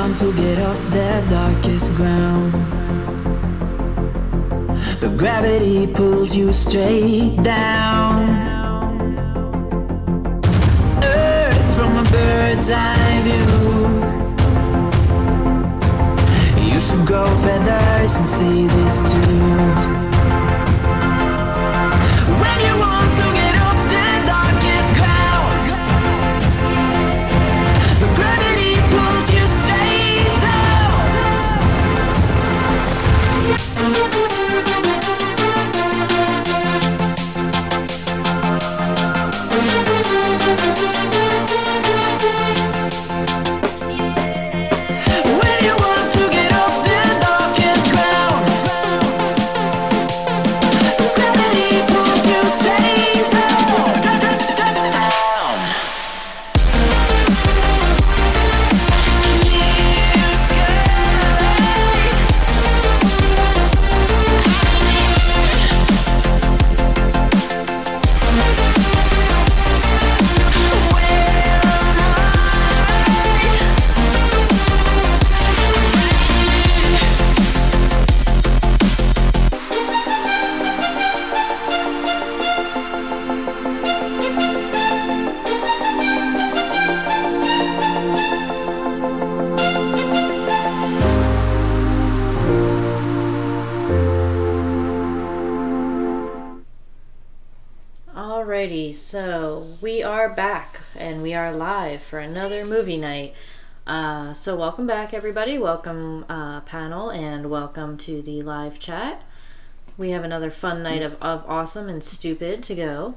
want to get off the darkest ground, but gravity pulls you straight down. Earth from a bird's eye view. You should grow feathers and see this too. When you want to get off the darkest ground, but gravity pulls you straight down. When you want to get off the darkest ground, gravity pulls you straight down. Clear sky. Alrighty, so we are back and we are live for another movie night. So welcome back, everybody. Welcome, panel, and welcome to the live chat. We have another fun night of awesome and stupid to go.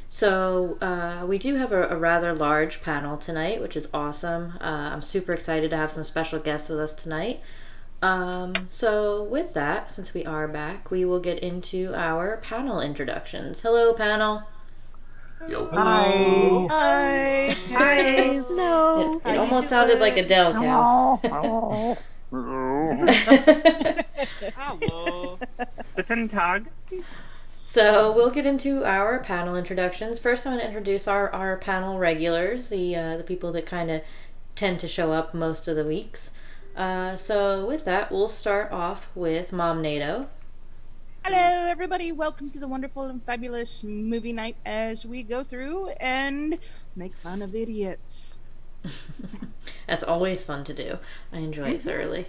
So we do have a rather large panel tonight, which is awesome. I'm super excited to have some special guests with us tonight. So with that, since we are back, we will get into our panel introductions. Hello, panel. Yo. Hi. Hi. Hi. Hello. It almost sounded like Adele cow. Hello. Guten Tag. So we'll get into our panel introductions. First, I'm going to introduce our panel regulars, the people that kind of tend to show up most of the weeks. So with that, we'll start off with Mom NATO. Hello, everybody. Welcome to the wonderful and fabulous movie night as we go through and make fun of idiots. That's always fun to do. I enjoy it thoroughly.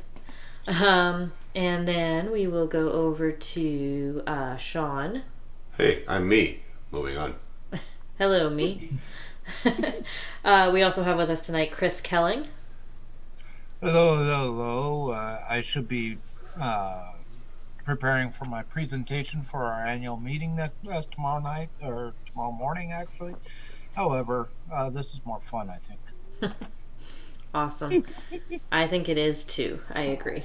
And then we will go over to Sean. Hey, I'm me. Moving on. Hello, me. We also have with us tonight Chris Kelling. Hello. I should be preparing for my presentation for our annual meeting tomorrow night, or tomorrow morning, actually. However, this is more fun, I think. Awesome. I think it is too. I agree.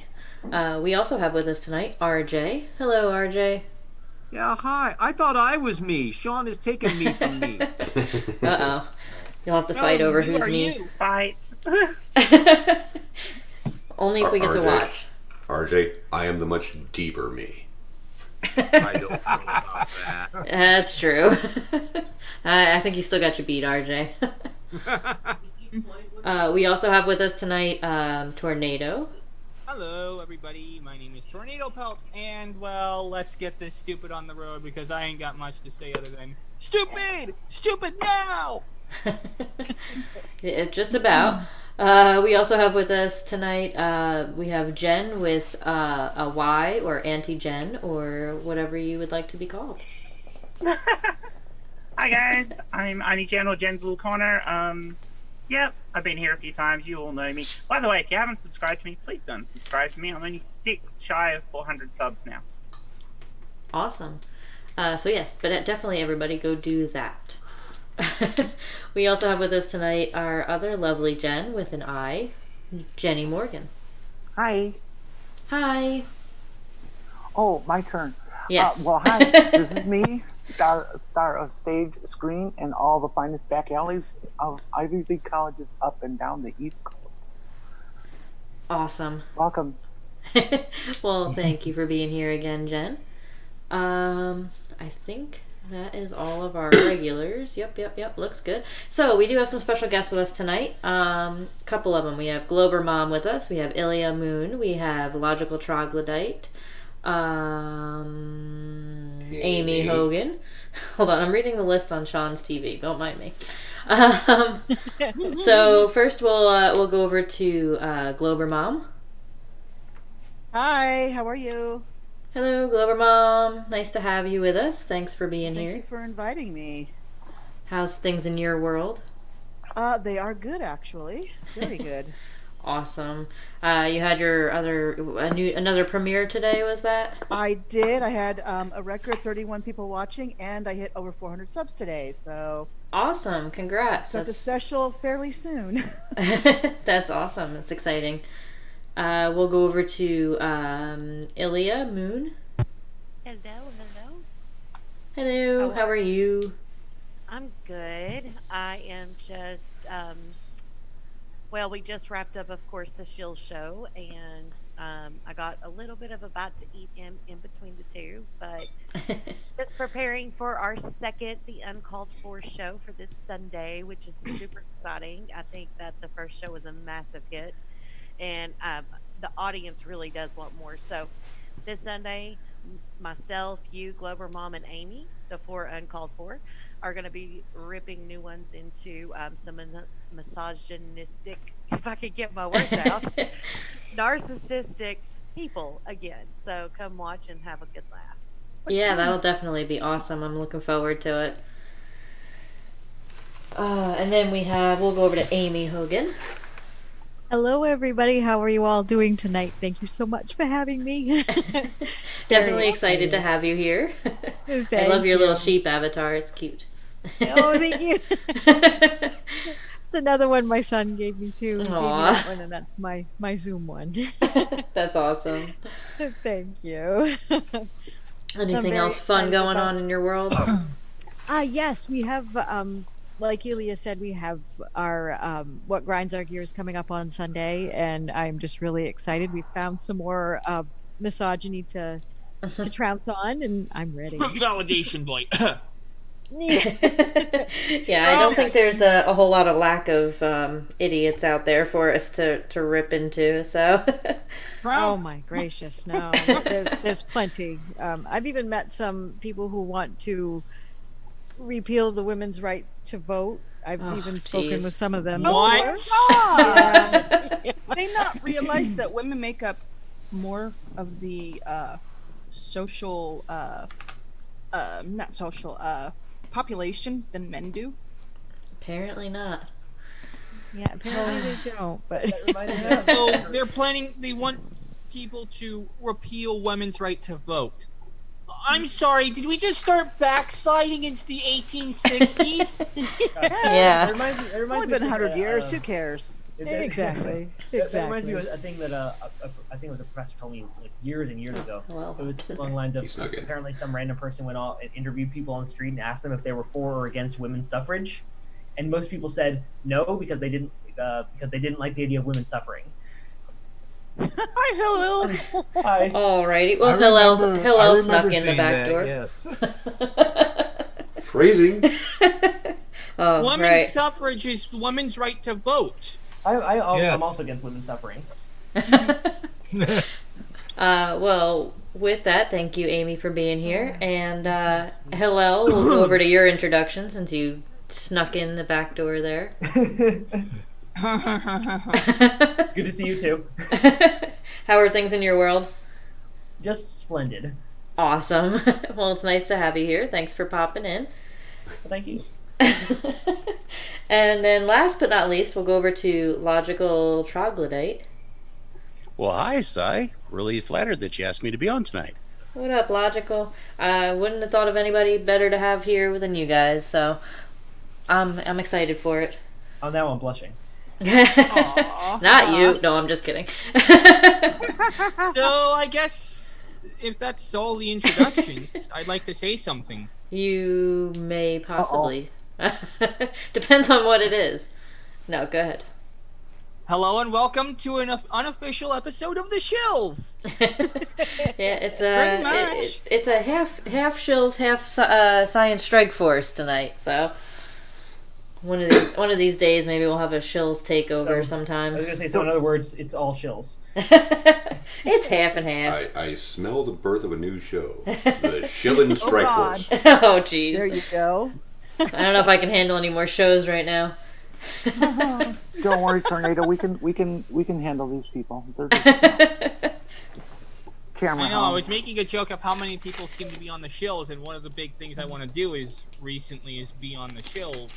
We also have with us tonight RJ. Hello, RJ. Yeah, hi. I thought I was me. Sean has taken me from me. Uh-oh. You'll have to fight over who's me. Fight. Only if we get to RJ. watch. RJ, I am the much deeper me. I don't know about that. That's true. I think you still got you beat, RJ. We also have with us tonight Tornado. Hello, everybody. My name is Tornado Pelt, and well, let's get this stupid on the road because I ain't got much to say other than stupid, stupid now. Just about. We also have with us tonight, we have Jen with a Y, or Auntie Jen, or whatever you would like to be called. Hi guys, I'm Annie Jen, or Jen's Little Corner. Yep, I've been here a few times, you all know me. By the way, if you haven't subscribed to me, please go and subscribe to me. I'm only 6 shy of 400 subs now. Awesome. So yes, but definitely everybody go do that. We also have with us tonight our other lovely Jen with an I, Jenny Morgan. Hi. Hi. Oh, my turn. Yes. Well, hi. This is me, star of stage, screen, and all the finest back alleys of Ivy League colleges up and down the East Coast. Awesome. Welcome. Well, thank you for being here again, Jen. I think That is all of our regulars. Yep. Looks good. So we do have some special guests with us tonight. Couple of them. We have Glober Mom with us. We have Ilya Moon. We have Logical Troglodyte. Amy Hogan. Hold on, I'm reading the list on Sean's TV. Don't mind me. So first we'll go over to Glober Mom. Hi, how are you? Hello, Glober Mom. Nice to have you with us. Thanks for being here. Thank you for inviting me. How's things in your world? They are good, actually. Very good. Awesome. You had your another premiere today, was that? I did. I had a record 31 people watching, and I hit over 400 subs today. So awesome! Congrats. Expect a special fairly soon. That's awesome. That's exciting. We'll go over to Ilya Moon. Hello. Hello. How are you? I'm good. I am just well, we just wrapped up, of course, the Shill show, and I got a little bit of a bite to eat in between the two, but just preparing for our second The Uncalled For show for this Sunday, which is super exciting. I think that the first show was a massive hit, and the audience really does want more. So this Sunday, myself, you, Glober Mom, and Amy, the 4 Uncalled For, are going to be ripping new ones into some misogynistic, if I could get my words out, narcissistic people again. So come watch and have a good laugh. Yeah, that'll definitely be awesome. I'm looking forward to it. And then we'll go over to Amy Hogan. Hello, everybody. How are you all doing tonight? Thank you so much for having me. Definitely excited to have you here. I love your little sheep avatar. It's cute. Oh, thank you. It's another one my son gave me too. He gave me that one, and that's my Zoom one. That's awesome. Thank you. Anything else fun going on in your world? Yes, we have. Like Ilya said, we have our What Grinds Our Gears coming up on Sunday, and I'm just really excited. We found some more misogyny to trounce on, and I'm ready. Validation, boy. Yeah, I don't think there's a whole lot of lack of idiots out there for us to rip into. So, oh my gracious, no, there's plenty. I've even met some people who want to repeal the women's right to vote. I've even spoken with some of them. What? They not realize that women make up more of the social, not social, population than men do? Apparently not. Yeah, apparently they don't. But so they want people to repeal women's right to vote. I'm sorry, did we just start backsliding into the 1860s? Yeah. It reminds me only been 100 years. Who cares? Exactly. That reminds me of a thing that I think it was a professor told me like years and years ago. Well, it was along the lines of apparently some random person went out and interviewed people on the street and asked them if they were for or against women's suffrage, and most people said no because they didn't like the idea of women suffering. Hi, Hillel. Hi. Alrighty. Well, Hillel snuck in the back door. Yes. Phrasing. Women's suffrage is women's right to vote. I'm also against women suffering. Well, with that, thank you, Amy, for being here. And Hillel, we'll go over to your introduction since you snuck in the back door there. Good to see you too. How are things in your world? Just splendid. Awesome. Well, it's nice to have you here. Thanks for popping in. Thank you. And then last but not least, we'll go over to Logical Troglodyte. Well, hi, Cy. Really flattered that you asked me to be on tonight. What up, Logical? I wouldn't have thought of anybody better to have here than you guys, so I'm excited for it. Oh, now I'm blushing. Not you. No, I'm just kidding. So I guess if that's all the introductions, I'd like to say something. You may possibly. Depends on what it is. No, go ahead. Hello and welcome to an unofficial episode of The Shills. Yeah, it's Pretty a much. it's a half shills, half science strike force tonight. So one of these days, maybe we'll have a shills takeover sometime. I was gonna say, so in other words, it's all shills. It's half and half. I smell the birth of a new show. The Shillin' Strike God. Force. Oh, jeez. There you go. I don't know if I can handle any more shows right now. Don't worry, Tornado. We can handle these people. They're just camera I know, I was hounds. making a joke of how many people seem to be on the Shills, and one of the big things I want to do is be on the Shills.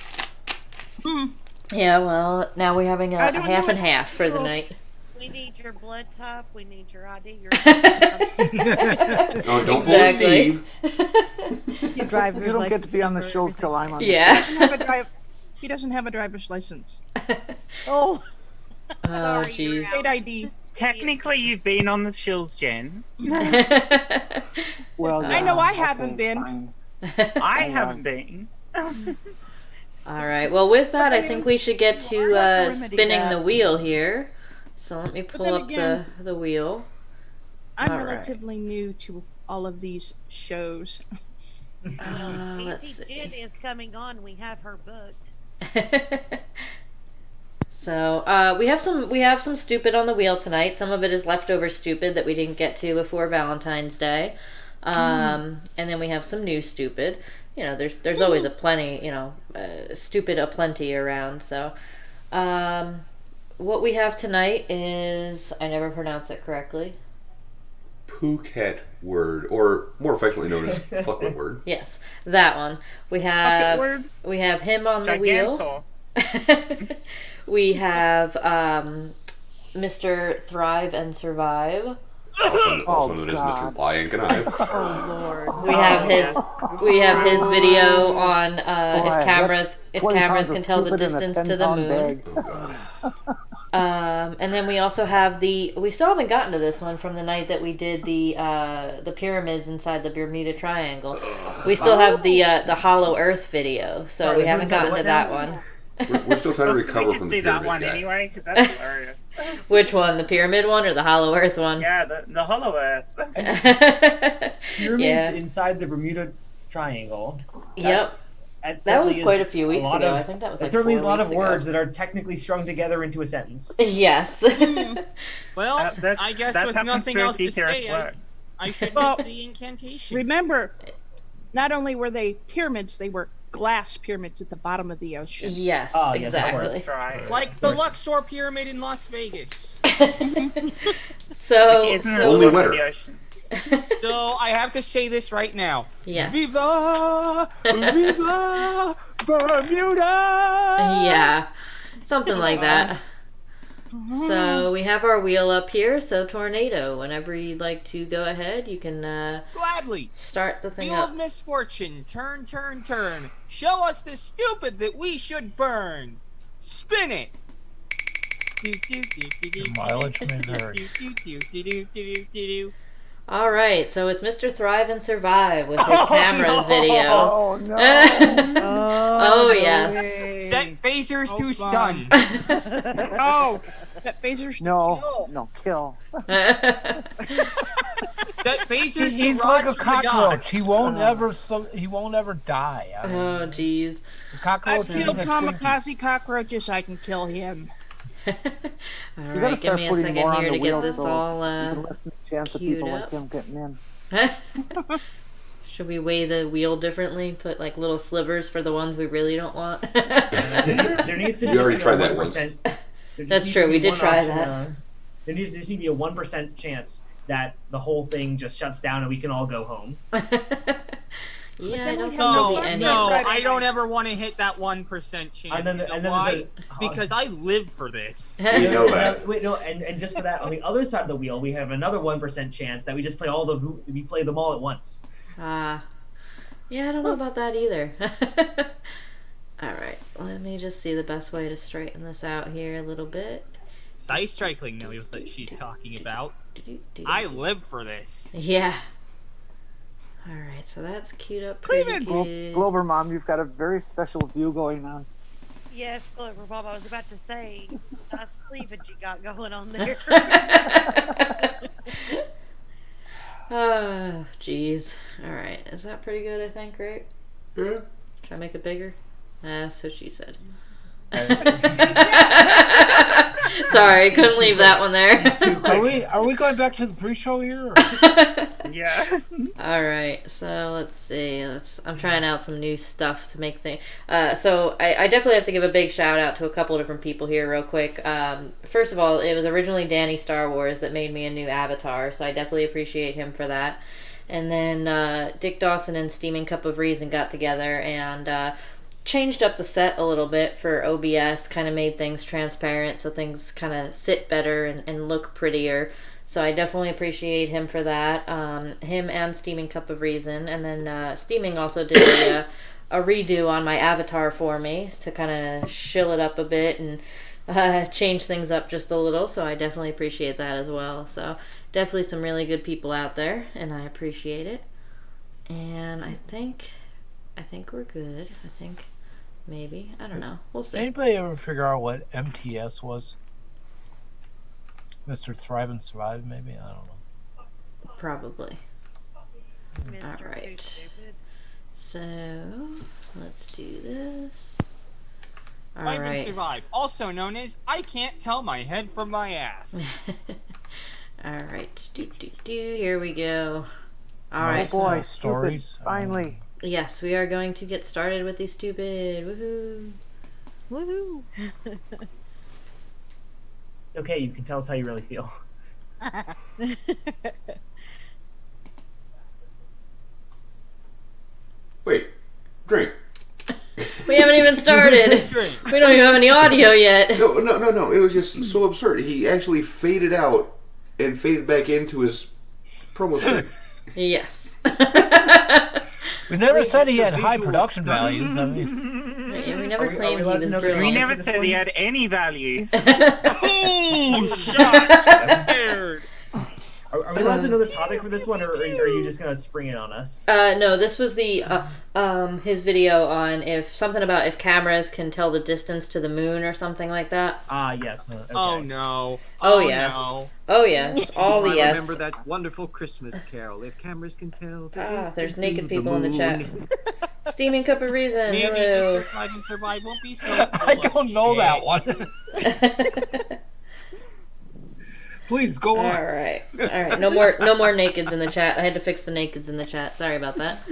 Yeah, well, now we're having a I don't half know. and half for the night. We need your blood type. We need your ID. Your No, don't Exactly. pull Steve. Your driver's You don't get to license be on the number, shows till I'm on. Yeah. He doesn't have a driver's license. Oh, Oh, Sorry, you're jeez. out. State ID. Technically, you've been on the Shills, Jen. Well, I know I yeah, haven't okay, been. fine. I haven't been. All right. Well, with that, I think we should get to remedy spinning that. the wheel here. So let me pull then up again- the wheel. I'm All right. relatively new to all of these shows. Let's Auntie see. Jen is coming on. We have her booked. So we have some stupid on the wheel tonight. Some of it is leftover stupid that we didn't get to before Valentine's Day, and then we have some new stupid. You know, there's always a plenty. You know, stupid aplenty around. So what we have tonight is, I never pronounce it correctly. Phuket word, or more affectionately known as fuckwit word. Yes, that one. We have word. him on the wheel. Gigantor. We have Mr. Thrive and Survive. Also known as Mr. Lie and Connive. oh Lord. We have his video on Boy, if cameras that's 20 can pounds of tell the stupid in a distance to the 10-pound moon. bag. Oh, God. And then we also have we still haven't gotten to this one from the night that we did the pyramids inside the Bermuda Triangle. We still have the Hollow Earth video, so Sorry, we the haven't moon's on gotten what to now? that one. We're still trying to recover We just from the do that pyramids, one guy. anyway, because that's hilarious. Which one, the pyramid one or the Hollow Earth one? Yeah, the Hollow Earth. Pyramids Yeah. inside the Bermuda Triangle. Yep. That was quite a few weeks ago. I think that was like certainly 4 is a lot of weeks ago. words that are technically strung together into a sentence. Yes. Well, I guess that's with how nothing else to conspiracy theorists say, work. I should Well, make the incantation. Remember, not only were they pyramids, they were glass pyramids at the bottom of the ocean. Yes, Oh, yes, of exactly. That's right. Like the Luxor Pyramid in Las Vegas. So, Which isn't Only a winter. the ocean. So I have to say this right now. yes. Viva, Viva Bermuda! Yeah, something like that. So we have our wheel up here. So Tornado, whenever you'd like to go ahead, you can Gladly. start the thing Wheel up. of misfortune, turn, turn, turn. Show us the stupid that we should burn. Spin it. Your mileage may vary. All right, so it's Mr. Thrive and Survive with his cameras video. Oh no! Oh, yes. Set phasers to stun. Oh, that phaser's No, kill. Set phasers to He's like a rods to the gods. cockroach. He won't ever die. I mean, Oh, jeez. the cockroach I've is killed like a Twinkie. kamikaze cockroaches. I can kill him. All You gotta right, give start me a putting second more on here the to get wheel this so all you can listen to chance of queued people up. like him getting in. Should we weigh the wheel differently? Put like little slivers for the ones we really don't want? There needs to You just already be a tried that once. 1%. There just That's needs true, to be we did one try option, that. There needs to be a 1% chance that the whole thing just shuts down and we can all go home. Yeah, I don't think No, there'll be any. no, I don't ever want to hit that 1% chance. And then- You know and then why? there's Because I live for this. We know that. Wait, no, and just for that, on the other side of the wheel, we have another 1% chance that we just play we play them all at once. Yeah, I don't know about that either. All right, let me just see the best way to straighten this out here a little bit. Side striking knows what she's talking about. I live for this. Yeah. All right, so that's queued up pretty good. Glober Mom, you've got a very special view going on. Yes, Clover Bob. I was about to say, nice cleavage you got going on there. Oh, jeez. Alright, is that pretty good, I think, right? Yeah. Should I make it bigger? That's what she said. Sorry, couldn't leave that one there. Are we going back to the pre-show here? Yeah. All right, so let's see. I'm trying out some new stuff to make things. So I definitely have to give a big shout out to a couple of different people here, real quick. First of all, it was originally Danny Star Wars that made me a new avatar, so I definitely appreciate him for that. And then Dick Dawson and Steaming Cup of Reason got together and changed up the set a little bit for OBS, kind of made things transparent so things kind of sit better and look prettier. So I definitely appreciate him for that. Him and Steaming Cup of Reason. And then Steaming also did a redo on my avatar for me to kind of shill it up a bit and change things up just a little. So I definitely appreciate that as well. So definitely some really good people out there, and I appreciate it. And I think we're good. I think maybe. I don't know. We'll see. Anybody ever figure out what MTS was? Mr. Thrive and Survive, maybe? I don't know. Probably. All right. So let's do this. All Thrive right. and Survive, also known as I Can't Tell My Head from My Ass. All right. Here we go. All Oh right. boy, stories. stupid, finally. Yes, we are going to get started with these stupid. Woohoo! Woohoo! Okay, you can tell us how you really feel. Wait, drink. We haven't even started. We don't even have any audio yet. No. It was just so absurd. He actually faded out and faded back into his promo script. Yes. We never said he had high production values. I mean, we never claimed he was brilliant. We never said he had any values. Oh, shots fired. Are we allowed to know the topic for this one, or are you just gonna spring it on us? No, this was the his video on if cameras can tell the distance to the moon or something like that. Ah, yes. Okay. Oh no. Oh yes. No. Oh yes. All the I yes. remember that wonderful Christmas carol. If cameras can tell. The distance There's to naked the people in the moon. chat. Steaming Cup of Reason. Maybe Hello. Mr. Thrive and Survive won't be so. I don't know that one. Please go on. All right. No more nakeds in the chat. I had to fix the nakeds in the chat. Sorry about that.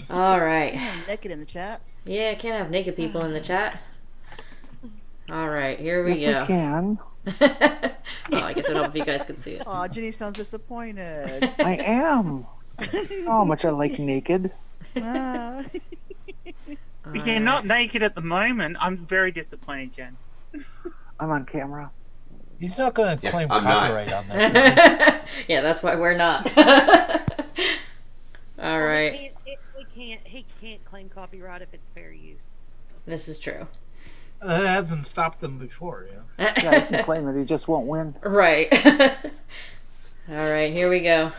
All right. Naked in the chat. Yeah, I can't have naked people in the chat. All right, here we Yes, go. we can. Oh, I guess it would help if you guys could see it. Aw, Ginny sounds disappointed. I am. Oh, how much I like naked. Ah. You're not naked at the moment. I'm very disappointed, Jen. I'm on camera. He's not going to claim I'm not. copyright on that. Yeah, that's why we're not. All right. He can't claim copyright if it's fair use. This is true. That hasn't stopped them before, yeah. Yeah, I can claim it. He just won't win. Right. All right, here we go.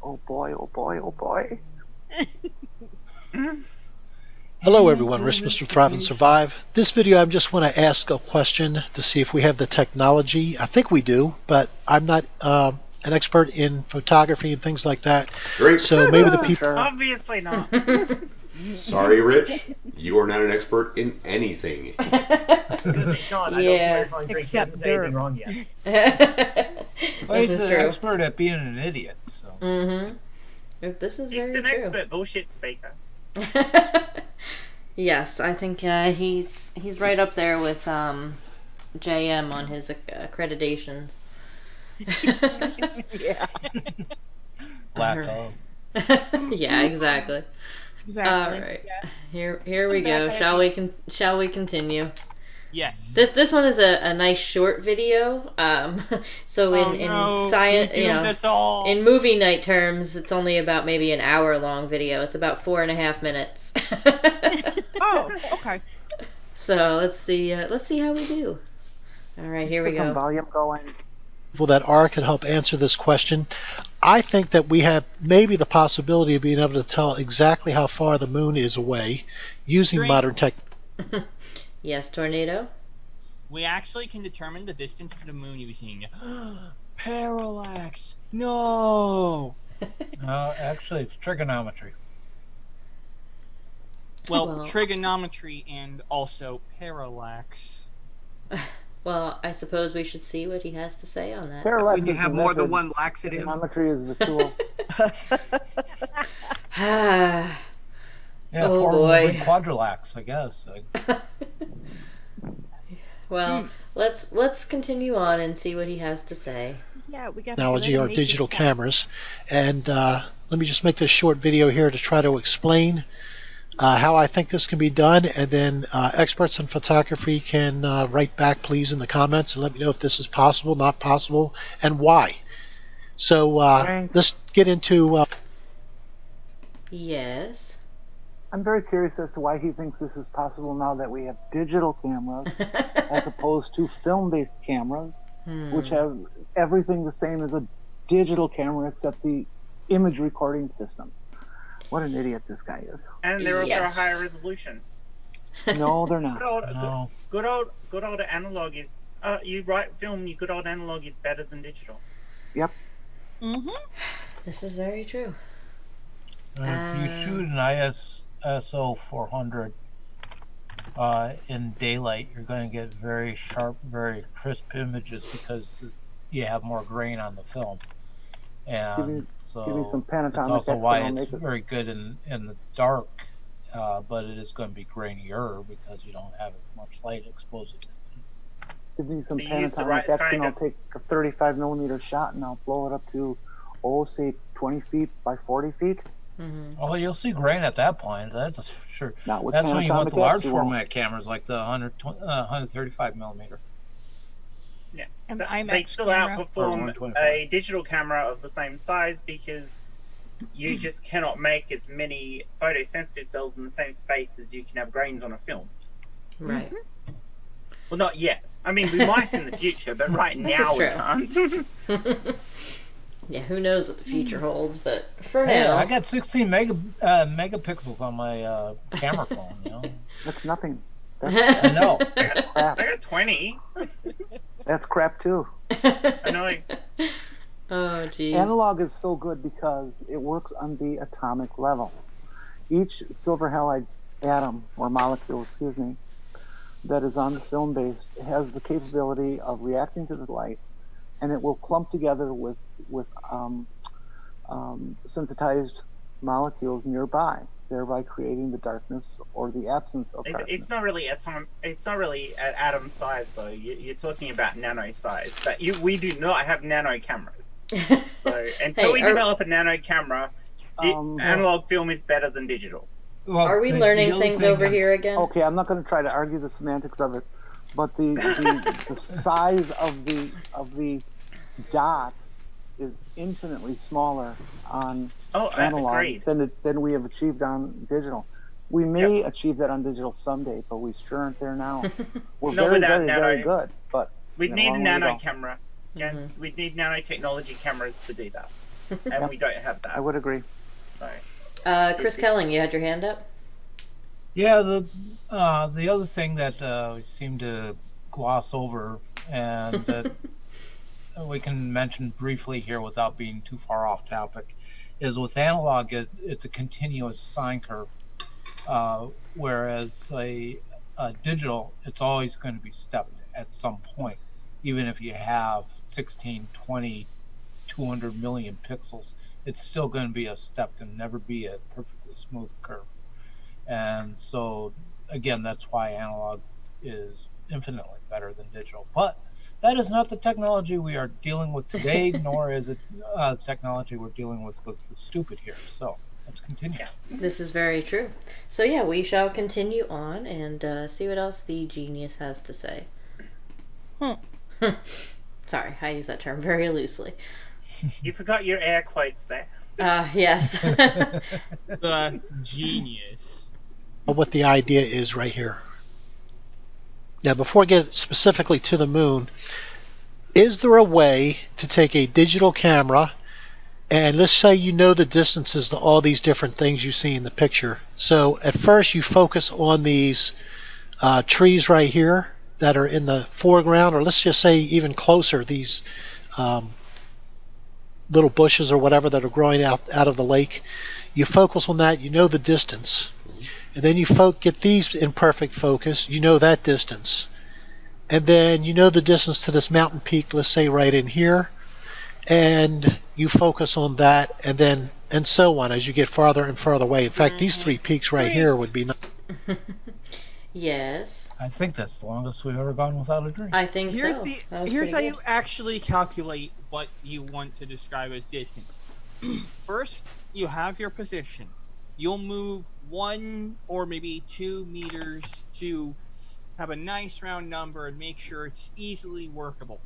Oh boy, oh boy, oh boy. Hello everyone, Risk Mr. Thrive and Survive. This video I just want to ask a question to see if we have the technology. I think we do, but I'm not an expert in photography and things like that. Great. So maybe the people... Obviously not. Sorry, Rich. You are not an expert in anything. Sean, I don't swear calling Drake Except hasn't said anything wrong yet. Well, This he's is an true. expert at being an idiot. So. Mm-hmm. This is He's very an true. expert bullshit speaker. Yes, I think he's right up there with JM on his accreditations. Yeah. Black hole. Yeah, exactly. Exactly. All right, Yeah. here we go. Shall we continue? Yes. This one is a nice short video. So in science, you doomed us all. in movie night terms, it's only about maybe an hour long video. It's about 4.5 minutes. Oh, okay. So let's see how we do. All right, here we Get some go. volume going. people that are could help answer this question. I think that we have maybe the possibility of being able to tell exactly how far the moon is away using Drink. modern tech. Yes, Tornado? We actually can determine the distance to the moon using parallax. No. Actually, it's trigonometry. Well, trigonometry and also parallax. Well, I suppose we should see what he has to say on that. Parallax When you is have the more than method. one laxative. Trigonometry is the tool. Yeah, Oh, form boy. would be quadrilax, I guess. Well, let's continue on and see what he has to say. Yeah, we got Technology or digital cameras. And let me just make this short video here to try to explain how I think this can be done, and then experts in photography can write back, please, in the comments and let me know if this is possible, not possible, and why. So let's get into... Yes. I'm very curious as to why he thinks this is possible now that we have digital cameras as opposed to film-based cameras, which have everything the same as a digital camera except the image recording system. What an idiot this guy is. And they're also a higher resolution. No, they're not. Good old analog is. You write film. Your good old analog is better than digital. Yep. This is very true. If you shoot an ISO 400 in daylight, you're going to get very sharp, very crisp images because you have more grain on the film. And give me some Panasonic that's also X why and I'll it's make it. very good in the dark, but it is going to be grainier because you don't have as much light exposing it. Give me some They use the Panasonic right X and kind I'll of- take a 35 millimeter shot and I'll blow it up to, say 20 feet by 40 feet. Oh, you'll see grain at that point. That's for sure. Not with That's when you want the Panasonic large X, you won't. format cameras like the 135 millimeter. Yeah. And But IMAX they still camera. outperform 125. a digital camera of the same size because you just cannot make as many photosensitive cells in the same space as you can have grains on a film. Right. Well, not yet. I mean, we might in the future, but right This now is we true. can't. Yeah, who knows what the future holds, but for Hey, now... I got 16 megapixels on my camera phone. You know, That's nothing. I know. Crap. I got 20. That's crap too. I know. Oh, geez. Analog is so good because it works on the atomic level. Each silver halide atom or molecule, excuse me, that is on the film base has the capability of reacting to the light, and it will clump together with sensitized molecules nearby, thereby creating the darkness or the absence of darkness. It's not really atom. It's not really at atom size though. You're talking about nano size, but we do not have nano cameras. So until we develop a nano camera, analog film is better than digital. Well, Are we learning things over here again? Okay, I'm not going to try to argue the semantics of it, but the size of the dot is infinitely smaller on analog agreed. than we have achieved on digital. We may achieve that on digital someday, but we sure aren't there now. We're Not very, without very, nano. very good, but We'd a need a long way to nano go. camera. We'd need nanotechnology cameras to do that, and we don't have that. I would agree. So. Chris Kelling, you had your hand up? Yeah, the other thing that we seem to gloss over, and that we can mention briefly here without being too far off topic, is with analog, it's a continuous sine curve, whereas a digital, it's always going to be stepped at some point, even if you have 16, 20, 200 million pixels, it's still going to be a stepped and never be a perfectly smooth curve. And so, again, that's why analog is infinitely better than digital. But that is not the technology we are dealing with today, nor is it technology we're dealing with the stupid here. So let's continue. This is very true. So yeah, we shall continue on and see what else the genius has to say. Sorry, I use that term very loosely. You forgot your air quotes there. Yes. The genius. What the idea is right here. Now, before I get specifically to the moon, Is there a way to take a digital camera and let's say you know the distances to all these different things you see in the picture. So at first you focus on these trees right here that are in the foreground, or let's just say even closer, these little bushes or whatever that are growing out of the lake. You focus on that, you know the distance. And then you get these in perfect focus, you know that distance. And then you know the distance to this mountain peak, let's say right in here. And you focus on that, and so on as you get farther and farther away. In fact, these 3 peaks right here would be nice. Yes. I think that's the longest we've ever gone without a drink. I think here's so. Here's how you actually calculate what you want to describe as distance. First, you have your position. You'll move 1 or maybe 2 meters to have a nice round number and make sure it's easily workable.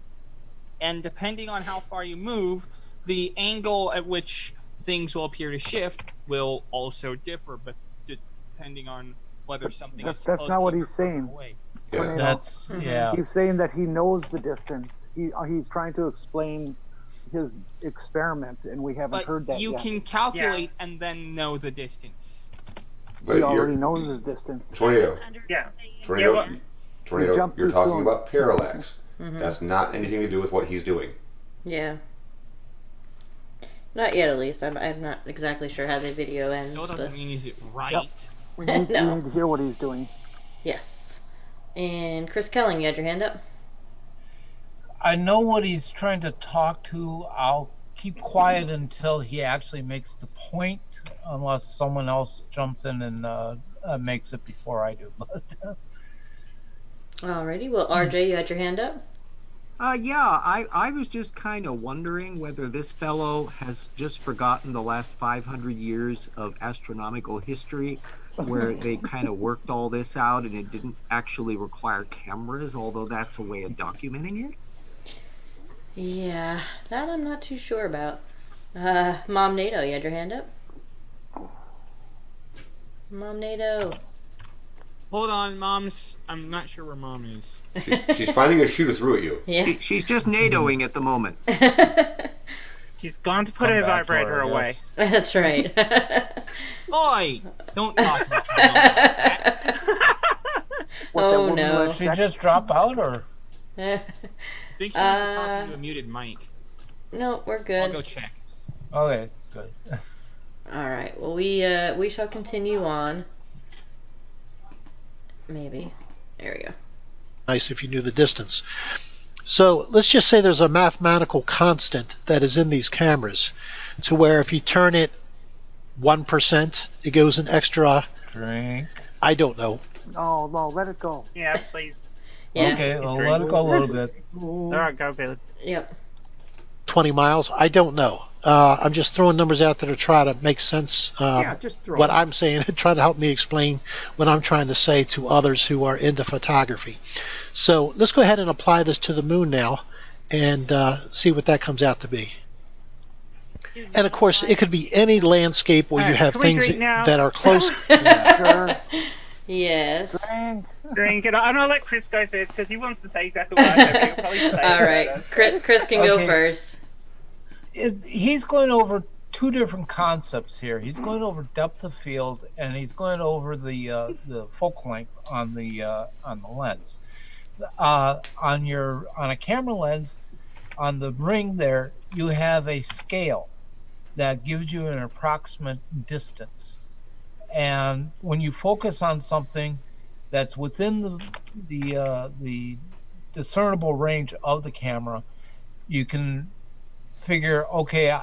And depending on how far you move, the angle at which things will appear to shift will also differ, but depending on whether something is That's not what he's saying. He's saying that he knows the distance. He's trying to explain his experiment, and we haven't heard that you yet. can calculate and then know the distance. But he already knows his distance. Tornado. Yeah. Tornado. Tornado. You're talking soon. about parallax. Mhm. That's not anything to do with what he's doing. Yeah. Not yet, at least. I'm not exactly sure how the video ends. Still doesn't mean is it right. Yep. We need to hear what he's doing. Yes. And Chris Kelling, you had your hand up? I know what he's trying to talk to. I'll keep quiet until he actually makes the point, unless someone else jumps in and makes it before I do. But Alrighty. Well, RJ, you had your hand up? Yeah, I was just kind of wondering whether this fellow has just forgotten the last 500 years of astronomical history, where they kind of worked all this out and it didn't actually require cameras, although that's a way of documenting it. Yeah, that I'm not too sure about. Mom NATO, you had your hand up? Mom NATO. Hold on, Mom's. I'm not sure where Mom is. She's finding a shoe to throw at you. Yeah. She's just NATOing at the moment. She's gone to put her vibrator away. That's right. Oi! Don't talk about that. Oh no. Did she just drop out, or? I think she was talking to a muted mic. No, we're good. I'll go check. Okay, good. Alright, well we shall continue on. Maybe. There we go. Nice if you knew the distance. So let's just say there's a mathematical constant that is in these cameras to where if you turn it 1%, it goes an extra drink. I don't know. Oh, no, let it go. Yeah, please. Yeah. Okay, well, let it go a little bit. All right, go, Billy. Yep. 20 miles? I don't know. I'm just throwing numbers out there to try to make sense. Just throw what it. I'm saying and try to help me explain what I'm trying to say to others who are into photography. So let's go ahead and apply this to the moon now and see what that comes out to be. And of course, it could be any landscape where you have can we things drink now? that are close. Sure. Yes. Drink it. I'm gonna let Chris go first because he wants to say exactly what I said. But he'll probably say it Alright. better. Chris can go Okay. first. He's going over 2 different concepts here. He's going over depth of field, and he's going over the focal length on the lens. On a camera lens, on the ring there, you have a scale that gives you an approximate distance. And when you focus on something that's within the discernible range of the camera, you can figure, okay,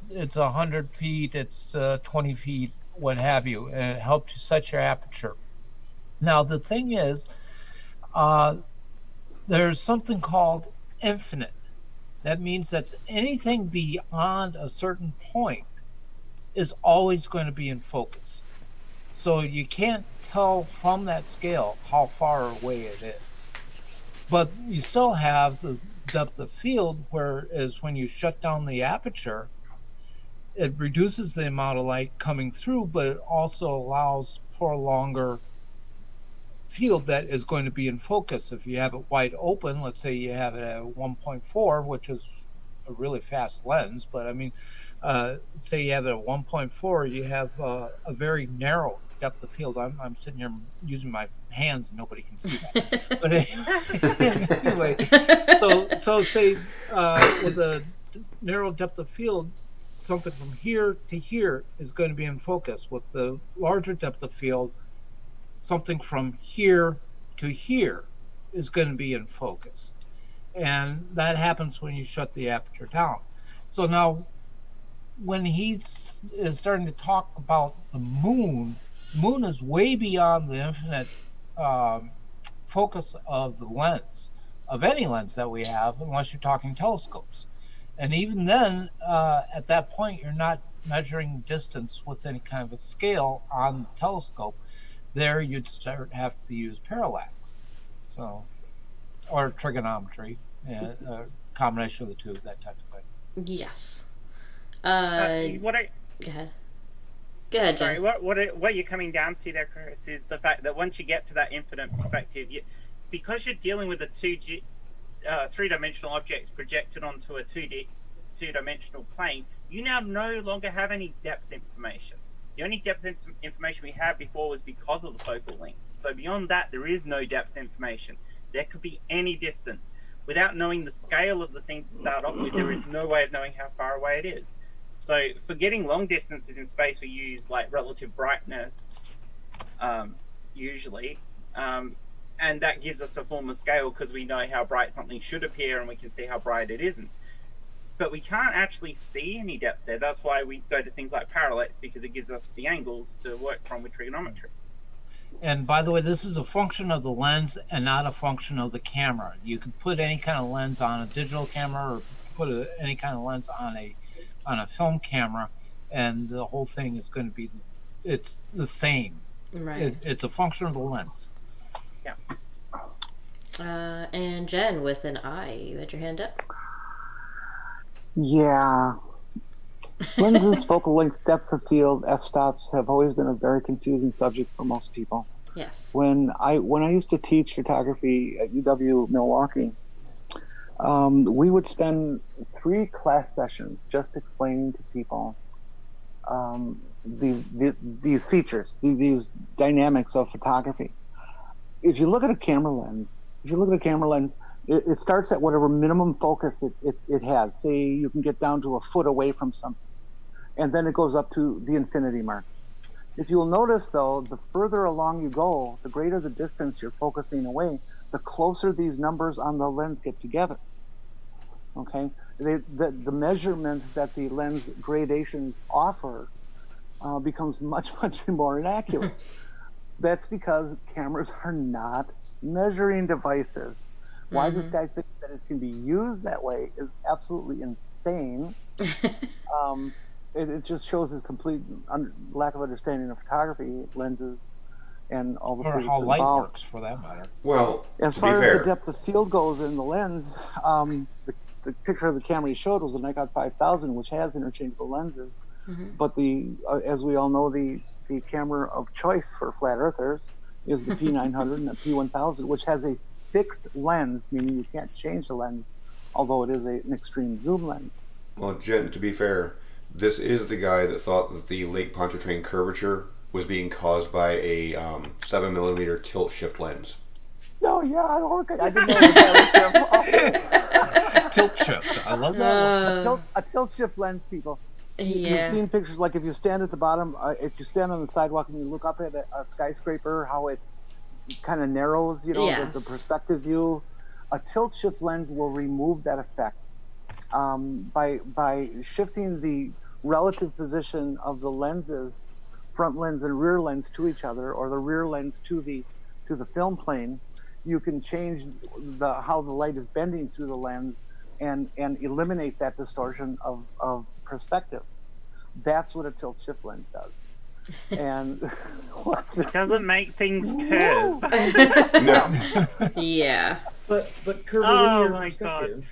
it's 100 feet, it's 20 feet, what have you, and it helps you set your aperture. Now, the thing is, there's something called infinite. That means that anything beyond a certain point is always going to be in focus. So you can't tell from that scale how far away it is. But you still have the depth of field, whereas when you shut down the aperture, it reduces the amount of light coming through, but it also allows for a longer field that is going to be in focus. If you have it wide open, let's say you have it at 1.4, which is a really fast lens, but I mean, say you have it at 1.4, you have a very narrow depth of field. I'm sitting here using my hands, and nobody can see that. But anyway, so say with a narrow depth of field, something from here to here is going to be in focus. With the larger depth of field, something from here to here is going to be in focus. And that happens when you shut the aperture down. So now, when he is starting to talk about the moon is way beyond the infinite focus of the lens, of any lens that we have, unless you're talking telescopes. And even then, at that point, you're not measuring distance with any kind of a scale on the telescope. There, you'd have to use parallax, or trigonometry, a combination of the two, that type of thing. Yes. Go ahead. Go ahead, Sorry, Jen. what you're coming down to there, Chris, is the fact that once you get to that infinite perspective, because you're dealing with a three-dimensional objects projected onto a two-dimensional plane, you now no longer have any depth information. The only depth information we had before was because of the focal length. So beyond that, there is no depth information. There could be any distance. Without knowing the scale of the thing to start off with, there is no way of knowing how far away it is. So for getting long distances in space, we use like relative brightness, usually. And that gives us a form of scale because we know how bright something should appear and we can see how bright it isn't. But we can't actually see any depth there. That's why we go to things like parallax, because it gives us the angles to work from with trigonometry. And by the way, this is a function of the lens and not a function of the camera. You can put any kind of lens on a digital camera or put any kind of lens on a film camera, and the whole thing is going to be, it's the same. Right. It's a function of the lens. Yeah. And Jen with an I, you had your hand up? Yeah. Lenses, focal length, depth of field, f-stops have always been a very confusing subject for most people. Yes. When I used to teach photography at UW Milwaukee, we would spend 3 class sessions just explaining to people these features, these dynamics of photography. If you look at a camera lens, it starts at whatever minimum focus it has. Say you can get down to a foot away from something, and then it goes up to the infinity mark. If you will notice, though, the further along you go, the greater the distance you're focusing away, the closer these numbers on the lens get together. Okay? The measurement that the lens gradations offer becomes much, much more inaccurate. That's because cameras are not measuring devices. Why this guy thinks that it can be used that way is absolutely insane. It just shows his complete lack of understanding of photography, lenses, and all the physics how light involved. works, for that matter. Well, as far as the depth of field goes in the lens, the picture of the camera you showed was a Nikon 5000, which has interchangeable lenses. But as we all know, the camera of choice for flat earthers is the P900 and the P1000, which has a fixed lens, meaning you can't change the lens, although it is an extreme zoom lens. Well, Jen, to be fair, this is the guy that thought that the Lake Pontchartrain curvature was being caused by a 7mm tilt shift lens. No, yeah, I don't I didn't know that was tilt shift. I love that. A tilt shift lens, people. Yeah. You've seen pictures like if you stand at the bottom, if you stand on the sidewalk and you look up at a skyscraper, how it kind of narrows, the perspective view. A tilt shift lens will remove that effect by shifting the relative position of the lenses, front lens and rear lens, to each other, or the rear lens to the film plane. You can change how the light is bending through the lens and eliminate that distortion of perspective. That's what a tilt shift lens does. And it doesn't make things curve. No. Yeah. But oh my god.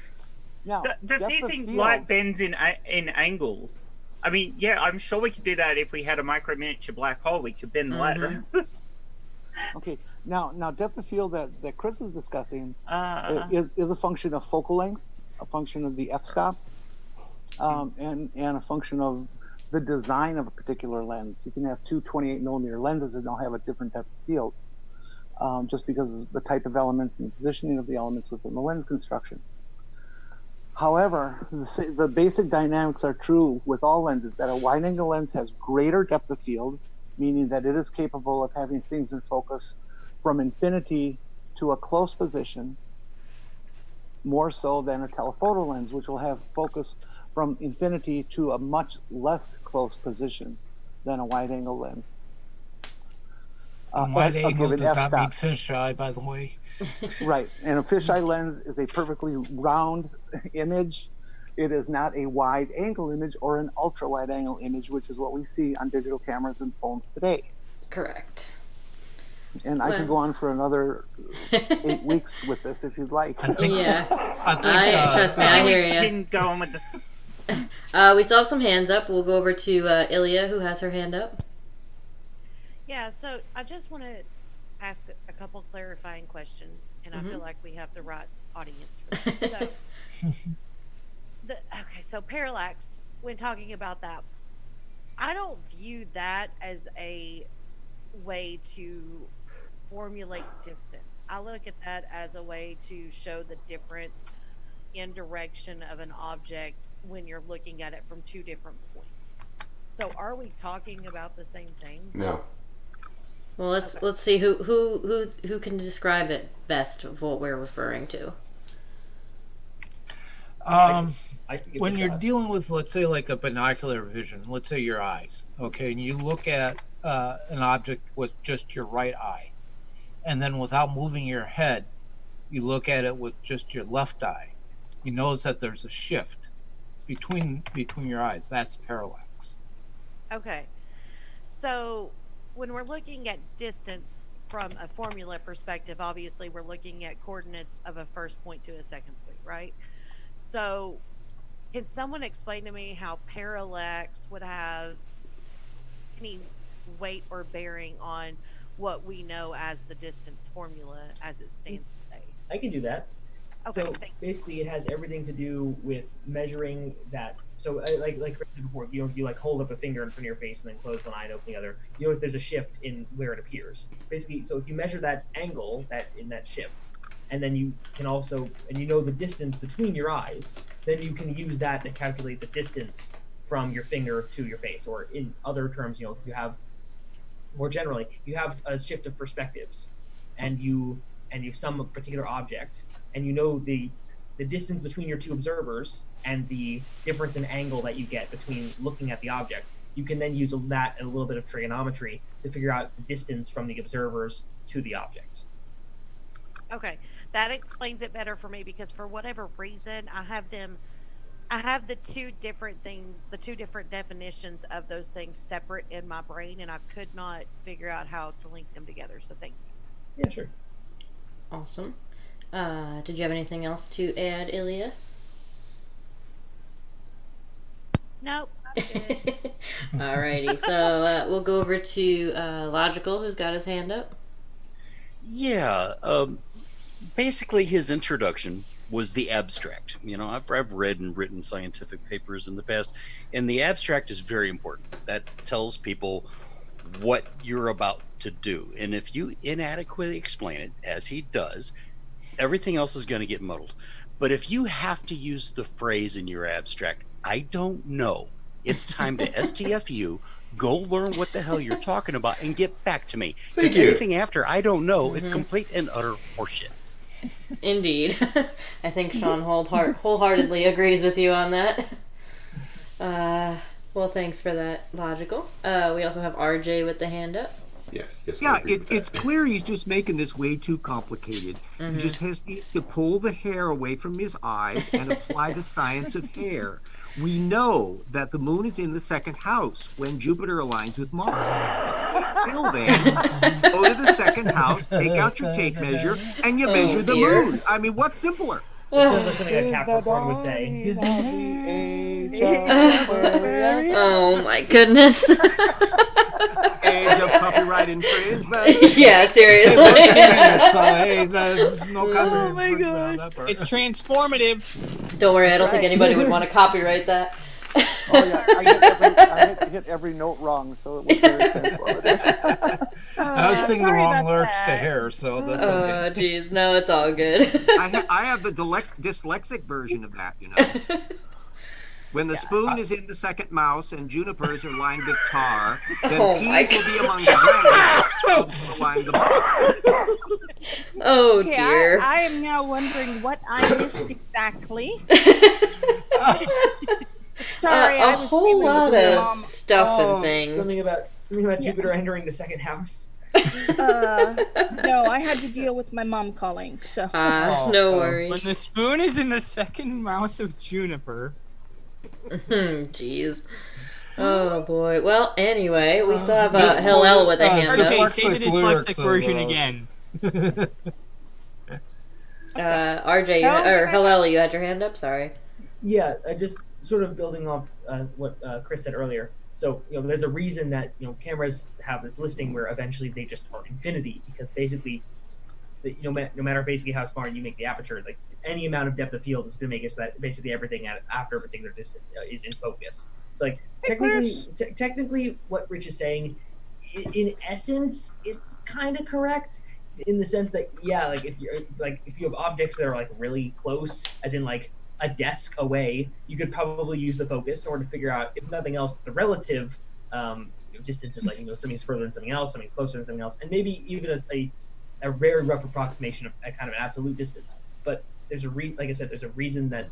Now, does he think light bends in angles? I mean, yeah, I'm sure we could do that if we had a micro miniature black hole. We could bend the light around. Okay, Now, depth of field that Chris is discussing is a function of focal length, a function of the f-stop, and a function of the design of a particular lens. You can have two 28 millimeter lenses and they'll have a different depth of field, just because of the type of elements and the positioning of the elements within the lens construction. However, the basic dynamics are true with all lenses, that a wide angle lens has greater depth of field, meaning that it is capable of having things in focus from infinity to a close position, more so than a telephoto lens, which will have focus from infinity to a much less close position than a wide angle lens. Wide angle given does not mean f-stop. fisheye, by the way. Right, and a fisheye lens is a perfectly round image. It is not a wide angle image or an ultra wide angle image, which is what we see on digital cameras and phones today. Correct. And I could go on for another 8 weeks with this if you'd like. Trust me, I hear you. Can go on with the... We still have some hands up. We'll go over to Ilya, who has her hand up. Yeah, so I just want to ask a couple clarifying questions, and I feel like we have the right audience for this. So, so parallax, when talking about that, I don't view that as a way to formulate distance. I look at that as a way to show the difference in direction of an object when you're looking at it from two different points. So are we talking about the same thing? No. Well, let's see who can describe it best of what we're referring to. When you're dealing with, let's say, like a binocular vision, let's say your eyes, okay, and you look at an object with just your right eye, and then without moving your head, you look at it with just your left eye. You notice that there's a shift between your eyes. That's parallax. Okay, so when we're looking at distance from a formula perspective, obviously we're looking at coordinates of a first point to a second point, right? So can someone explain to me how parallax would have any weight or bearing on what we know as the distance formula as it stands today? I can do that. Okay, so basically it has everything to do with measuring that. So like Chris said before, you like hold up a finger in front of your face and then close one eye and open the other. You notice there's a shift in where it appears. Basically, so if you measure that angle in that shift, and then you can also, and you know the distance between your eyes, then you can use that to calculate the distance from your finger to your face. Or in other terms, you have, more generally, you have a shift of perspectives, and you some particular object, and you know the distance between your two observers and the difference in angle that you get between looking at the object. You can then use that and a little bit of trigonometry to figure out the distance from the observers to the object. Okay, that explains it better for me, because for whatever reason, I have the two different things, the two different definitions of those things separate in my brain, and I could not figure out how to link them together. So thank you. Yeah, sure. Awesome. Did you have anything else to add, Ilya? Nope. Alrighty, so we'll go over to Logical, who's got his hand up. Yeah, basically his introduction was the abstract. I've read and written scientific papers in the past, and the abstract is very important. That tells people what you're about to do, and if you inadequately explain it, as he does, everything else is going to get muddled. But if you have to use the phrase in your abstract, I don't know, it's time to STFU, go learn what the hell you're talking about, and get back to me. Because anything after I don't know is complete and utter horseshit. Indeed. I think Sean wholeheartedly agrees with you on that. Well, thanks for that, Logical. We also have RJ with the hand up. Yes. Yeah, it's clear he's just making this way too complicated. He just needs to pull the hair away from his eyes and apply the science of hair. We know that the moon is in the second house when Jupiter aligns with Mars. Until then, go to the second house, take out your tape measure, and you measure the moon. I mean, what's simpler? Sounds like something a Capricorn would say. Oh my goodness. Age of copyright copyright infringement. Yeah, seriously. So hey, there's no copyright Oh my infringement on gosh. that part. It's transformative. Don't worry, I don't think right. anybody would want to copyright that. Oh yeah, I hit every note wrong, so it was very transformative. I was singing the sorry wrong about lyrics to that. hair, so that's Oh, okay. jeez. No, it's all good. I have the dyslexic version of that, you know. When the spoon is in the second mouse and junipers are lined with tar, then Oh my peas will be among the grains that will line the bottom. Oh, Okay, dear. I am now wondering what I missed exactly. Sorry, A I was whole dealing lot with of Mom. stuff and things. Something about Jupiter entering the second house. No, I had to deal with my mom calling, so. No When worries. the spoon is in the second mouse of Juniper. Jeez. Oh boy. Well, anyway, we still have Just Hillel with a hand just up. Okay, like say the the lyrics dyslexic of, version again. RJ, Hillel, you had your hand up. Sorry. Yeah, just sort of building off what Chris said earlier. So there's a reason that cameras have this listing where eventually they just are infinity, because basically, no matter basically how smart you make the aperture, like any amount of depth of field is going to make it so that basically everything after a particular distance is in focus. So like technically, what Rich is saying, in essence, it's kind of correct in the sense that like if you have objects that are like really close, as in like a desk away, you could probably use the focus in order to figure out, if nothing else, the relative distances, like something's further than something else, something's closer than something else, and maybe even as a very rough approximation of a kind of an absolute distance. But there's a reason, like I said, there's a reason that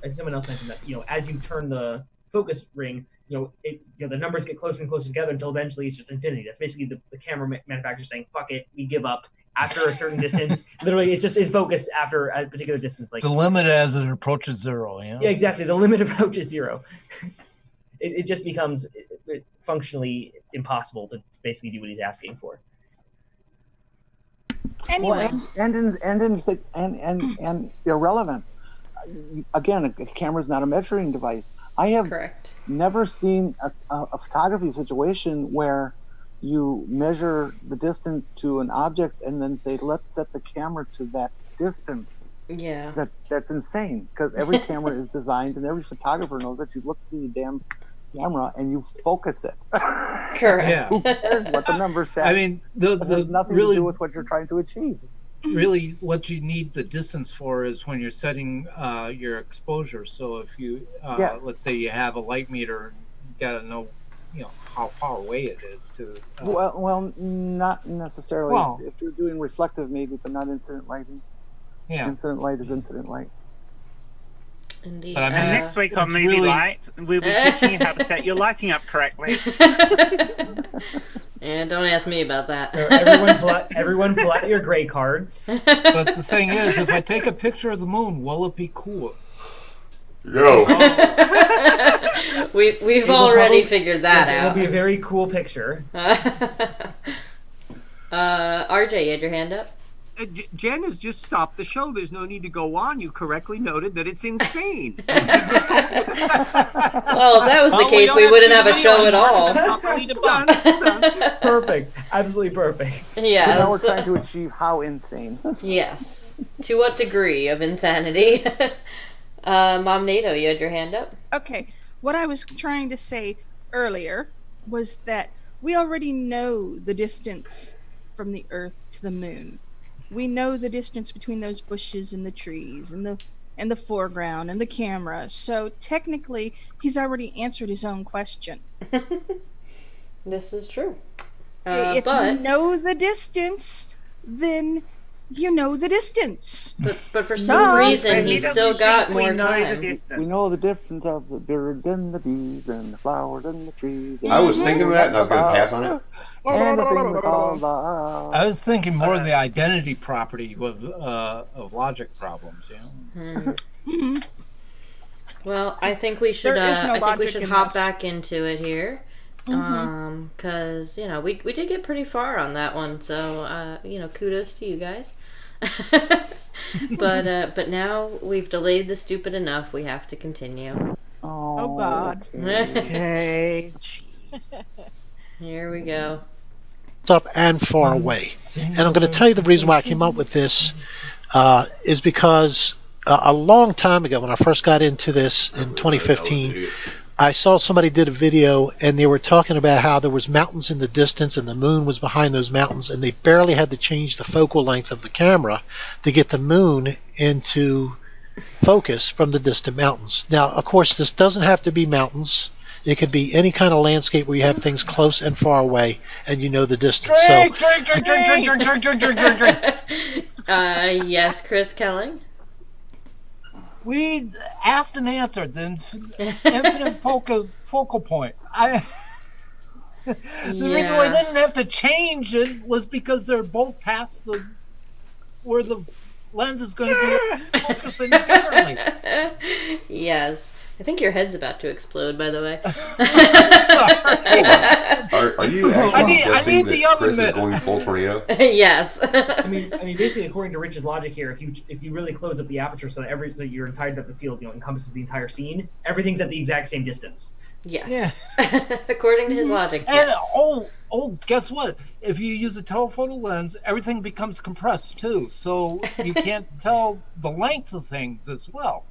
as someone else mentioned, that as you turn the focus ring, the numbers get closer and closer together until eventually it's just infinity. That's basically the camera manufacturer saying, "Fuck it, we give up." After a certain distance, literally, it's just in focus after a particular distance. Like the limit as it approaches zero. Yeah, exactly. The limit approaches zero. It just becomes functionally impossible to basically do what he's asking for. Anyway. Well, and irrelevant. Again, a camera's not a measuring device. I have never seen a photography situation where you measure the distance to an object and then say, let's set the camera to that distance. Yeah. That's insane, because every camera is designed, and every photographer knows that you look through the damn camera and you focus it. Correct. Yeah. Who cares what the numbers say? I mean, there's nothing really to do with what you're trying to achieve. Really, what you need the distance for is when you're setting your exposure. So if you, let's say you have a light meter, you got to know, how far away it is to. Well, not necessarily. Well, if you're doing reflective, maybe, but not incident lighting. Yeah. Incident light is incident light. Indeed. And next week on Movie Light, we'll be teaching you how to set your lighting up correctly. And don't ask me about that. So everyone pull out your gray cards. But the thing is, if I take a picture of the moon, will it be cool? No. We've already figured that out. It will be a very cool picture. RJ, you had your hand up? Jen has just stopped the show. There's no need to go on. You correctly noted that it's insane. Well, if that was the case, we wouldn't have a show at all. Perfect. Absolutely perfect. Yes. So now we're trying to achieve how insane. Yes. To what degree of insanity? Mom Nato, you had your hand up? Okay. What I was trying to say earlier was that we already know the distance from the Earth to the moon. We know the distance between those bushes and the trees and the foreground and the camera. So technically, he's already answered his own question. This is true. If you know the distance, then you know the distance. But for some reason, he's still got more time. We know the difference of the birds and the bees and the flowers and the trees. I was thinking that, and I was going to pass on it. And the thing with all the... I was thinking more of the identity property of logic problems. Well, I think we should. I think we should hop back into it here, because we did get pretty far on that one. So kudos to you guys. But now we've delayed the stupid enough. We have to continue. Oh God. Okay. Jeez. Here we go. up and far away. And I'm going to tell you the reason why I came up with this is because a long time ago, when I first got into this in 2015, I saw somebody did a video and they were talking about how there was mountains in the distance and the moon was behind those mountains, and they barely had to change the focal length of the camera to get the moon into focus from the distant mountains. Now, of course, this doesn't have to be mountains. It could be any kind of landscape where you have things close and far away, and you know the distance. Drink. Yes, Chris Kelling. We asked and answered the infinite focal point. The reason why I didn't have to change it was because they're both past where the lens is going to be focusing differently. Yes. I think your head's about to explode, by the way. Are you actually suggesting that Chris is going full tornado? Yes. I mean, basically, according to Rich's logic here, if you really close up the aperture so that your entire depth of field encompasses the entire scene, everything's at the exact same distance. Yes. Yeah. According to his logic. And yes. Guess what? If you use a telephoto lens, everything becomes compressed too, so you can't tell the length of things as well.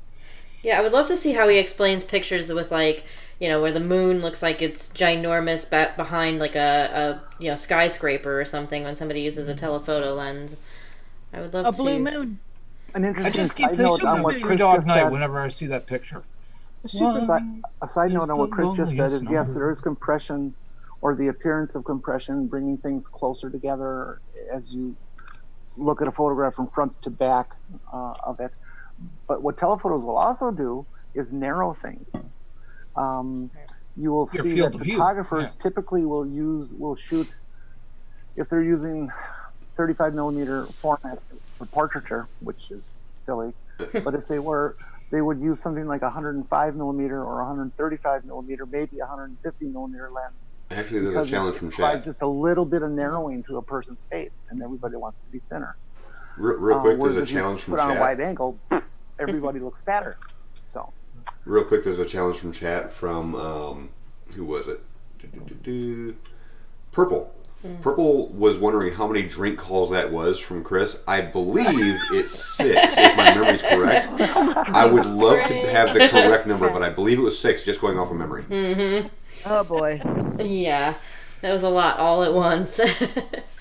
Yeah, I would love to see how he explains pictures with, like, where the moon looks like it's ginormous behind, like, a skyscraper or something when somebody uses a telephoto lens. I would love a blue moon. An interesting I just keep side note on what Chris Dog just Night said. Whenever I see that picture. A side note on what Chris just said is, yes, there is compression, or the appearance of compression, bringing things closer together as you look at a photograph from front to back of it. But what telephotos will also do is narrow things. You will see that photographers typically will shoot, if they're using 35 millimeter format for portraiture, which is silly, but if they would use something like 105 millimeter or 135 millimeter, maybe 150 millimeter lens. Actually, there's a challenge from chat. Just a little bit of narrowing to a person's face, and everybody wants to be thinner. Real quick, there's a challenge from chat. Put on a wide angle, everybody looks fatter. So, real quick, there's a challenge from chat from who was it? Purple. Purple was wondering how many drink calls that was from Chris. I believe it's 6, if my memory's correct. I would love to have the correct number, but I believe it was 6, just going off of memory. Mm-hmm. Oh boy. Yeah, that was a lot all at once.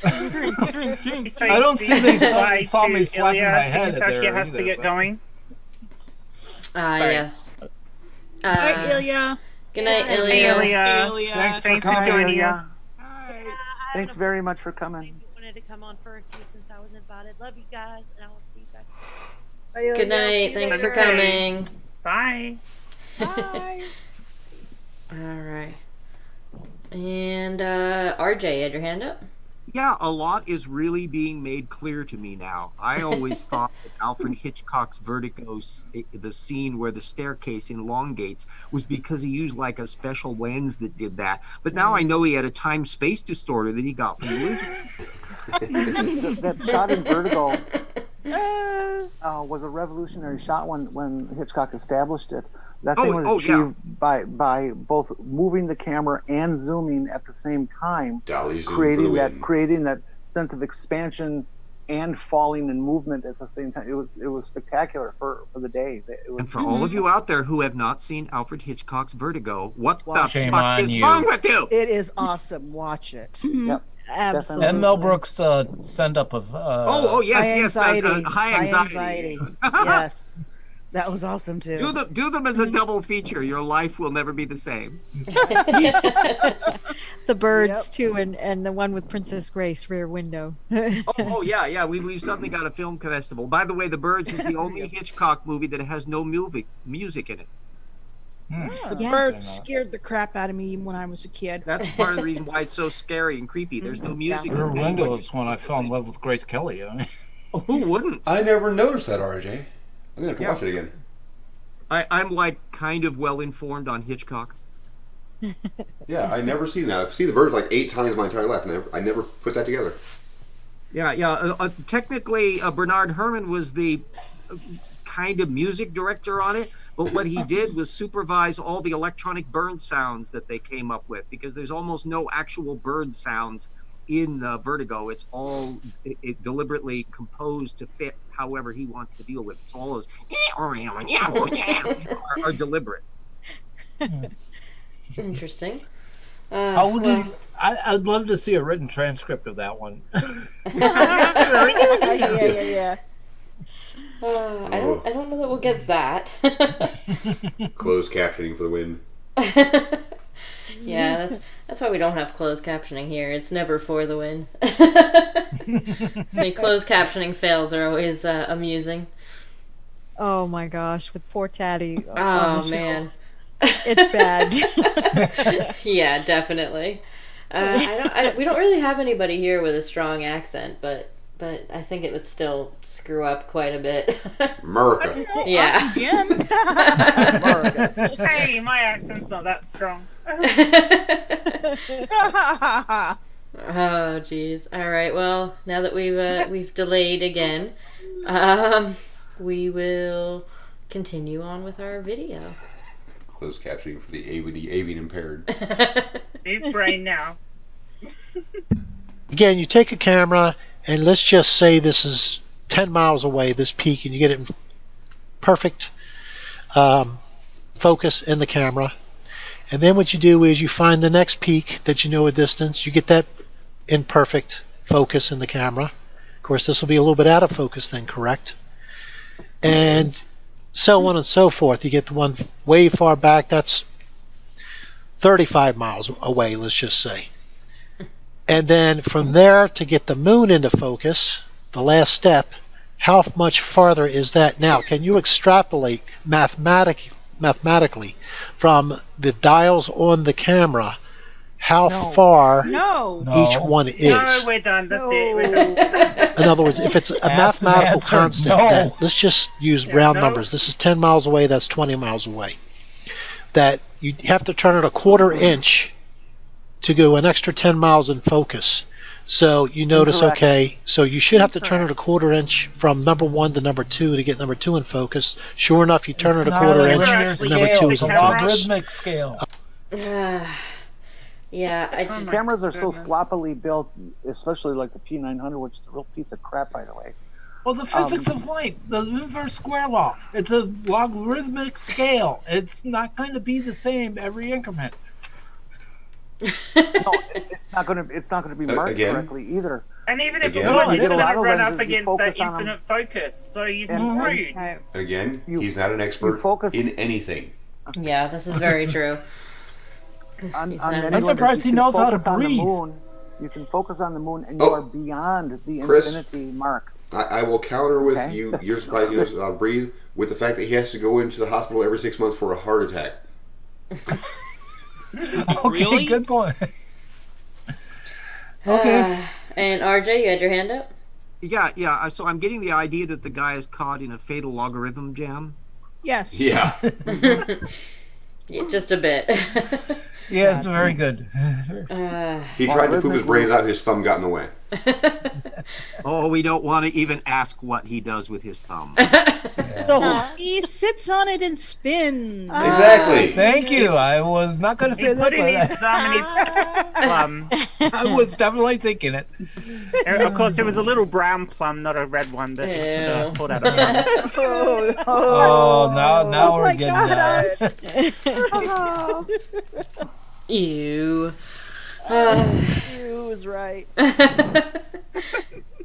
I don't see they saw me slapping my head so she has to get going. Yes. All right, Ilya. Good night, Ilya. Hey, Ilya. Thanks for joining us. Thanks very much for coming. I wanted to come on for a few since I was invited. Love you guys, and I will see you guys soon. Good night. Thanks for coming. Bye. Bye. All right. And RJ, you had your hand up? Yeah, a lot is really being made clear to me now. I always thought that Alfred Hitchcock's Vertigo, the scene where the staircase elongates, was because he used like a special lens that did that. But now I know he had a time-space distorter that he got from the that shot in Vertigo was a revolutionary shot when Hitchcock established it. That thing was achieved by both moving the camera and zooming at the same time, creating that sense of expansion and falling and movement at the same time. It was spectacular for the day. And for all of you out there who have not seen Alfred Hitchcock's Vertigo, what the fuck is you. wrong with you? It is awesome. Watch it. Yep. Absolutely. And Mel Brooks' send up of yes, high anxiety. Yes. That was awesome too. Do them as a double feature. Your life will never be the same. The birds too, and the one with Princess Grace, Rear Window. Yeah. We've suddenly got a film festival. By the way, The Birds is the only Hitchcock movie that has no music in it. The birds scared the crap out of me when I was a kid. That's part of the reason why it's so scary and creepy. There's no music. Rear Window is when I fell in love with Grace Kelly. Who wouldn't? I never noticed that, RJ. I'm gonna have to watch it again. I'm like kind of well informed on Hitchcock. Yeah, I never seen that. I've seen The Birds like 8 times my entire life, and I never put that together. Yeah. Technically, Bernard Herrmann was the kind of music director on it, but what he did was supervise all the electronic bird sounds that they came up with, because there's almost no actual bird sounds in Vertigo, it's all it deliberately composed to fit however he wants to deal with it. So all those are deliberate. Interesting. How would I'd love to see a written transcript of that one. Yeah. I don't know that we'll get that. Closed captioning for the win. Yeah, that's why we don't have closed captioning here. It's never for the win. The closed captioning fails are always amusing. Oh my gosh, with poor Taddy. Oh man, it's bad. Yeah, definitely. We don't really have anybody here with a strong accent, but I think it would still screw up quite a bit. America. Yeah. Hey, my accent's not that strong. Oh, jeez. All right. Well, now that we've delayed again, we will continue on with our video. Closed captioning for the avian impaired. Deep brain now. Again, you take a camera, and let's just say this is 10 miles away, this peak, and you get it in perfect focus in the camera. And then what you do is you find the next peak that you know a distance. You get that in perfect focus in the camera. Of course, this will be a little bit out of focus then, correct? And so on and so forth. You get the one way far back, that's 35 miles away, let's just say. And then from there to get the moon into focus, the last step, how much farther is that? Now, can you extrapolate mathematically from the dials on the camera how far each one is? No, we're done. That's it. We're done. In other words, if it's a mathematical constant, that, let's just use round numbers. This is 10 miles away, that's 20 miles away. That you have to turn it a quarter inch to go an extra 10 miles in focus. So you notice, okay, so you should have to turn it a quarter inch from number 1 to number 2 to get number 2 in focus. Sure enough, you turn it a quarter inch, and number 2 is in focus. Logarithmic scale. Yeah, cameras are so sloppily built, especially like the P900, which is a real piece of crap, by the way. Well, the physics of light, the inverse square law, it's a logarithmic scale. It's not going to be the same every increment. No, it's not going to be marked correctly either. And even if it was, it's going to run up against that infinite focus, so you're screwed. Again, he's not an expert in anything. Yeah, this is very true. I'm surprised he knows how to breathe. You can focus on the moon, and you are beyond the infinity mark. I will counter with you. You're surprised he knows how to breathe with the fact that he has to go into the hospital every 6 months for a heart attack. Okay, really? Good point. Okay. And RJ, you had your hand up? Yeah. So I'm getting the idea that the guy is caught in a fatal logarithm jam. Yes. Yeah. Yeah, just a bit. Yes, very good. He tried to poop his brains out, his thumb got in the way. Oh, we don't want to even ask what he does with his thumb. He sits on it and spins. Exactly. Thank you. I was not going to say that. He put in his thumb and he I was definitely thinking it. Of course, it was a little brown plum, not a red one that pulled out a plum. Oh, now we're getting God. Ew. You was right.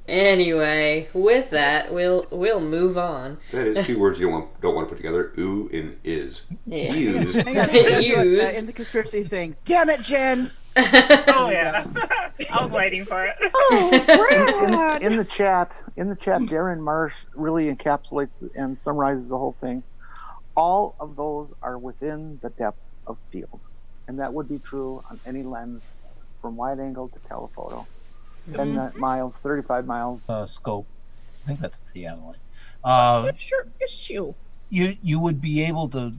Anyway, with that, we'll move on. That is 2 words you don't want to put together. Ooh and is. Yeah. Use. Hang on, in the conspiracy thing. Damn it, Jen. Oh yeah, I was waiting for it. Oh, in the chat, Darren Marsh really encapsulates and summarizes the whole thing. All of those are within the depth of field, and that would be true on any lens, from wide angle to telephoto. 10 miles, 35 miles. Scope. I think that's the analyte. What's your issue? You would be able to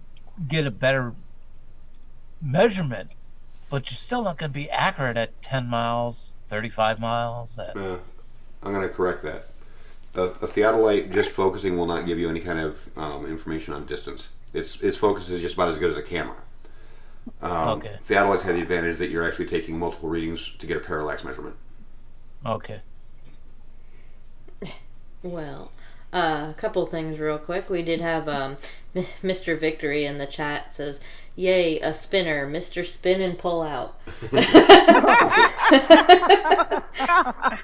get a better measurement, but you're still not going to be accurate at 10 miles, 35 miles. I'm going to correct that. A theodolite just focusing will not give you any kind of information on distance. Its focus is just about as good as a camera. Okay. Theodolites have the advantage that you're actually taking multiple readings to get a parallax measurement. Okay. Well, a couple things real quick. We did have Mr. Victory in the chat says, "Yay, a spinner, Mr. Spin and Pull Out."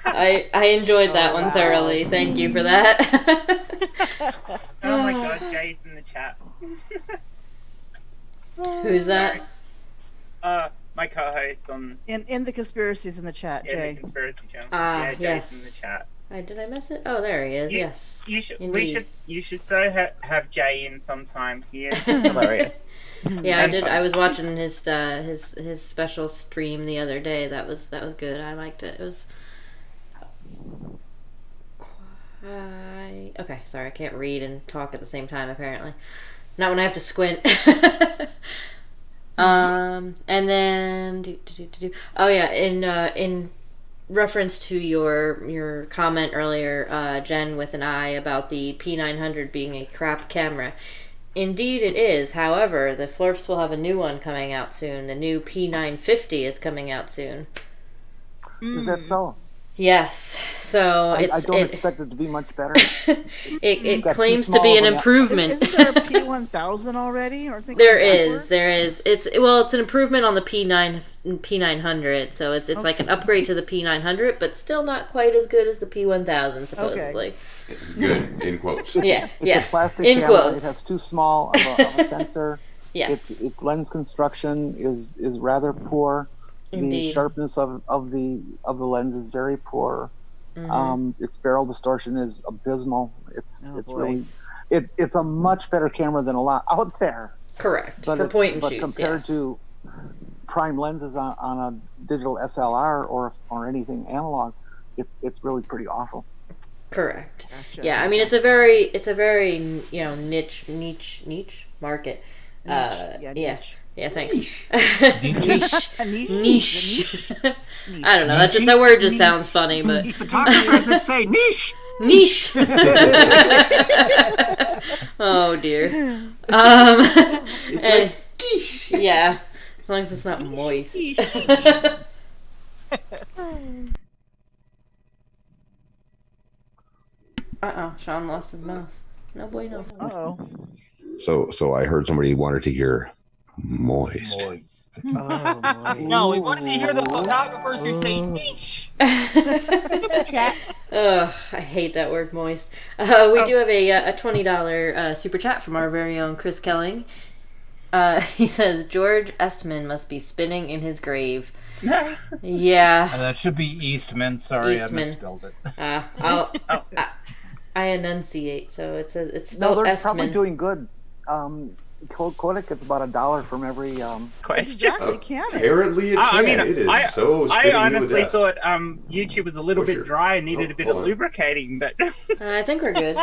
I enjoyed that one thoroughly. Thank you for that. Oh my god, Jay's in the chat. Who's that? My co-host on in the conspiracies in the chat, Jay. in the conspiracy channel. Ah, Jay's yes. in the chat. Did I miss it? Oh, there he is. Yes. You should. Indeed. You should have Jay in sometime. He is hilarious. Yeah, I And did. fun. I was watching his special stream the other day. That was good. I liked it. It was. Okay, sorry, I can't read and talk at the same time. Apparently, not when I have to squint. And then oh yeah, in reference to your comment earlier, Jen with an I about the P900 being a crap camera. Indeed it is. However, the Flurfs will have a new one coming out soon. The new P950 is coming out soon. Is that so? Yes. So I don't expect it to be much better. It got too claims to small be of an improvement. Isn't there a P1000 already? Or There is. It's an improvement on the P900. So it's like an upgrade to the P900, but still not quite as good as the P1000 supposedly. Good in quotes. Yeah. It's Yes. a plastic In camera. quotes. It has too small of a sensor. Yes. Its lens construction is rather poor. Indeed. The sharpness of the lens is very poor. Mhm. Its barrel distortion is abysmal. It's boy. really it's a much better camera than a lot out there. Correct. But For point and shoots, compared yes. to prime lenses on a digital SLR or anything analog, it's really pretty awful. Correct. Gotcha. Yeah, I mean it's a very niche market. Yeah, Yeah. niche. Yeah, thanks. Niche. Niche. I don't know. That word just sounds funny, but Photographers that say niche. Niche. Oh dear. And- yeah, as long as it's not moist. Sean lost his mouse. No bueno. Uh-oh. So I heard somebody wanted to hear moist. Oh, boy. No, we wanted to hear the photographers who say niche. Ugh, I hate that word moist. We do have a $20 super chat from our very own Chris Kelling. He says, George Estman must be spinning in his grave. Yeah. That should be Eastman. Sorry, I Eastman. misspelled it. I enunciate, so it's No, spelled they're probably Estman. doing good. Kodak gets about $1 from every Question. Exactly, can it? Apparently it can. It is so I spinning you to honestly death. thought YouTube was a little bit dry and needed a bit of lubricating, but I think we're good.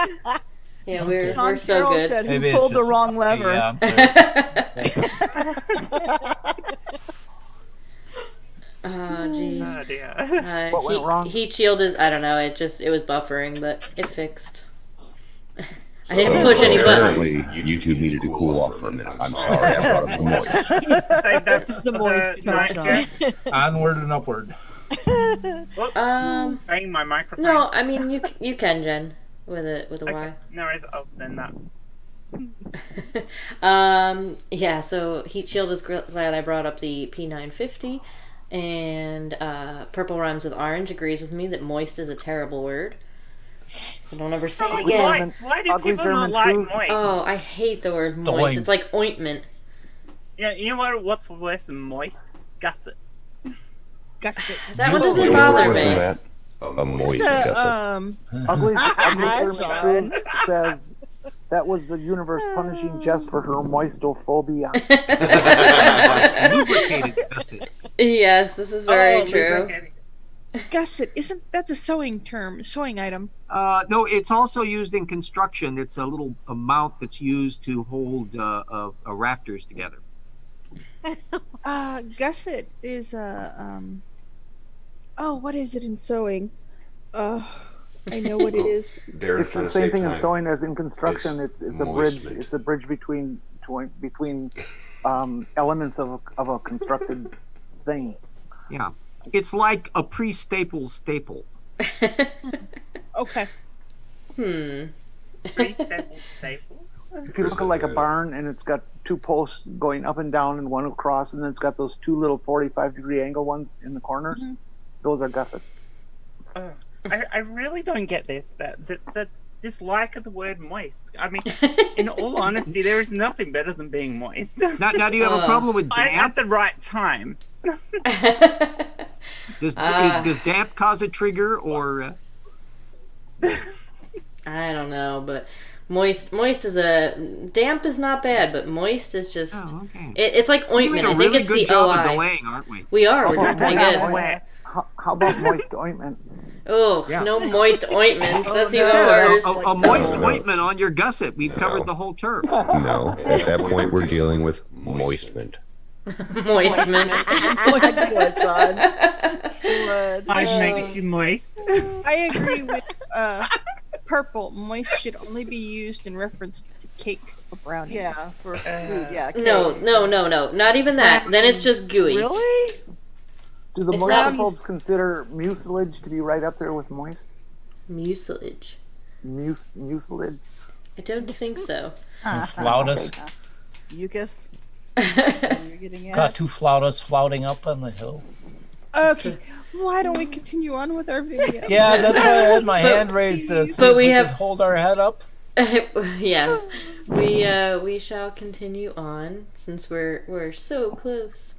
Yeah, we're Sean still Carroll good. said, Maybe "Who it's pulled the just- wrong lever?" Oh jeez. oh dear. What went wrong? Heat shield is, I don't know, it was buffering, but it fixed. I didn't push any Apparently, buttons. YouTube needed to cool off for a minute. I'm sorry, I brought up the moist. Save that This is the for moist night, Sean. Jess. Onward and upward. Whoops. Bang my microphone. No, I mean you can, Jen, with a Okay. Y. No worries, I'll send that. Yeah, so heat shield is glad I brought up the P950, and Purple Rhymes with Orange agrees with me that moist is a terrible word. So don't ever say it again. Moist. Why do Ugly people not German like truth. moist? Oh, I hate the word moist. Stoing. It's like ointment. Yeah, you know what's worse than moist? Gusset. Gusset. That one What's doesn't the bother word for me. that? A moist The, gusset. Ugly German Sean. truth says that was the universe punishing Jess for her moistophobia. Lubricated gussets. Yes, this is very Oh, true. lubricating. Gusset, that's a sewing term, sewing item. No, it's also used in construction. It's a little mount that's used to hold rafters together. Gusset is oh, what is it in sewing? I know what it is. Darren's It's trying the to same save thing in time. sewing as in construction. It's a bridge. moistment. It's a bridge between elements of a constructed thing. Yeah. It's like a pre-Staples staple. Okay. Pre-stapled staple. If you look at like a barn and it's got two posts going up and down and one across, and then it's got those two little 45-degree angle ones in the corners, those are gussets. I really don't get this. That dislike of the word moist. I mean, in all honesty, there is nothing better than being moist. Now do you have a problem with damp? At the right time. Does damp cause a trigger, or? I don't know, but moist is damp is not bad, but moist is just it's like ointment. I think it's the job OI. of delaying, aren't we? We are. We're doing pretty good. How about moist ointment? Oh, no moist ointments. That's even Yeah, worse. a moist ointment on your gusset. We've covered the whole turf. No, at that point we're dealing with moistment. Moistment. Good, John. Good. Makes you moist. I agree with purple. Moist should only be used in reference to cake or brownies. Yeah, for food. Yeah. No, not even that. Then it's just gooey. Really? Do the It's moistophobes consider mucilage to be right up there with moist? Mucilage. Mucilage? I don't think so. Flautas. Mucus. You're getting Got at? two flautas flouting up on the hill. Okay. Why don't we continue on with our video? Yeah, that's why I had my hand raised to see but if we we have- could hold our head up. Yes, we shall continue on since we're so close,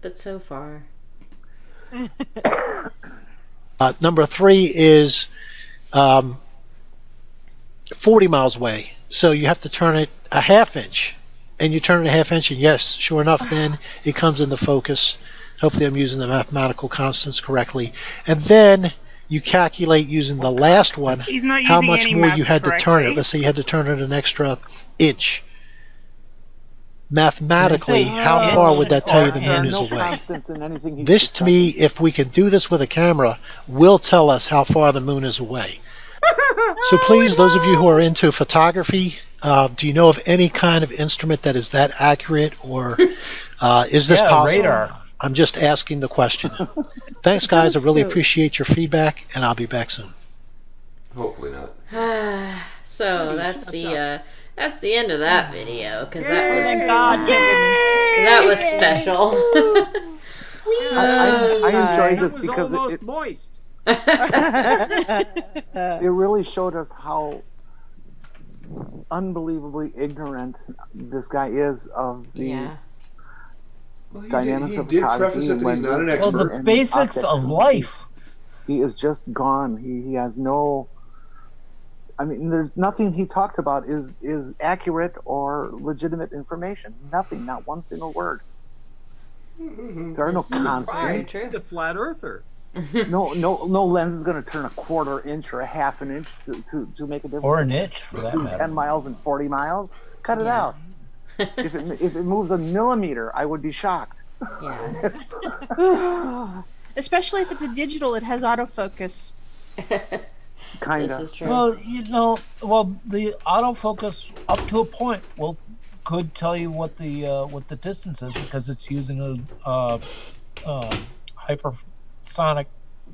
but so far. Number 3 is 40 miles away. So you have to turn it a half inch. And you turn it a half inch, and yes, sure enough, then it comes into focus. Hopefully I'm using the mathematical constants correctly. And then you calculate using the last one He's not how using much any more you maths had to turn it. correctly. Let's say you had to turn it an extra inch. Mathematically, how far would that tell you the There are moon is no away? constants in anything he's This, to me, if we can do this with a camera, will tell us how far the moon is away. So please, those of you who are into photography, do you know of any kind of instrument that is that accurate, or is this possible? Radar. I'm just asking the question. Thanks, guys. I really appreciate your feedback, and I'll be back soon. Hopefully not. So that's the end of that video because that was Thank God. that was special. I enjoyed That this was because almost moist. it really showed us how unbelievably ignorant this guy is of the dynamics of did photography preface it and that he's not an lenses expert. Well, the and basics optics. of life. He is just gone. He has no. I mean, there's nothing he talked about is accurate or legitimate information. Nothing, not one single word. There are no constants. He's a flat earther. No lens is going to turn a quarter inch or a half an inch to make a difference. Or an inch, for that matter. 10 miles and 40 miles. Cut it out. If it moves a millimeter, I would be shocked. Yeah. Especially if it's a digital, it has autofocus. Kind This of. is true. Well, the autofocus up to a point could tell you what the distance is because it's using a hypersonic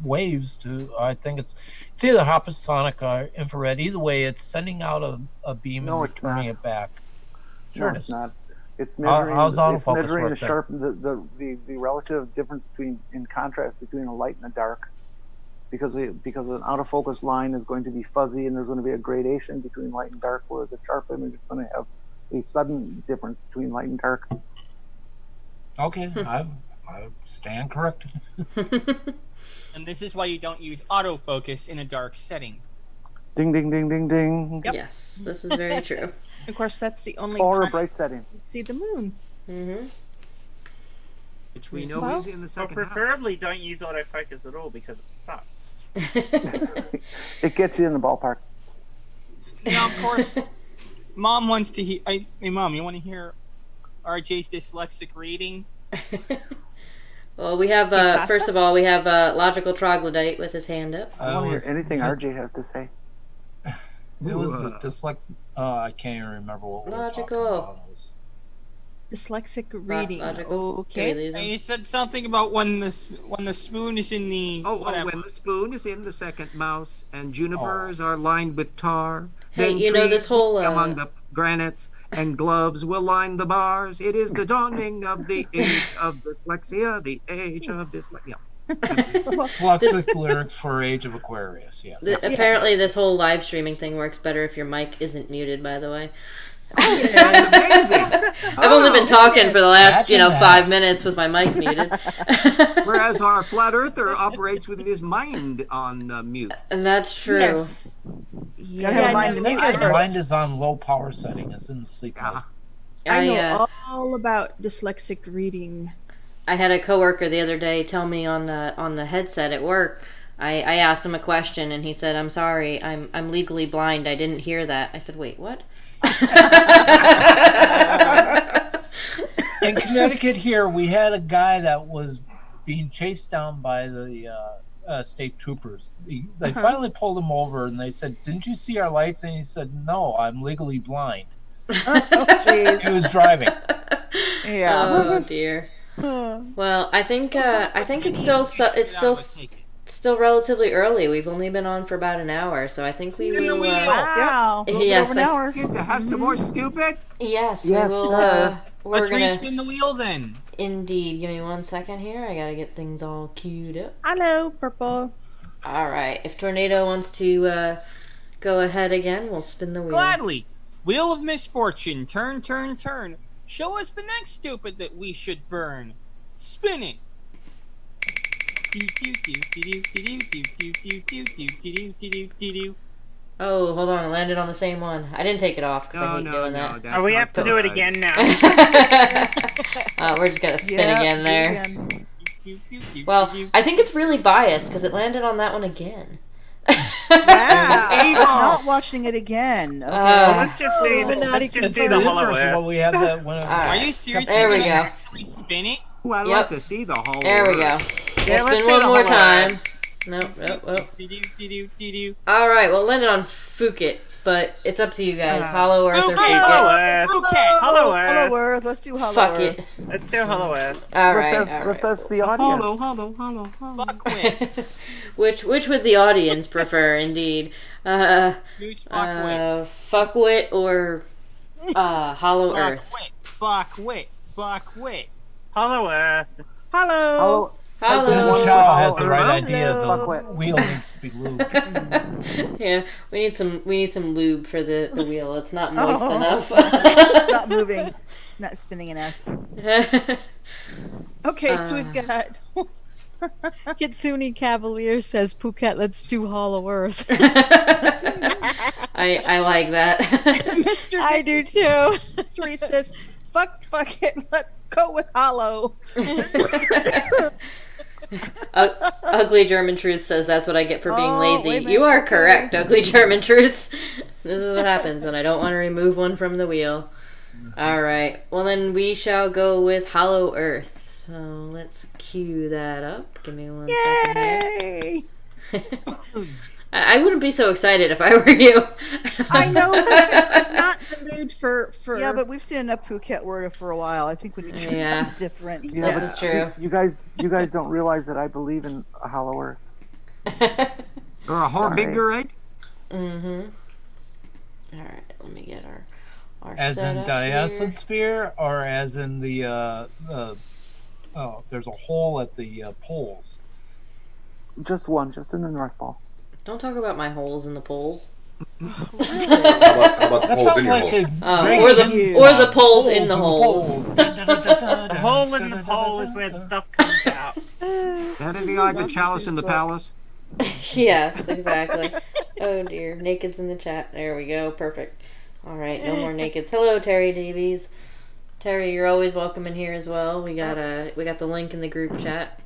waves to. I think it's either hypersonic or infrared. Either way, it's sending out a beam No, and it's returning not. it back. No, Sure, it it's is. not. It's measuring. How's it's autofocus measuring the work then? sharp, the relative difference in contrast between a light and a dark, because an autofocus line is going to be fuzzy and there's going to be a gradation between light and dark, whereas a sharp image is going to have a sudden difference between light and dark. Okay, I stand corrected. And this is why you don't use autofocus in a dark setting. Ding ding ding ding ding. Yep. Yes, this is very true. Of course, that's the only Or a time bright setting. you see the moon. Mm-hmm. Which we know he's in the Well, second half. preferably don't use autofocus at all because it sucks. It gets you in the ballpark. Now, of course, Mom wants to hear. Hey, Mom, you want to hear RJ's dyslexic reading? Well, we have first of all we have logical troglodyte with his hand up. I want to hear anything RJ has to say. It was just like I can't even remember what we were talking Logical. about. Dyslexic reading. Logical. Okay. And you said something about when the spoon is in the when the spoon is in the second mouse and junipers are lined with tar. Hey, then you know, this trees whole, among the granites and gloves will line the bars. It is the dawning of the age of dyslexia, the age of dyslexia. Dyslexic lyrics for Age of Aquarius, yes. Apparently, this whole live streaming thing works better if your mic isn't muted, by the way. That's amazing. I've only been talking for the last, 5 minutes with my mic muted. Whereas our flat earther operates with his mind on mute. And that's true. Yes. Gotta have a mind to mute it first. Mine is on low power setting. It's in the sleep mode. I know all about dyslexic reading. I had a coworker the other day tell me on the headset at work. I asked him a question and he said, "I'm sorry, I'm legally blind. I didn't hear that." I said, "Wait, what?" In Connecticut here, we had a guy that was being chased down by the state troopers. They finally pulled him over and they said, "Didn't you see our lights?" And he said, "No, I'm legally blind." Jeez. He was driving. Yeah. Oh dear. Well, I think it's still relatively early. We've only been on for about an hour, so I think we will. Wow. Yes, over an hour. Get to have some more stupid. Yes, Yes, we will. sir. Let's respin the wheel then. Indeed. Give me 1 second here. I gotta get things all queued up. Hello, Purple. All right. If Tornado wants to go ahead again, we'll spin the wheel. Gladly. Wheel of misfortune. Turn, turn, turn. Show us the next stupid that we should burn. Spin it. Oh, hold on. I landed on the same one. I didn't take it off because I hate doing that. Oh, we have to do it again now. We're just going to spin again there. Well, I think it's really biased because it landed on that one again. Wow. Not watching it again. Okay. Let's just do the Hollow Earth. Are you serious? There we go. Actually spin it? Ooh, I'd like to see the Hollow There we go. Earth. We'll spin one more time. Nope. All right, well, landed on Phuket, but it's up to you guys. Hollow Earth or Phuket? Hollow Earth. Hollow Earth. Let's do Hollow Fuck Earth. it. Let's do Hollow Earth. All right. Let's ask the audience. Hollow. Fuck with. Which would the audience prefer, indeed? Who's Fuckwit or Hollow Earth? Fuckwit. Hollow Earth. Hello. Hello. Chow has the right idea. Fuck The what? wheel needs to be lubed. Yeah, we need some lube for the wheel. It's not moist enough. It's not moving. It's not spinning enough. Okay, so we've got. Kitsune Cavalier says, Phuket, let's do Hollow Earth. I like that. Mr. I do too. Three says, fuck it, let's go with Hollow. Ugly German Truth says that's what I get for being wait a lazy. minute. You are correct, Ugly German Truths. This is what happens when I don't want to remove one from the wheel. Alright, well then we shall go with Hollow Earth. So let's cue that up. Give me 1 second here. Yay! I wouldn't be so excited if I were you. I know, I'm not in the mood for. Yeah, but we've seen enough Phuket word for a while. I think we need to do something different. Yeah, This is true. You guys don't realize that I believe in a Hollow Earth. Or a Horbiger, right? Mm-hmm. Alright, let me get our As in setup Diacid here. Spear, or as in the there's a hole at the poles. Just one, just in the North Pole. Don't talk about my holes in the poles. How about the That poles sounds in your like holes? Or the poles in the holes. The hole in the pole is where the stuff comes out. Anything like the chalice in the palace? Yes, exactly. Oh dear, nakeds in the chat. There we go. Perfect. All right, no more nakeds. Hello, Terry Davies. Terry, you're always welcome in here as well. We got the link in the group chat.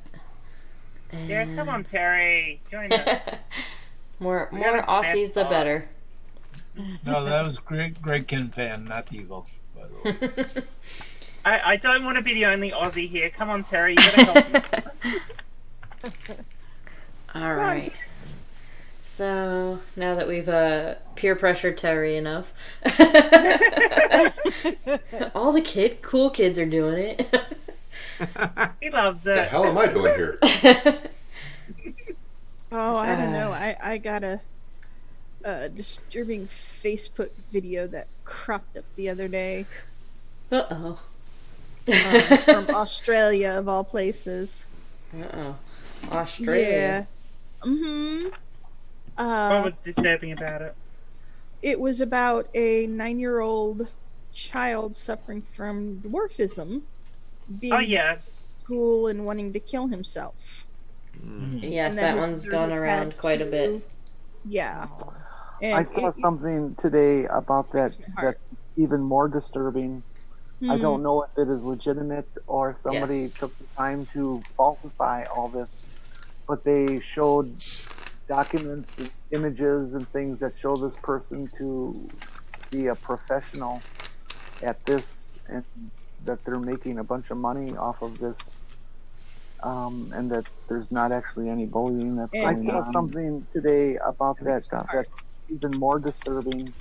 Yeah, come on, Terry, join us. More We got a spare Aussies, the spot. better. No, that was Greg Kin fan, not Evo. By the way. I don't want to be the only Aussie here. Come on, Terry, you gotta help me. All right. So now that we've peer pressured Terry enough, all the cool kids are doing it. He loves it. The hell am I doing here? Oh, I don't know. I got a disturbing Facebook video that cropped up the other day. Uh-oh. From Australia, of all places. Uh-oh. Australia? Yeah. Mm-hmm. What was disturbing about it? It was about a 9-year-old child suffering from dwarfism being in school and wanting to kill himself. Yes, that one's gone around quite a bit. Yeah. And I saw something today about that that's even more disturbing. I don't know if it is legitimate or somebody took the time to falsify all this, but they showed documents and images and things that show this person to be a professional at this, and that they're making a bunch of money off of this, and that there's not actually any bullying that's going on. I saw something today about that that's even more disturbing.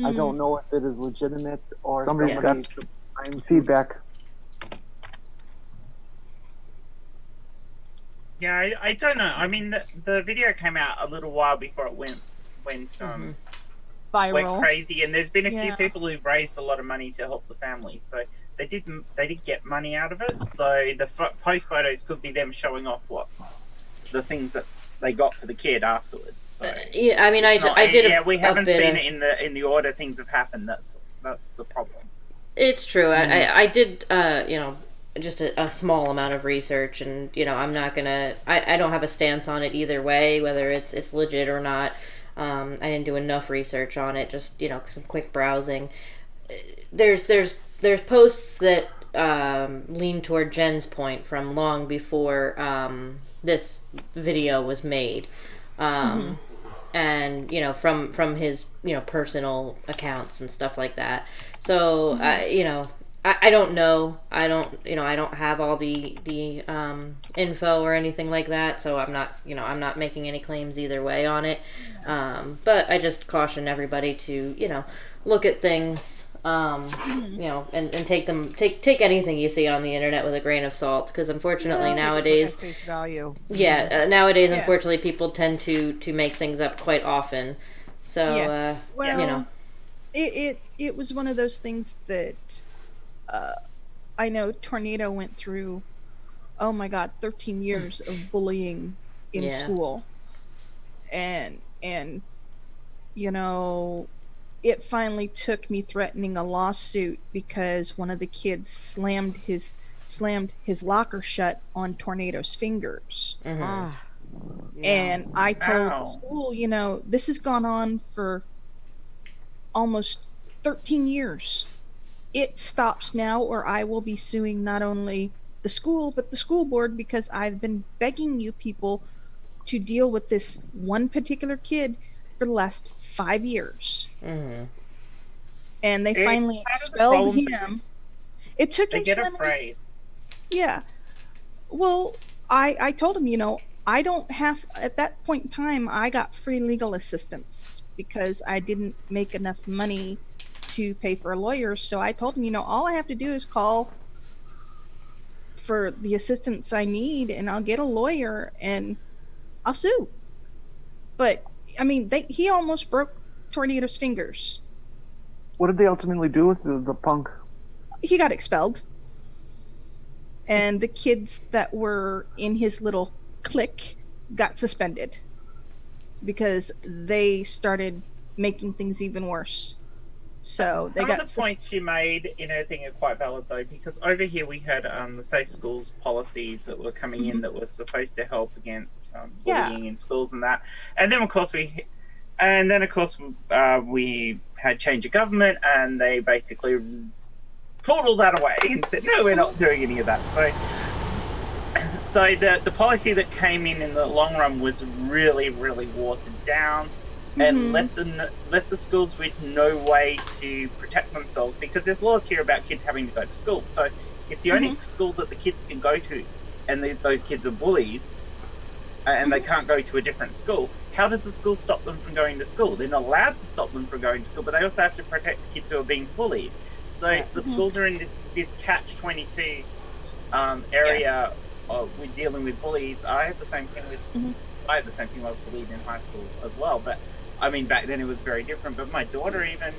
I don't know if it is legitimate or somebody got some feedback. Yeah, I don't know. I mean, the video came out a little while before it went viral, crazy, and there's been a few people who've raised a lot of money to help the family. So they did get money out of it. So the post photos could be them showing off the things that they got for the kid afterwards. So yeah, I mean, I did. Yeah, we haven't seen it in the order things have happened. That's the problem. It's true. I did, just a small amount of research, and I'm not gonna. I don't have a stance on it either way, whether it's legit or not. I didn't do enough research on it. Just some quick browsing. There's posts that lean toward Jen's point from long before this video was made, and from his personal accounts and stuff like that. So I don't know. I don't have all the info or anything like that. So I'm not making any claims either way on it. But I just caution everybody to look at things. And take anything you see on the internet with a grain of salt, because unfortunately nowadays, face value. Nowadays unfortunately people tend to make things up quite often. So it was one of those things that I know Tornado went through. Oh my God, 13 years of bullying in school, and it finally took me threatening a lawsuit because one of the kids slammed his locker shut on Tornado's fingers. And I told the school, this has gone on for almost 13 years. It stops now, or I will be suing not only the school but the school board, because I've been begging you people to deal with this one particular kid for the last 5 years. And they finally expelled him. It took him. They get afraid. Yeah. Well, I told him, I don't have, at that point in time, I got free legal assistance because I didn't make enough money to pay for a lawyer. So I told him, all I have to do is call for the assistance I need, and I'll get a lawyer and I'll sue. But I mean, he almost broke Tornado's fingers. What did they ultimately do with the punk? He got expelled. And the kids that were in his little clique got suspended because they started making things even worse. So some of the points you made in her thing are quite valid, though, because over here we had the safe schools policies that were coming in that were supposed to help against bullying in schools and that. And then of course we had change of government, and they basically pulled all that away and said, no, we're not doing any of that. So the policy that came in the long run was really, really watered down, and left the schools with no way to protect themselves, because there's laws here about kids having to go to school. So if the only school that the kids can go to, and those kids are bullies, and they can't go to a different school, how does the school stop them from going to school? They're not allowed to stop them from going to school, but they also have to protect the kids who are being bullied. So the schools are in this catch-22 area with dealing with bullies. I had the same thing I had the same thing when I was bullied in high school as well. But I mean, back then it was very different. But my daughter even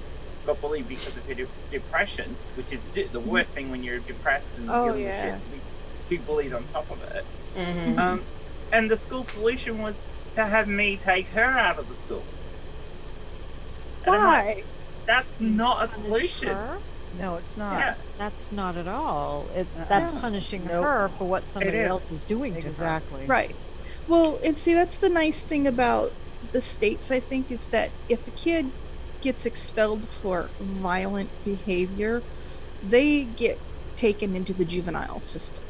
got bullied because of her depression, which is the worst thing when you're depressed and dealing with shit, to be bullied on top of it. And the school solution was to have me take her out of the school. And I'm Why? like, that's not a solution. No, it's not. Yeah. That's not at all. That's punishing her for what somebody else is doing to her. Exactly. Right. Well, and see, that's the nice thing about the states, I think, is that if a kid gets expelled for violent behavior, they get taken into the juvenile system.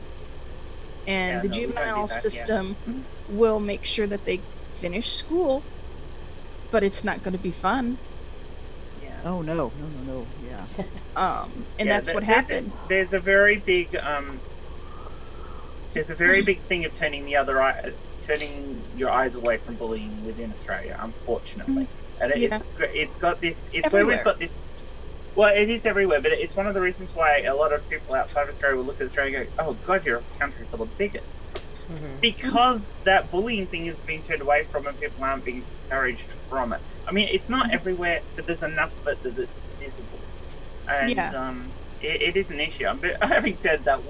And the juvenile system will make sure that they finish school, but it's not going to be fun. Oh no. Yeah. And that's what happened. There's a very big thing of turning your eyes away from bullying within Australia, unfortunately. And it's got this. It's everywhere. Where we've got this. Well, it is everywhere, but it's one of the reasons why a lot of people outside of Australia will look at Australia and go, "Oh God, you're a country full of bigots," because that bullying thing is being turned away from, and people aren't being discouraged from it. I mean, it's not everywhere, but there's enough of it that it's visible, and it is an issue. But having said that,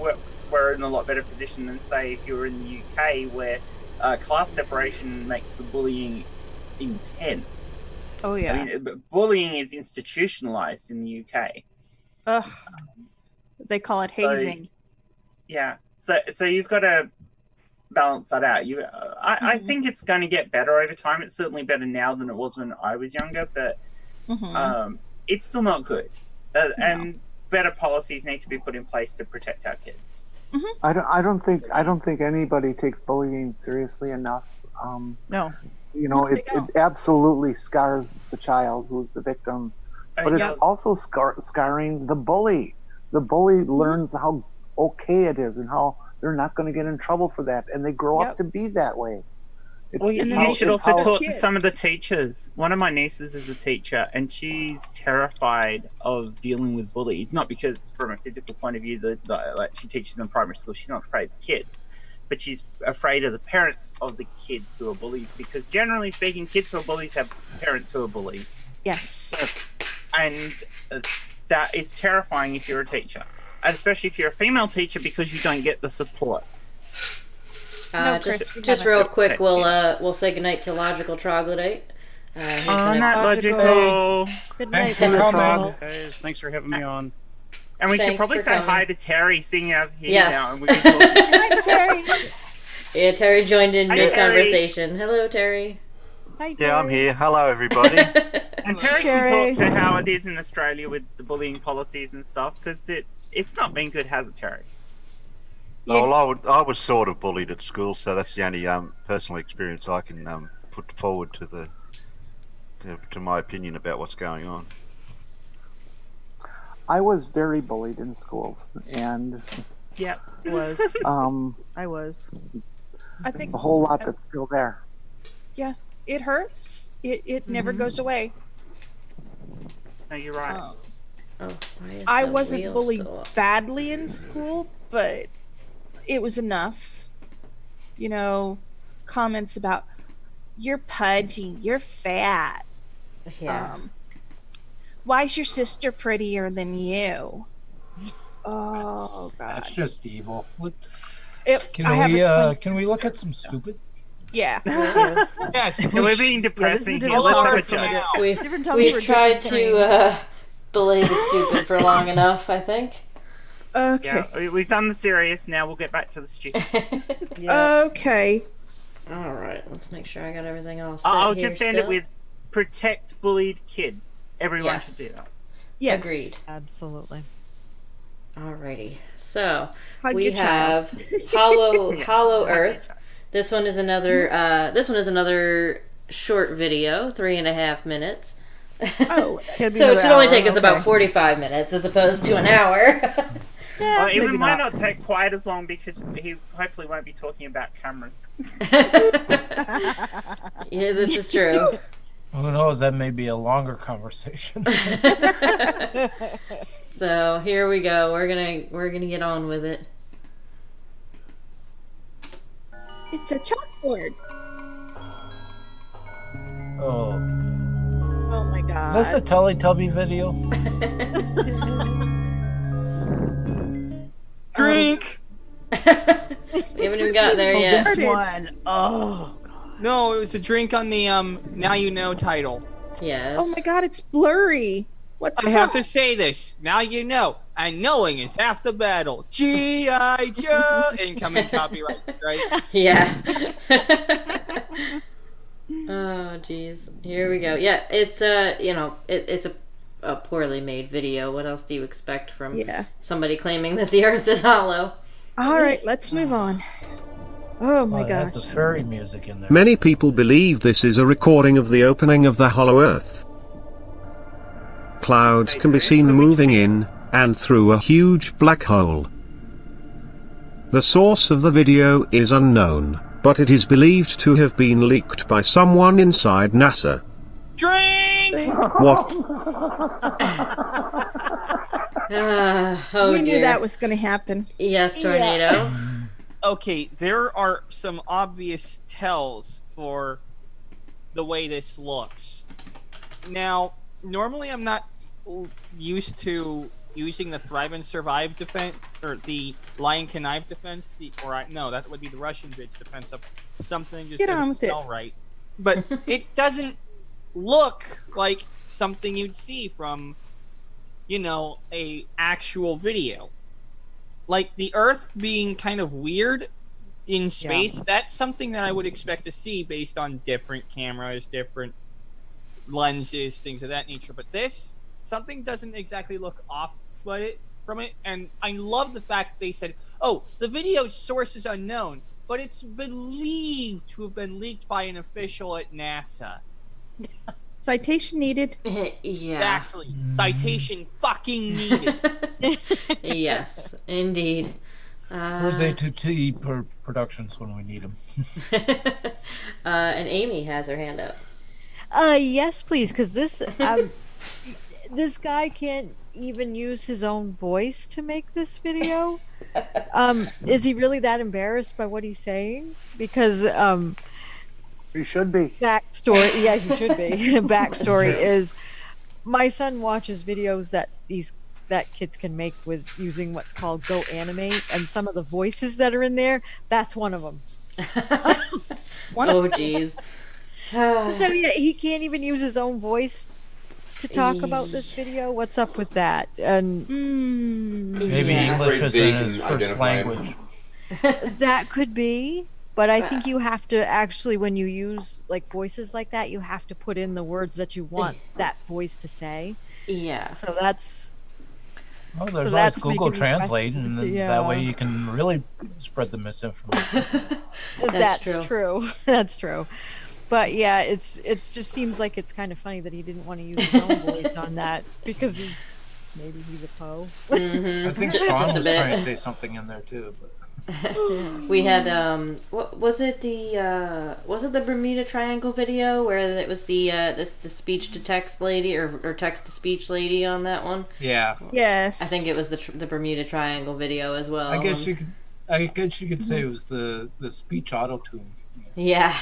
we're in a lot better position than, say, if you were in the UK, where class separation makes the bullying intense. Oh yeah. I mean, bullying is institutionalized in the UK. Ugh. They call it hazing. Yeah. So you've got to balance that out. I think it's going to get better over time. It's certainly better now than it was when I was younger, but it's still not good. And better policies need to be put in place to protect our kids. I don't think anybody takes bullying seriously enough. No. You know, it absolutely scars the child who's the victim, but it's also scarring the bully. The bully learns how okay it is and how they're not going to get in trouble for that, and they grow up to be that way. You should also talk to some of the teachers. One of my nieces is a teacher, and she's terrified of dealing with bullies. Not because, from a physical point of view, like she teaches in primary school, she's not afraid of the kids. But she's afraid of the parents of the kids who are bullies, because generally speaking, kids who are bullies have parents who are bullies. Yes. And that is terrifying if you're a teacher, and especially if you're a female teacher, because you don't get the support. Just real quick, we'll say goodnight to Logical Troglodyte. Logical. Good night, Thanks for coming, Logical. guys. Thanks for having me on. And we should probably say hi to Terry, seeing out here now. And we can talk. Hi, Terry. Yeah, Terry joined in mid-conversation. Hello, Terry. Hi, Terry. Yeah, I'm here. Hello, everybody. And Terry can talk to how it is in Australia with the bullying policies and stuff, because it's not been good, has it, Terry? Well, I was sort of bullied at school, so that's the only personal experience I can put forward to my opinion about what's going on. I was very bullied in schools, and was I was. I think a whole lot that's still there. Yeah, it hurts. It never goes away. No, you're right. I wasn't bullied badly in school, but it was enough. You know, comments about you're pudgy, you're fat. Yeah. Why's your sister prettier than you? Oh God. That's just evil. Can we look at some stupid? Yeah. Yes. We're being depressing here. We've tried to belay the stupid for long enough, I think. Okay. Yeah, we've done the serious. Now we'll get back to the stupid. Okay. All right. Let's make sure I got everything all set. I'll here just end it with protect bullied kids. Everyone should do that. Yes. Agreed. Absolutely. Alrighty. So Hug we your child. have Hollow Earth. This one is another short video, 3.5 minutes. Oh, so it should only take us about 45 minutes as opposed to an hour. Well, it maybe might not. not take quite as long because he hopefully won't be talking about cameras. Yeah, this is true. Who knows? That may be a longer conversation. So here we go. We're gonna get on with it. It's a chalkboard. Oh. Oh my god. Is this a Teletubby video? Drink. We haven't even got there yet. This one. Oh. No, it was a drink on the Now You Know title. Yes. Oh my god, it's blurry. What the I have to say this. Now you know. And knowing is half the battle. G.I. Joe. Incoming copyright strike. Yeah. Oh jeez. Here we go. Yeah, it's it's a poorly made video. What else do you expect from somebody claiming that the Earth is hollow? All right, let's move on. Oh my I had gosh. the fairy music in there. Many people believe this is a recording of the opening of the hollow Earth. Clouds can be seen moving in and through a huge black hole. The source of the video is unknown, but it is believed to have been leaked by someone inside NASA. Drink! What? Oh we knew dear. that was going to happen. Yes, tornado. Okay, there are some obvious tells for the way this looks. Now, normally I'm not used to using the Thrive and Survive defense, or the Lie and Connive defense, no, that would be the Russian bitch defense of something just Get on doesn't with it. smell right. But it doesn't look like something you'd see from, a actual video. Like the Earth being kind of weird in space, that's something that I would expect to see based on different cameras, different lenses, things of that nature. But this, something doesn't exactly look off from it. And I love the fact they said, oh, the video source is unknown, but it's believed to have been leaked by an official at NASA. Citation needed. Yeah. Exactly. Citation fucking needed. Yes, indeed. Where's A2T Productions when we need them? And Amy has her hand up. Yes, please, because this this guy can't even use his own voice to make this video. Is he really that embarrassed by what he's saying? Because he should be. Backstory, yeah, he should be. Backstory is my son watches videos that kids can make with using what's called Go Animate, and some of the voices that are in there, that's one of them. Oh jeez. So yeah, he can't even use his own voice to talk about this video. What's up with that? And maybe English isn't his first language. That could be, but I think you have to actually, when you use like voices like that, you have to put in the words that you want that voice to say. Yeah. So that's. Well, there's so always that's Google making me Translate, question- and then yeah. that way you can really spread the misinformation. That's true. That's true. But yeah, it just seems like it's kind of funny that he didn't want to use his own voice on that because maybe he's a Poe. I think Just Sean a was bit. trying to say something in there too. But. We had what was it the Bermuda Triangle video where it was the speech to text lady or text to speech lady on that one? Yeah. Yes. I think it was the Bermuda Triangle video as well. I guess you could say it was the speech auto tune. Yeah.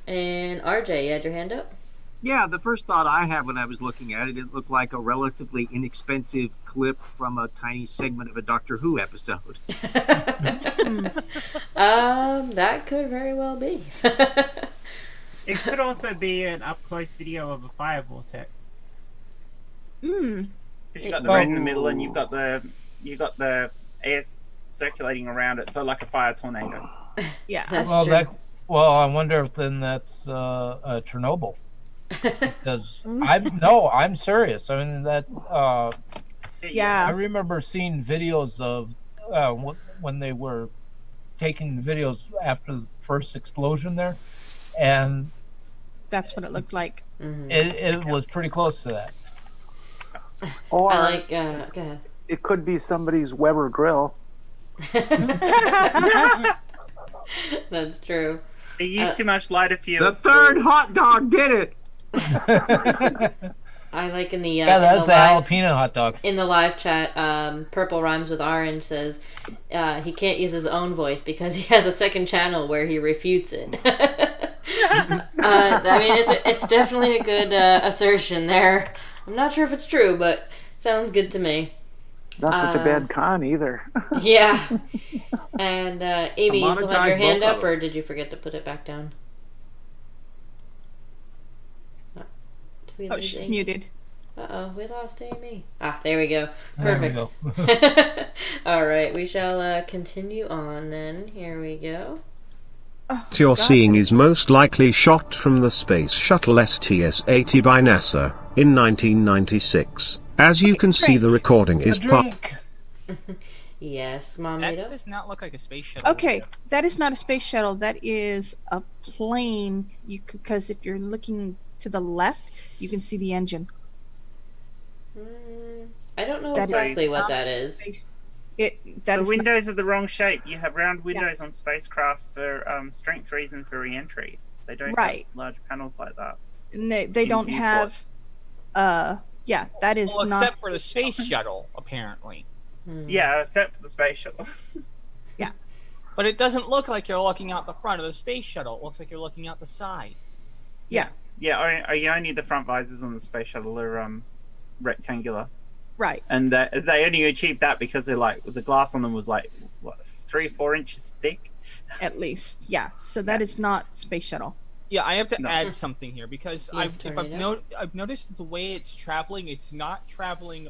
And RJ, you had your hand up? Yeah, the first thought I had when I was looking at it, it looked like a relatively inexpensive clip from a tiny segment of a Doctor Who episode. That could very well be. It could also be an up-close video of a fire vortex. Hmm. You've got the red in the middle, and you've got the air circulating around it, so like a fire tornado. Yeah, that's well, true. I wonder if then that's Chernobyl. Because I'm serious. I mean that. Yeah. I remember seeing videos of when they were taking videos after the first explosion there, and that's what it looked like. it was pretty close to that. Or I like. Go ahead. it could be somebody's Weber grill. That's true. They use too much lighter fuel. The third hot dog did it. I like in the Yeah, that's the jalapeno hot dog. In the live chat, Purple Rhymes with Orange says he can't use his own voice because he has a second channel where he refutes it. I mean, it's definitely a good assertion there. I'm not sure if it's true, but sounds good to me. Not such a bad con either. Yeah. And Amy, you still have your Monetize hand both up, of or did you forget to put it back down? Oh, she's muted. Uh-oh, we lost Amy. Ah, there we go. There we Perfect. All right, we shall continue on then. Here we go. What you're seeing is most likely shot from the Space Shuttle STS-80 by NASA in 1996. As you can see, the recording is part. Yes, Mom. That does not look like a space shuttle. Okay, that is not a space shuttle. That is a plane. Because if you're looking to the left, you can see the engine. I don't know That exactly is what not that a is. space- The windows are the wrong shape. You have round windows on spacecraft for strength reason for re-entries. They don't Right. have large panels like that. And they in don't have. viewports. Yeah, that is Well, not. except for the space shuttle, apparently. Yeah, except for the space shuttle. Yeah. But it doesn't look like you're looking out the front of the space shuttle. It looks like you're looking out the side. Yeah. Yeah, only the front visors on the space shuttle are rectangular. Right. And they only achieved that because they're like the glass on them was like what 3 or 4 inches thick. At least, yeah. So that is not space shuttle. Yeah, I have to add something here because Yes, I've noticed that the way it's traveling, it's not traveling.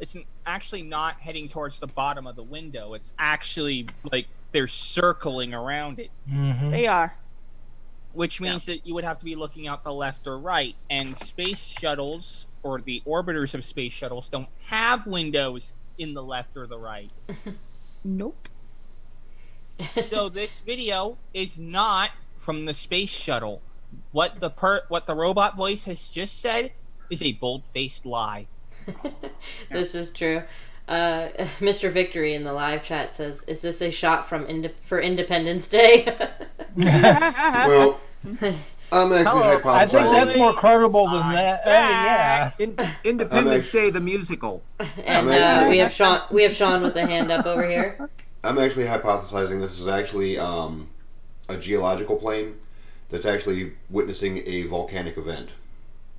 It's actually not heading towards the bottom of the window. It's actually like they're circling around it. They are. Which means that you would have to be looking out the left or right. And space shuttles, or the orbiters of space shuttles, don't have windows in the left or the right. Nope. So this video is not from the space shuttle. What the robot voice has just said is a bold-faced lie. This is true. Mr. Victory in the live chat says, "Is this a shot from for Independence Day?" Well, I'm actually hypothesizing. I think that's more credible than that. Yeah. Independence Day, the musical. And we have Sean with a hand up over here. I'm actually hypothesizing this is actually a geological plane that's actually witnessing a volcanic event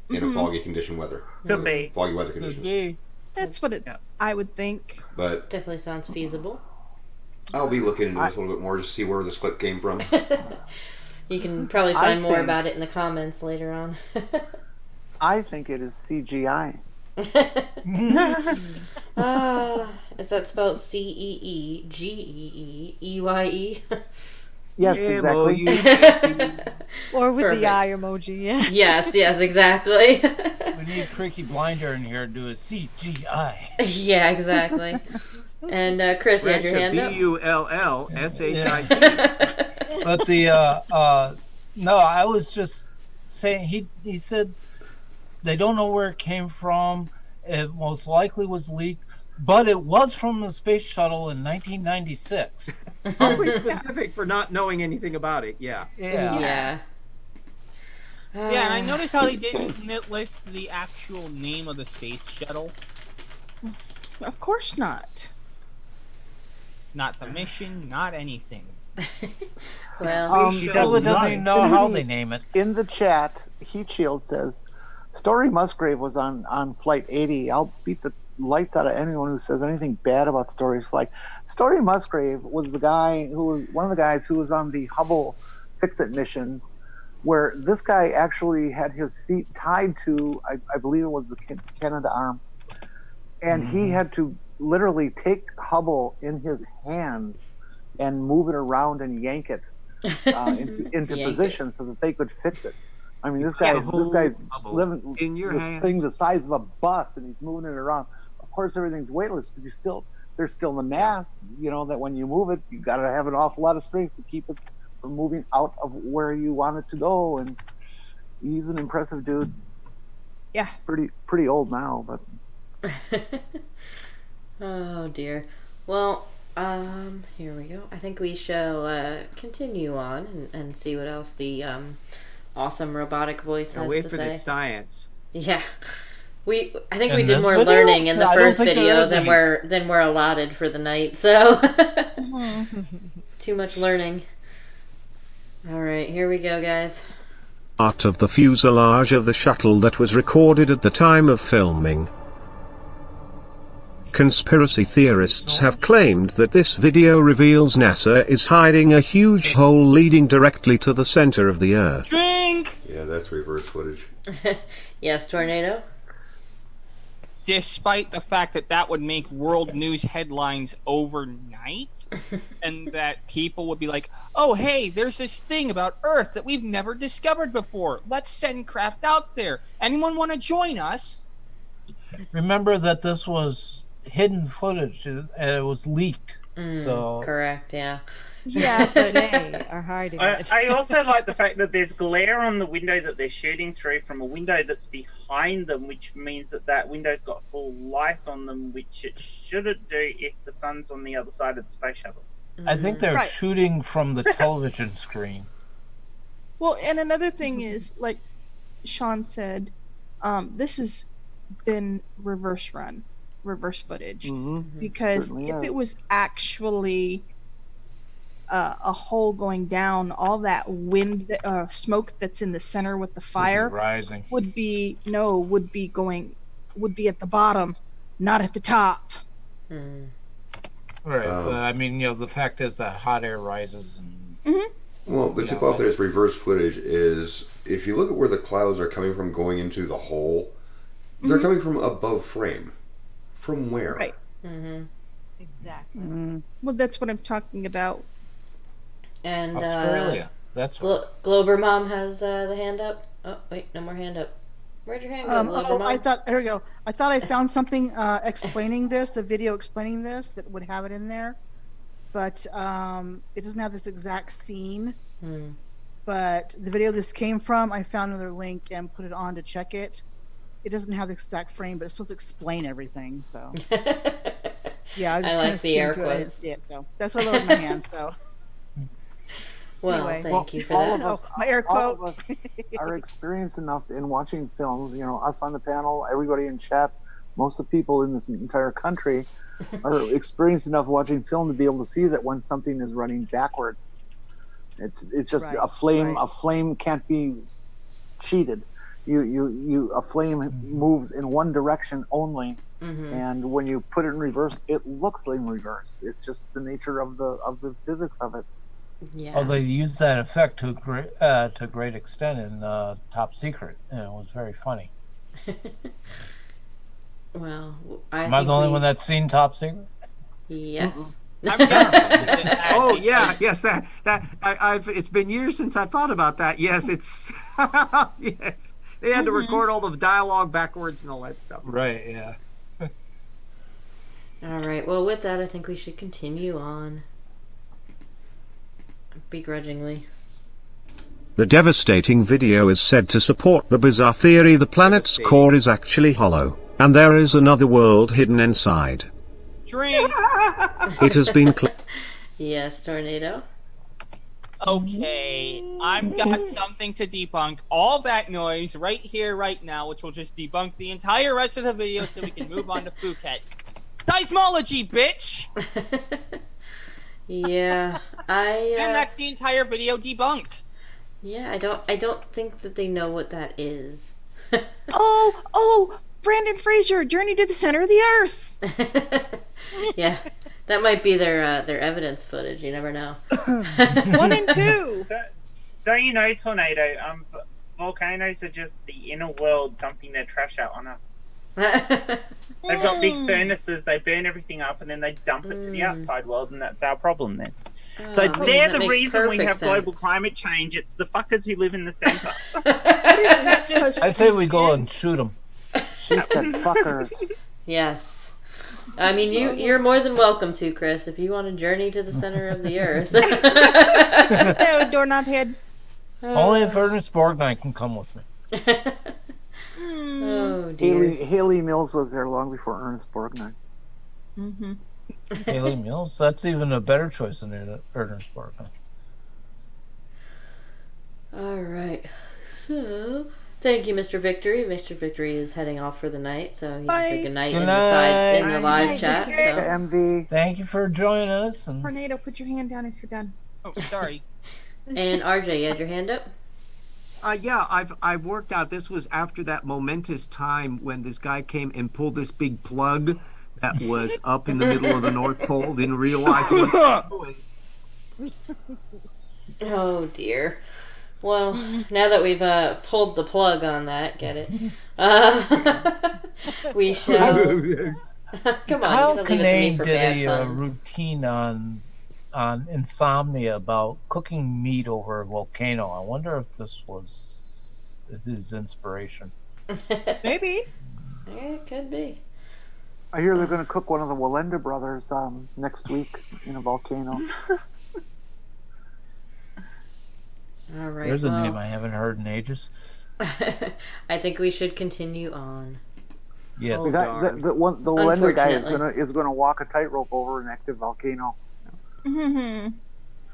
in a foggy condition weather. Could be. Foggy weather conditions. That's what I would think. But definitely sounds feasible. I'll be looking into this a little bit more just to see where this clip came from. You can probably find more about it in the comments later on. I think it is CGI. Is that spelled CEEGEEEYE? Yes, exactly. Or with Perfect. the eye emoji, yeah. Yes, exactly. We need Creaky Blinder in here to do a CGI. Yeah, exactly. And Chris, you had your hand up? BULLSHIT. But no, I was just saying he said they don't know where it came from. It most likely was leaked, but it was from the space shuttle in 1996. Awfully specific for not knowing anything about it. Yeah. Yeah. Yeah, and I noticed how they didn't list the actual name of the space shuttle. Of course not. Not the mission, not anything. Well, He doesn't even know how they name it. In the chat, Heat Shield says, Story Musgrave was on Flight 80. I'll beat the lights out of anyone who says anything bad about Story's flight. Story Musgrave was the guy who was one of the guys who was on the Hubble Fix-It missions, where this guy actually had his feet tied to, I believe it was the Canada arm, and he had to literally take Hubble in his hands and move it around and yank it into position so that they could fix it. I mean, this guy's living in your this hands. thing the size of a bus, and he's moving it around. Of course, everything's weightless, but there's still the mass. You know that when you move it, you got to have an awful lot of strength to keep it from moving out of where you want it to go. And he's an impressive dude. Yeah, pretty old now, but Oh dear. Well, here we go. I think we shall continue on and see what else the awesome robotic voice Now has wait to for say. the science. Yeah. I think In we did this more video? learning in the I don't first think there video is than any. we're allotted for the night. So Mm-hmm. too much learning. All right, here we go, guys. Part of the fuselage of the shuttle that was recorded at the time of filming. Conspiracy theorists have claimed that this video reveals NASA is hiding a huge hole leading directly to the center of the Earth. Drink! Yeah, that's reverse footage. Yes, Tornado? Despite the fact that that would make world news headlines overnight, and that people would be like, oh, hey, there's this thing about Earth that we've never discovered before. Let's send craft out there. Anyone want to join us? Remember that this was hidden footage and it was leaked. So Correct, yeah. Yeah, but They are hiding it. I also like the fact that there's glare on the window that they're shooting through from a window that's behind them, which means that that window's got full light on them, which it shouldn't do if the sun's on the other side of the space shuttle. I think they're Right. shooting from the television screen. Well, and another thing is, like Sean said, this has been reverse footage. Mm-hmm. Because Certainly if it is. was actually a hole going down, all that wind, smoke that's in the center with the fire Rising. would be at the bottom, not at the top. Right. I mean, the fact is that hot air rises. Well, the tip off that it's reverse footage is if you look at where the clouds are coming from going into the hole, they're coming from above frame. From where? Right. Exactly. Well, that's what I'm talking about. And Australia. That's Glober Mom has the hand up. Oh, wait, no more hand up. Where'd your hand go, Glober Mom? I thought, here we go. I thought I found something explaining this, a video explaining this that would have it in there. But it doesn't have this exact scene. But the video this came from, I found another link and put it on to check it. It doesn't have the exact frame, but it's supposed to explain everything. So, yeah, I just I kind like of the air skimmed through it. I didn't quotes. see it, so that's why I lowered my hand. So, Well, anyway. thank you for all that. of us, my air all quote. of us are experienced enough in watching films. You know, us on the panel, everybody in chat, most of the people in this entire country are experienced enough watching film to be able to see that when something is running backwards, it's just Right, a flame. right. A flame can't be cheated. A flame moves in one direction only, and when you put it in reverse, it looks like reverse. It's just the nature of the physics of it. Yeah. Oh, they used that effect to a great extent in Top Secret, and it was very funny. Well, Am I the only one that's seen Top Secret? Yes. Oh yeah, yes. I've. It's been years since I thought about that. Yes, it's. Yes, they had to record all the dialogue backwards and all that stuff. Right. Yeah. All right. Well, with that, I think we should continue on. Begrudgingly. The devastating video is said to support the bizarre theory the planet's core is actually hollow, and there is another world hidden inside. Drink! It has been Yes, Tornado. Okay, I've got something to debunk all that noise right here, right now, which will just debunk the entire rest of the video so we can move on to Phuket. Seismology, bitch! Yeah, And that's the entire video debunked. Yeah, I don't think that they know what that is. Oh, Brandon Fraser, Journey to the Center of the Earth. Yeah, that might be their evidence footage. You never know. 1 and 2. Don't you know, Tornado? Volcanoes are just the inner world dumping their trash out on us. They've got big furnaces, they burn everything up, and then they dump it to the outside world, and that's our problem then. So they're the reason we have global climate change. It's the fuckers who live in the center. I say we go and shoot them. She said fuckers. Yes. I mean, you're more than welcome to, Chris, if you want to journey to the center of the earth. No, doorknob head. Only if Ernest Borgnine can come with me. Oh dear. Haley Mills was there long before Ernest Borgnine. Mm-hmm. Haley Mills? That's even a better choice than Ernest Borgnine. All right. So, thank you, Mr. Victory. Mr. Victory is heading off for the night, so he just said good night in the live chat. So. MV. Thank you for joining us. And Tornado, put your hand down if you're done. Oh, sorry. And RJ, you had your hand up? Yeah, I've worked out. This was after that momentous time when this guy came and pulled this big plug that was up in the middle of the North Pole. Didn't realize what was doing. Oh dear. Well, now that we've pulled the plug on that, get it? We shall. Come on, Kyle you can leave it to me Kinane for did bad a puns. routine on insomnia about cooking meat over a volcano. I wonder if this was his inspiration. Maybe. Yeah, it could be. I hear they're going to cook one of the Wallenda brothers next week in a volcano. All right. There's a name I haven't heard in ages. I think we should continue on. Yes. The Wallenda guy is gonna walk a tightrope over an active volcano. Mm-hmm.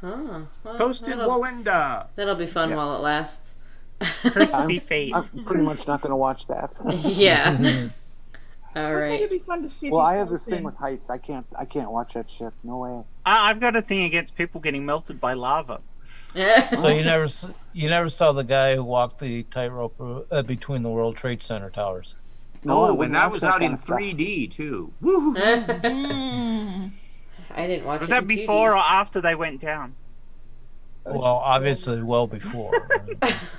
Huh. Well, Toasted Wallenda. That'll be fun while it lasts. Crispy feet. I'm pretty much not gonna watch that. Yeah. All I think right. it'd be fun to see. Well, if I he have this goes thing in. with heights. I can't watch that shit. No way. I've got a thing against people getting melted by lava. So you never saw the guy who walked the tightrope between the World Trade Center towers. No, I Oh, wouldn't and that watch was that out kind in of stuff. 3D too. Woo! I didn't watch Was it. that in before 2D. or after they went down? Well, obviously, well before.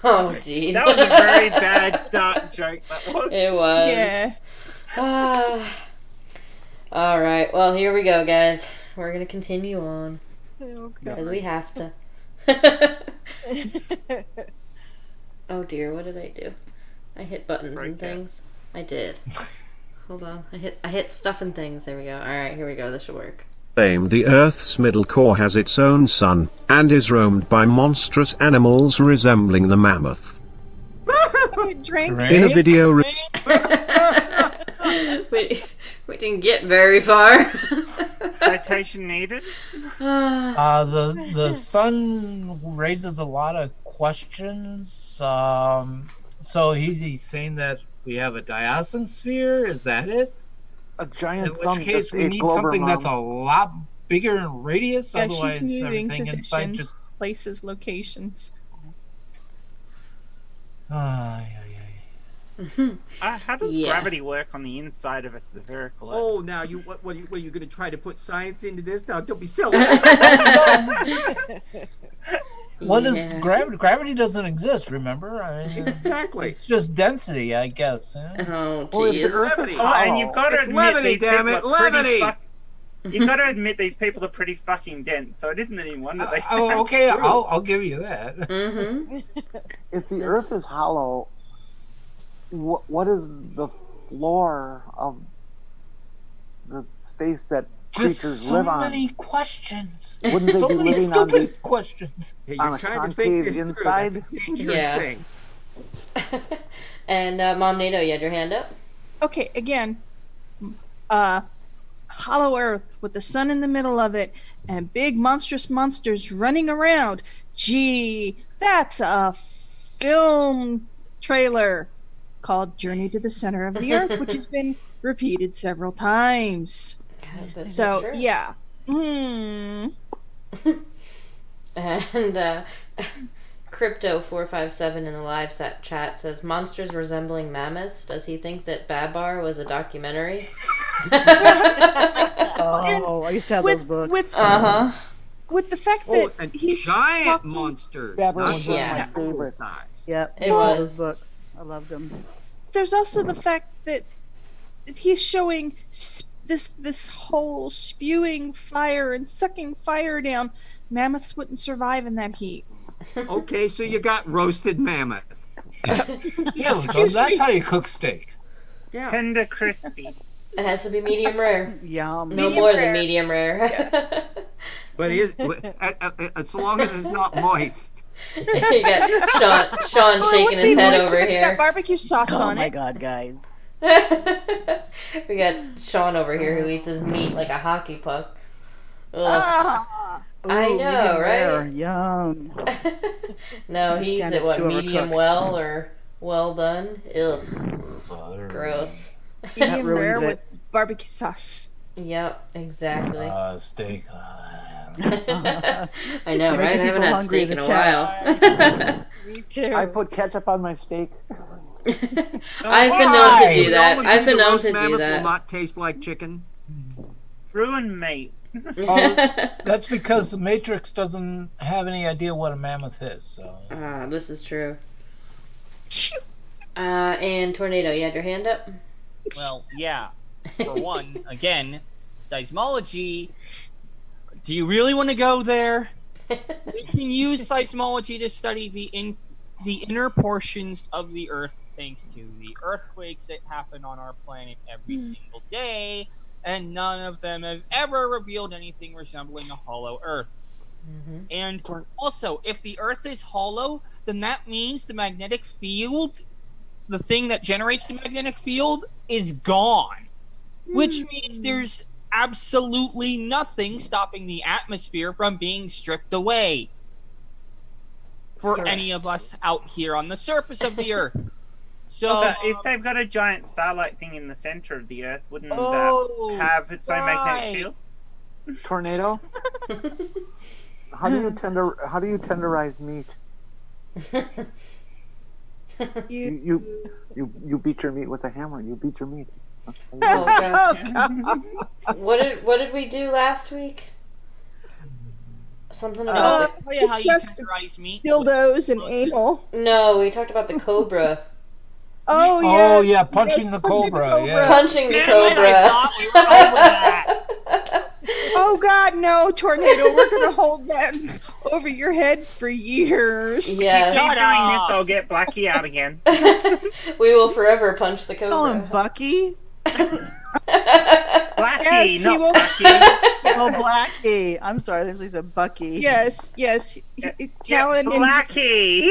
Oh, jeez. That was a very bad dark joke. That was. It was. Yeah. All right. Well, here we go, guys. We're gonna continue on because we have to. Oh dear, what did I do? I hit buttons and things. I did. Hold on. I hit stuff and things. There we go. All right, here we go. This should work. The Earth's middle core has its own sun, and is roamed by monstrous animals resembling the mammoth. Drink. In a video we didn't get very far. Citation needed. The sun raises a lot of questions. So he's saying that we have a diasonosphere. Is that it? A giant In thumb which case, just we ate need Glober something that's a Mom. lot bigger in radius. Yeah, Otherwise, she's moving everything inside positions, just. places, locations. How does Yeah. gravity work on the inside of a spherical Earth? Oh, now what are you going to try to put science into this? Now, don't be silly. What is gravity? Gravity doesn't exist. Remember? I mean, Exactly. It's just density, I guess. Oh, Well, if the jeez. Earth is And you've hollow, got to It's admit levity, these damn people it, are pretty levity! You've got to admit these people are pretty fucking dense, so it isn't any wonder they stand Oh, okay. through. I'll give you that. Mm-hmm. if the Earth is hollow, what is the floor of the space that Just creatures so live on? many questions. Wouldn't they So be many living on the stupid questions. Hey, on you're a trying to think concave this inside? through. That's a dangerous Yeah. thing. And Mom Nato, you had your hand up. Okay, again, hollow Earth with the sun in the middle of it and big monstrous monsters running around. Gee, that's a film trailer called Journey to the Center of the Earth, which has been repeated several times. This is So, true. yeah. And Crypto457 in the live chat says, monsters resembling mammoths. Does he think that Babar was a documentary? Oh, I used to have those books. With the fact Oh, that and he's giant talking- monsters. Babar not was just one of my full favorites. size. Yep, I It used to have was. those books. I loved them. There's also the fact that he's showing this whole spewing fire and sucking fire down. Mammoths wouldn't survive in that heat. Okay, so you got roasted mammoth. Yeah, that's how you cook steak. Yeah. Tender, crispy. It has to be medium rare. Yum. No Medium more rare. than medium rare. But as long as it's not moist. You got Sean Oh, it shaking would his be head moist over if it's got here. barbecue sauce Oh on my it. god, guys. We got Sean over here who eats his meat like a hockey puck. Ugh. Ah. I Ooh, know, medium rare. right? Yum. No, Can't he's stand at it what, too medium overcooked. well or well done? Ugh. Gross. Medium rare ruins with it. barbecue sauce. Yep, exactly. Steak. I know, You're right? I making haven't people had hungry steak in in the a chat. while. Me too. I put ketchup on my steak. I've been known to do that. I've been known to do Will that. not taste like chicken. Ruined meat. That's because the Matrix doesn't have any idea what a mammoth is. So. This is true. And Tornado, you had your hand up? Well, yeah. For one, again, seismology. Do you really want to go there? We can use seismology to study the inner portions of the Earth, thanks to the earthquakes that happen on our planet every single day, and none of them have ever revealed anything resembling a hollow Earth. And also, if the Earth is hollow, then that means the magnetic field, the thing that generates the magnetic field, is gone. Which means there's absolutely nothing stopping the atmosphere from being stripped away for any of us out here on the surface of the Earth. So, But if they've got a giant starlight thing in the center of the Earth, wouldn't Oh, that have its own magnetic field? Tornado. How do you tenderize meat? You beat your meat with a hammer. You beat your meat. Oh, God. What did we do last week? Something about I'll tell you how you tenderize meat. Dildos and anal. No, we talked about the cobra. Oh yeah. Oh yeah, punching the cobra. Yeah. Punching the Damn it, cobra. I thought we were over that. Oh God, no, Tornado! We're gonna hold that over your head for years. Yes. Keep doing this, I'll get Blackie out again. We will forever punch the Call him cobra. Bucky. Blackie, Yes, not he will- Blackie. Oh, Blackie. I'm sorry, I think he said Bucky. Yes, yes. Callan Blackie.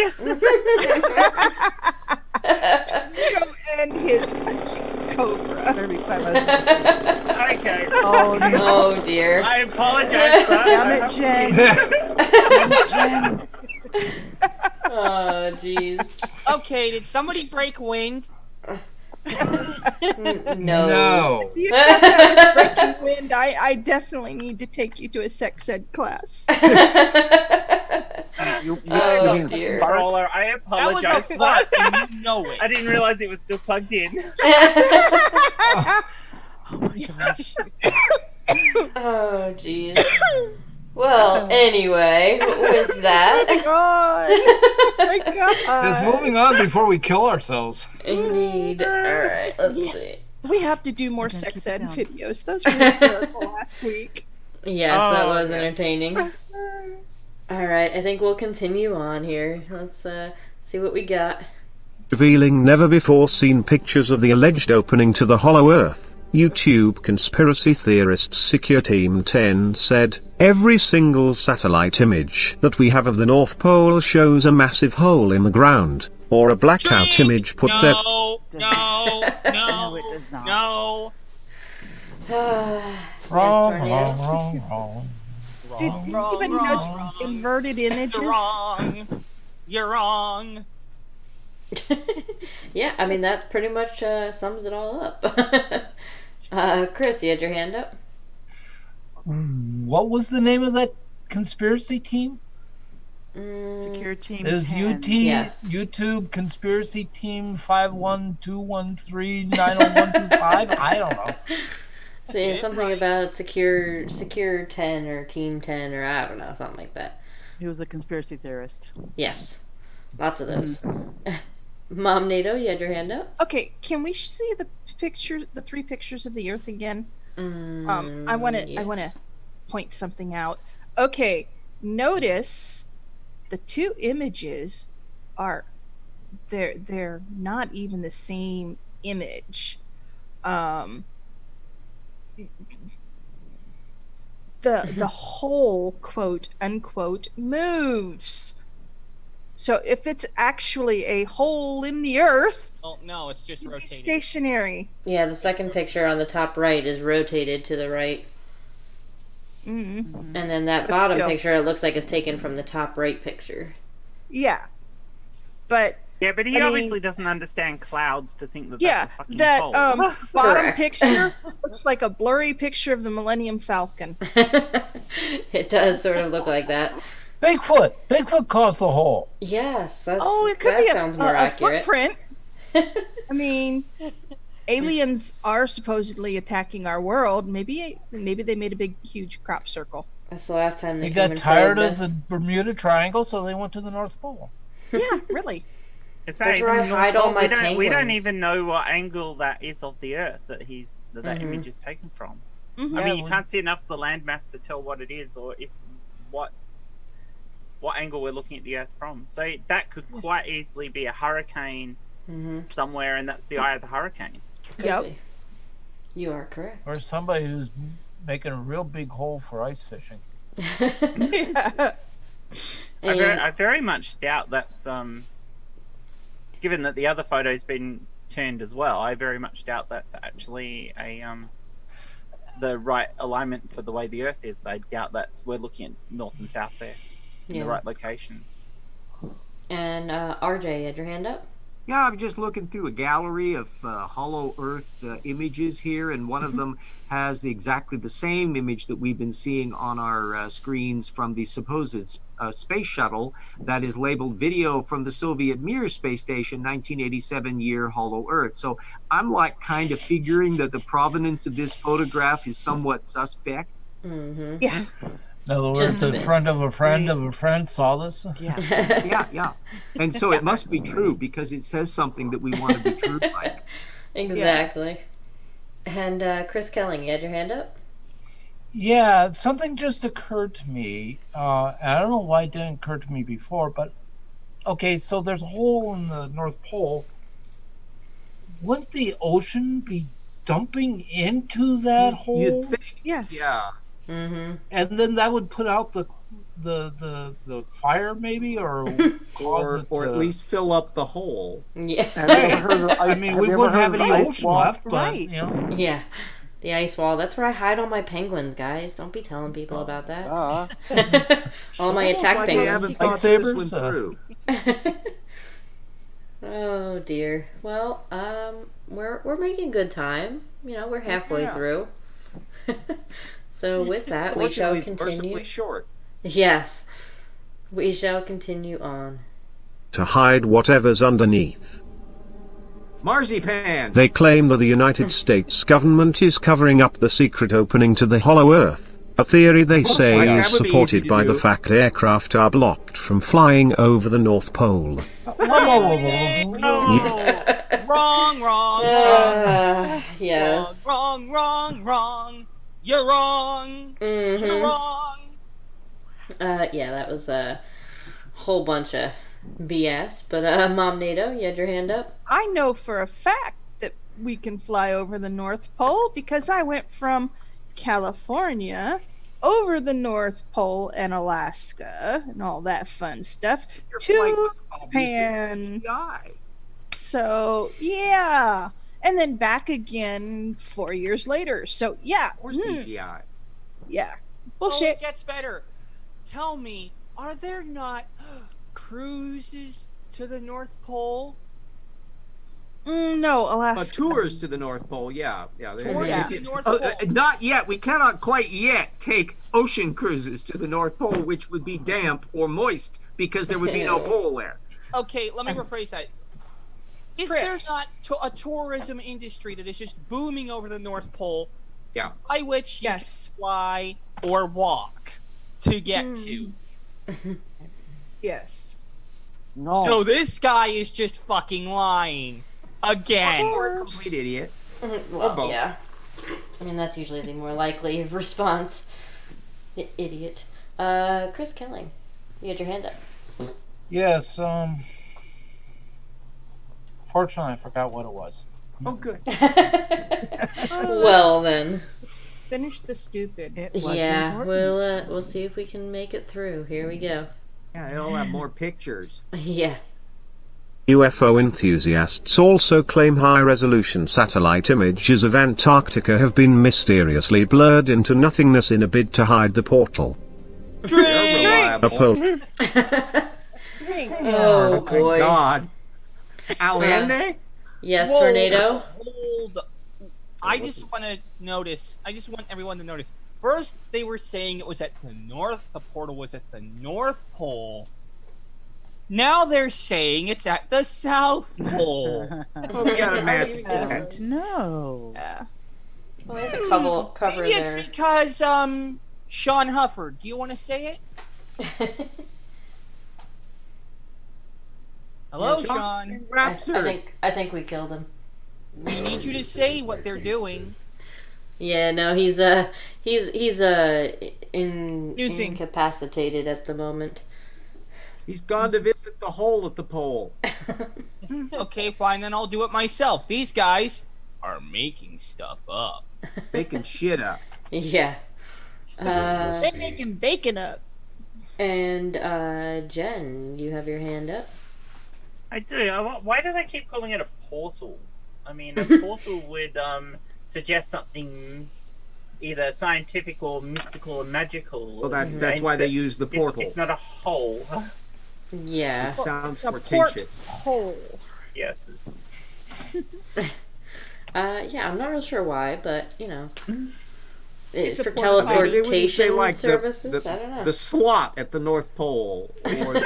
and his punching cobra. Okay. Oh no. Oh dear. I apologize. Damn it, Jen. Damn it, Jen. Oh jeez. Okay, did somebody break wind? No. If you have that breaking wind, I definitely need to take you to a sex ed class. Oh dear. Controller, I That apologize. was a fart, and you know it. I didn't realize it was still plugged in. Oh my gosh. Oh jeez. Well, anyway, with that, Oh my God. Just moving on before we kill ourselves. indeed. All right, let's see. We have to do more gonna sex keep it ed down. videos. Those were hysterical last week. Yes, that Oh, was yes. entertaining. All right, I think we'll continue on here. Let's see what we got. Revealing never before seen pictures of the alleged opening to the Hollow Earth. YouTube conspiracy theorists Secure Team 10 said, every single satellite image that we have of the North Pole shows a massive hole in the ground, or a blackout image put there. No, no, No, it does not. no. Wrong. Did anybody know inverted images? You're wrong. You're wrong. Yeah, I mean that pretty much sums it all up. Chris, you had your hand up. What was the name of that conspiracy team? Secure Team It was 10. Yes. YouTube Conspiracy Team 51213900125. I don't know. See, something about secure 10 or Team 10 or I don't know, something like that. He was a conspiracy theorist. Yes, lots of those. Mom NATO, you had your hand up. Okay, can we see the pictures, the three pictures of the Earth again? I want to yes. point something out. Okay, notice the two images are they're not even the same image. the whole quote unquote moves. So if it's actually a hole in the earth, Oh no, it's just it'd be rotated. stationary. Yeah, the second picture on the top right is rotated to the right. Mm-hmm. And then that But bottom still. picture, it looks like it's taken from the top right picture. Yeah. But Yeah, but he I mean- obviously doesn't understand clouds to think that yeah, that's a fucking that hole. bottom Correct. picture looks like a blurry picture of the Millennium Falcon. It does sort of look like that. Bigfoot. Bigfoot caused the hole. Yes, that's It could that be sounds more a accurate. footprint. I mean, aliens are supposedly attacking our world. Maybe they made a big, huge crop circle. That's the last time They came got and tired probed of the us. Bermuda Triangle, so they went to the North Pole. Yeah, really. Is That's that where even I hide North all Pole? my We don't penguins. even know what angle that is of the Earth that that Mhm. image is taken from. Mhm. I Yeah, mean, you we- can't see enough of the landmass to tell what it is or if what angle we're looking at the Earth from. So that could quite easily be a hurricane somewhere, and that's the eye of the hurricane. Could Yep. be. You are correct. Or somebody who's making a real big hole for ice fishing. Yeah. I very much doubt that's given that the other photo's been turned as well. I very much doubt that's actually a the right alignment for the way the Earth is. I doubt we're looking at north and south there in Yeah. the right locations. And RJ, you had your hand up? Yeah, I'm just looking through a gallery of hollow Earth images here, and one of them has exactly the same image that we've been seeing on our screens from the supposed space shuttle that is labeled video from the Soviet Mir space station, 1987 year hollow Earth. So I'm like kind of figuring that the provenance of this photograph is somewhat suspect. Mm-hmm. Yeah. In other words, Just a a bit. friend of a friend of a friend saw this. Yeah. And so it must be true because it says something that we want to be true like. Exactly. And Chris Kelling, you had your hand up? Yeah, something just occurred to me, and I don't know why it didn't occur to me before, but okay, so there's a hole in the North Pole. Wouldn't the ocean be dumping into that hole? You'd think, Yes. yeah. Mm-hmm. And then that would put out the fire, maybe, or cause it or at to- least fill up the hole. Yeah. Have you ever heard of the I mean, have we you ever wouldn't heard have of any the ice ocean wall? left, but Right. you know. Yeah. The ice wall. That's where I hide all my penguins, guys. Don't be telling people about that. All my Almost attack like they penguins. haven't thought this one Lightsabers, through. Oh dear. Well, we're making good time. You know, we're halfway Yeah. through. So with that, we shall Fortunately, it's continue. mercifully short. Yes, we shall continue on. To hide whatever's underneath. Marzipan. They claim that the United States government is covering up the secret opening to the hollow Earth, a theory they say Like, that is would be easy supported to by the do. fact aircraft are blocked from flying over the North Pole. Wrong, wrong, Yes. wrong. You're wrong. Mm-hmm. You're wrong. Yeah, that was a whole bunch of BS. But Mom NATO, you had your hand up. I know for a fact that we can fly over the North Pole because I went from California over the North Pole and Alaska and all that fun stuff Your flight to was obviously Japan. CGI. So yeah, and then back again 4 years later. So yeah, Or CGI. yeah, Oh, bullshit. it gets better. Tell me, are there not cruises to the North Pole? No, Alaska. Tours to the North Pole, yeah. Tours to the North Oh, Pole. not yet. We cannot quite yet take ocean cruises to the North Pole, which would be damp or moist because there would be no pole there. Okay, let me rephrase that. Is Chris. there not a tourism industry that is just booming over the North Pole? Yeah. By which you can fly or walk to get to. Yes. No. So this guy is just fucking lying again. Or a complete idiot. Well, both. yeah. I mean, that's usually the more likely response. The idiot. Chris Kelling, you had your hand up. Yes. Fortunately, I forgot what it was. Oh, good. Well then. finish the stupid. Yeah, we'll see if we can make it through. Here we go. Yeah, it'll have more pictures. Yeah. UFO enthusiasts also claim high-resolution satellite images of Antarctica have been mysteriously blurred into nothingness in a bid to hide the portal. A poll. Oh boy. My God. Allende? Yes, Whoa, Tornado. Hold. I just want to notice. I just want everyone to notice. First, they were saying it was at the north. The portal was at the North Pole. Now they're saying it's at the South Pole. Well, we gotta match that. No. Yeah. Well, there's a cover Maybe there. it's because Sean Hufford. Do you want to say it? Hello, Yeah, Sean. I think we killed him. We need you to say what they're doing. Yeah, no, he's incapacitated at the moment. He's gone to visit the hole at the pole. Okay, fine, then I'll do it myself. These guys are making stuff up. Making shit up. Yeah. They making bacon up. And Jen, you have your hand up. I do. Why do they keep calling it a portal? I mean, a portal would suggest something either scientific or mystical or magical. Well, that's why they use the portal. It's not a hole. Yeah. It sounds A portentous. hole. Yes. Yeah, I'm not real sure why, but you know, it's for Maybe they wouldn't say, teleportation like, services. I don't know. The slot at the North Pole, or the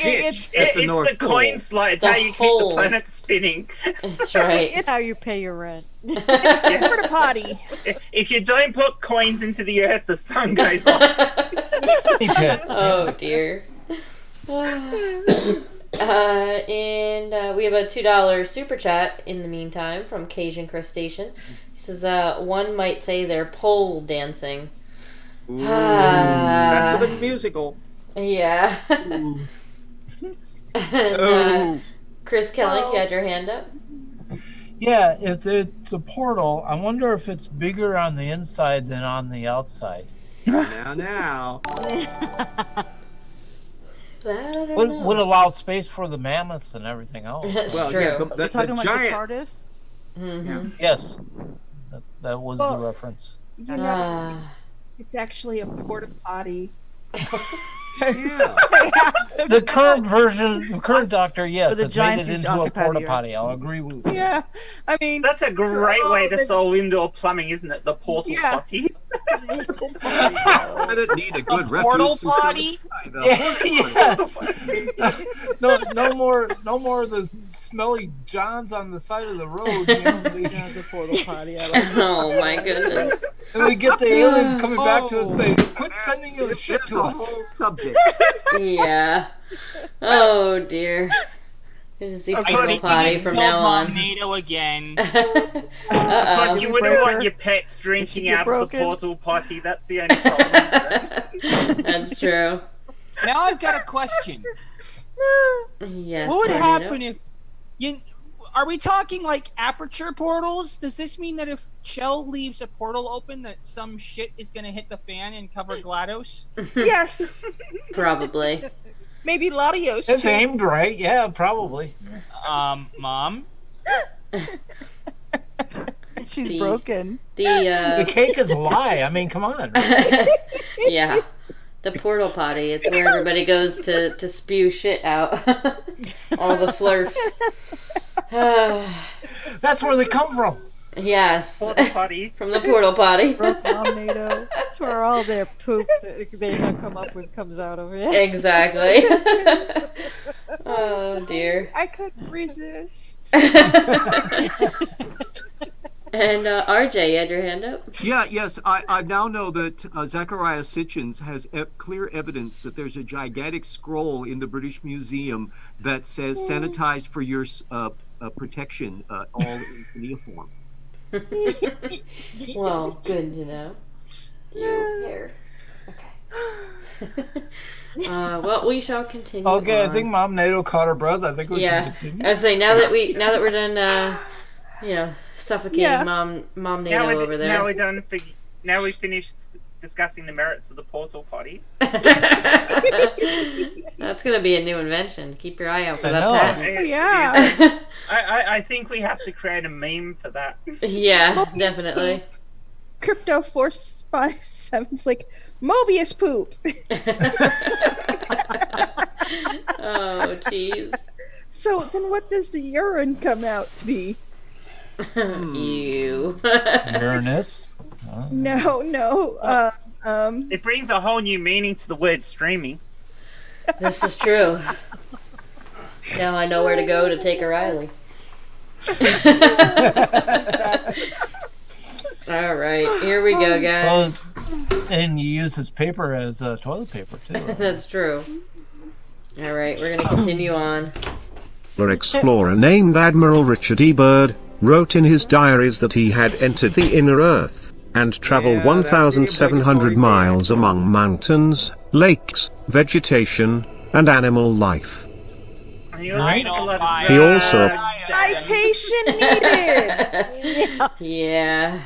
ditch It's at the North the Pole. coin slot. It's The how you keep hole. the planet spinning. That's right. It's how you pay your rent. It's for the potty. If you don't put coins into the earth, the sun goes off. Oh dear. And we have a $2 super chat in the meantime from Cajun Crustacean. He says, one might say they're pole dancing. Ooh, that's for the musical. Yeah. And, Chris Kelly, you had your hand up? Yeah, if it's a portal, I wonder if it's bigger on the inside than on the outside. Now. Would allow space for the mammoths and everything else. That's Well, true. yeah, You're talking about giant. the TARDIS? Mm-hmm. Yes, that was Well, the reference. It's actually a porta potty. The current version, the current Doctor, yes, For the it's giants made it used to into a occupy the porta earth. potty. I'll agree with you. Yeah, I mean That's a great way to solve indoor plumbing, isn't it? The portal potty. I didn't need a good Portal refuse potty? Yes. No more of the smelly johns on the side of the road. You know, The portal potty. I like it. Oh my goodness. and we get the aliens coming back to us saying, "Quit sending your shit to the us." whole subject. Yeah. Oh dear. This is the portal potty from now on. NATO again. Uh-oh. Because you wouldn't want your pets drinking out of the portal potty. That's the only problem. Isn't it? That's true. Now I've got a question. Yes. What would Tornado? happen if you? Are we talking like aperture portals? Does this mean that if Chell leaves a portal open, that some shit is going to hit the fan and cover GLaDOS? Yes. Probably. Maybe Latios. It's too. aimed right, yeah, probably. Mom. She's broken. The cake is a lie. I mean, come on. Yeah. The portal potty. It's where everybody goes to spew shit out. All the flurfs. That's where they come from. Yes. Portal potties. From the portal potty. That's where all their poop that they have come up with comes out of it. Exactly. Oh dear. I couldn't resist. And RJ, you had your hand up? Yeah, yes. I now know that Zachariah Sitchins has clear evidence that there's a gigantic scroll in the British Museum that says "sanitized for your protection, all in cuneiform." Well, good to know. You here. Okay. Well, we shall continue. Okay, on. I think Mom NATO caught her breath. I think we can Yeah. continue. I was saying now that we're done suffocating mom NATO over there. Now we're done. Now we finished discussing the merits of the portal potty. That's gonna be a new invention. Keep your eye out for that patent. Yeah. I think we have to create a meme for that. Yeah, definitely. Crypto Force 57's like Mobius poop. Oh, jeez. So then, what does the urine come out to be? Ew. Uranus. No. It brings a whole new meaning to the word streaming. This is true. Now I know where to go to take a Riley. All right, here we go, guys. And you use his paper as toilet paper too. Right? That's true. All right, we're gonna continue on. An explorer named Admiral Richard E. Byrd wrote in his diaries that he had entered the inner Earth and traveled 1,700 miles among mountains, lakes, vegetation, and animal life. He also He also Citation needed. Yeah.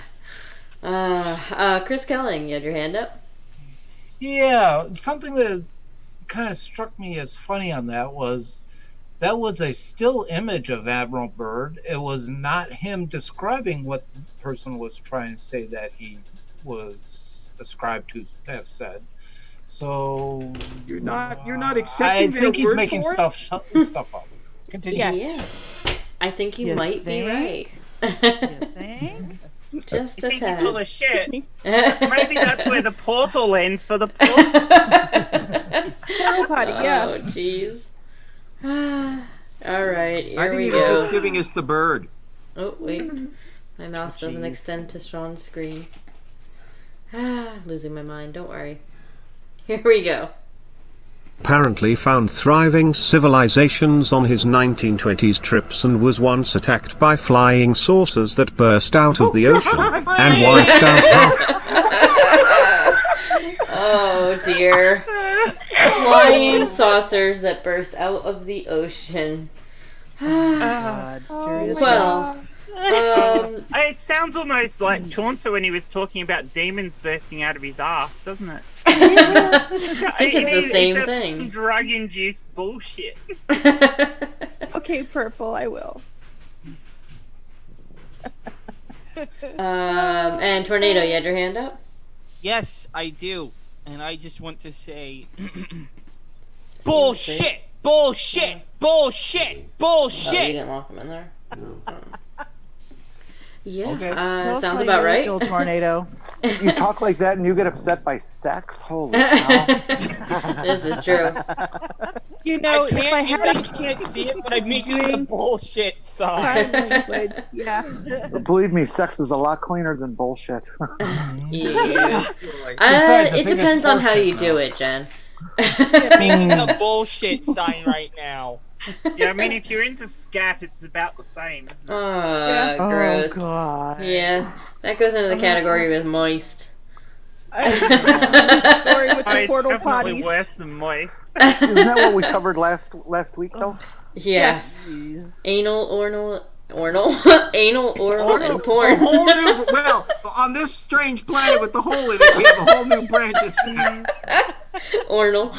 Chris Kelling, you had your hand up? Yeah, something that kind of struck me as funny on that was a still image of Admiral Byrd. It was not him describing what the person was trying to say that he was ascribed to have said. So you're not accepting. I think he's word making for stuff up. Continue. Yeah. I think you might be right. You think? Just I a think he's tad. full of shit. Maybe that's where the portal ends for the portal. Portal potty, yeah. Oh, jeez. All right, here I think we he was go. just giving us the bird. Oh, wait. My mouse doesn't extend to Sean's screen. Losing my mind. Don't worry. Here we go. apparently found thriving civilizations on his 1920s trips and was once attacked by flying saucers that burst out of the ocean and wiped out half. Oh dear. Flying saucers that burst out of the ocean. God, seriously. Well, it sounds almost like Chauncey when he was talking about demons bursting out of his ass, doesn't it? I think it's the same thing. Drug-induced bullshit. Okay, Purple, I will. And Tornado, you had your hand up? Yes, I do. And I just want to say bullshit! Bullshit! Bullshit! Bullshit! Oh, you didn't lock him in there? Yeah, Okay. Tell us sounds how you about really right. feel, Tornado. You talk like that and you get upset by sex? Holy cow. This is true. You know, you if I had guys can't see it, but I'm making the bullshit sign. sign language, yeah. Believe me, sex is a lot cleaner than bullshit. Yeah. Besides, I It think depends it's on how horseshit you now. do it, Jen. I'm making the bullshit sign right now. Yeah, I mean, if you're into scat, it's about the same, isn't it? Oh, gross. Oh, God. Yeah, that goes into the category with moist. Story with the It's portal definitely potties. worse than moist. Isn't that what we covered last week, though? Yeah. Jeez. Anal, anal, oral, and A porn. whole new, well, on this strange planet with the hole in it, we have a whole new branch of sex. Ornal.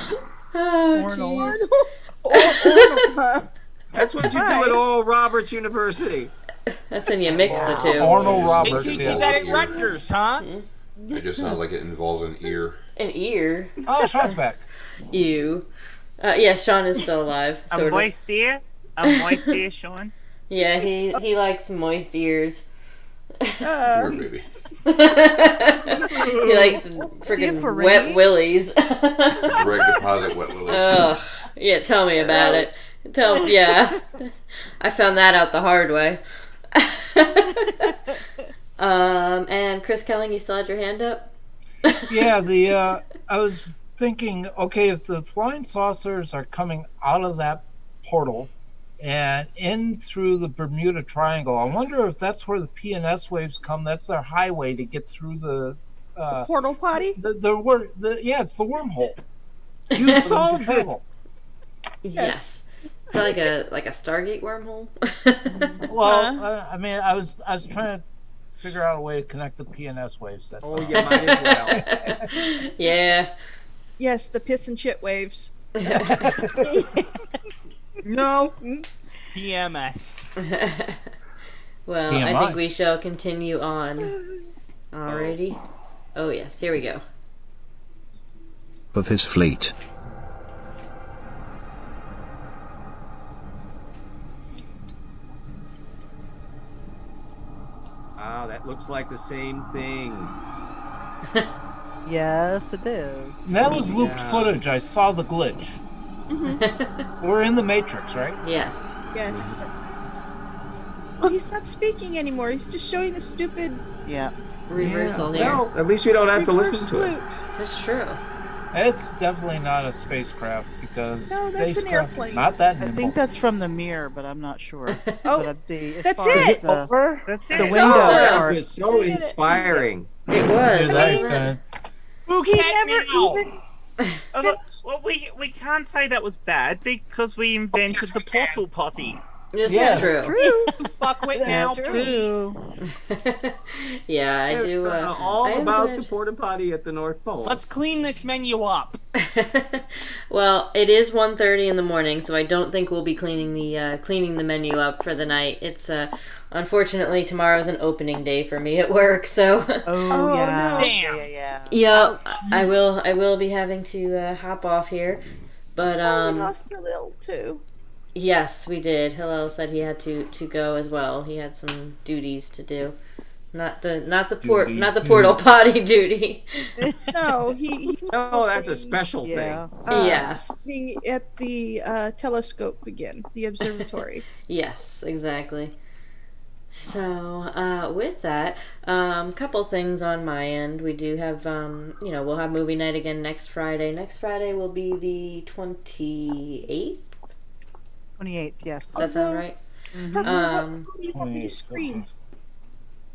Oh, Ornal. jeez. That's what you do at Oral Roberts University. That's when you mix the two. Arnold They Roberts. teach Yeah. you that at Rutgers, huh? It just sounds like it involves an ear. An ear. Oh, Sean's back. Ew. Yes, Sean is still alive. A Sort of. moist ear? A moist ear, Sean? Yeah, he likes moist ears. Poor baby. He likes freaking for wet Rainy? willies. Direct deposit wet willies. Ugh. Yeah, tell me about it. Yeah. I found that out the hard way. And Chris Kelling, you still had your hand up? Yeah, I was thinking, okay, if the flying saucers are coming out of that portal and in through the Bermuda Triangle, I wonder if that's where the PNS waves come. That's their highway to get through the Portal potty? yeah, it's the wormhole. You solved it. Yes. Is that like a Stargate wormhole? Well, I mean, I was trying to figure out a way to connect the PNS waves. That's all. You might as well. Yeah. Yes, the piss and shit waves. No. PMS. Well, I TMI. think we shall continue on. Alrighty. Oh yes, here we go. Of his fleet. Ah, that looks like the same thing. Yes, it is. That was looped footage. I saw the glitch. We're in the Matrix, right? Yes. Yes. Well, he's not speaking anymore. He's just showing the stupid Reversal here. Well, at least we don't have to listen reverse to it. loop. That's true. It's definitely not a spacecraft because No, that's an spacecraft is airplane. not that I nimble. think that's from the mirror, but I'm not sure. Oh, but as that's far as it. That's the it. window Oh, that part. was so inspiring. It was. Here's Einstein. Who He can't never now? even. Well, we can't say that was bad because we invented the portal potty. This Yes. is True. Fuck with now, That's please. true. Yeah, I do. All I am about glad- the porta potty at the North Pole. Let's clean this menu up. Well, it is 1:30 in the morning, so I don't think we'll be cleaning the menu up for the night. It's unfortunately tomorrow's an opening day for me at work, so Oh, yeah. no. Damn. Yeah. yeah, I will be having to hop off here. But We lost Khalil too. yes, we did. Hillel said he had to go as well. He had some duties to do. Not the portal potty duty. No, he No, that's a special Yeah. thing. Yeah. being at the telescope again, the observatory. Yes, exactly. So, with that, couple things on my end. We do have, we'll have movie night again next Friday. Next Friday will be the 28th. 28th, yes. Does that sound right?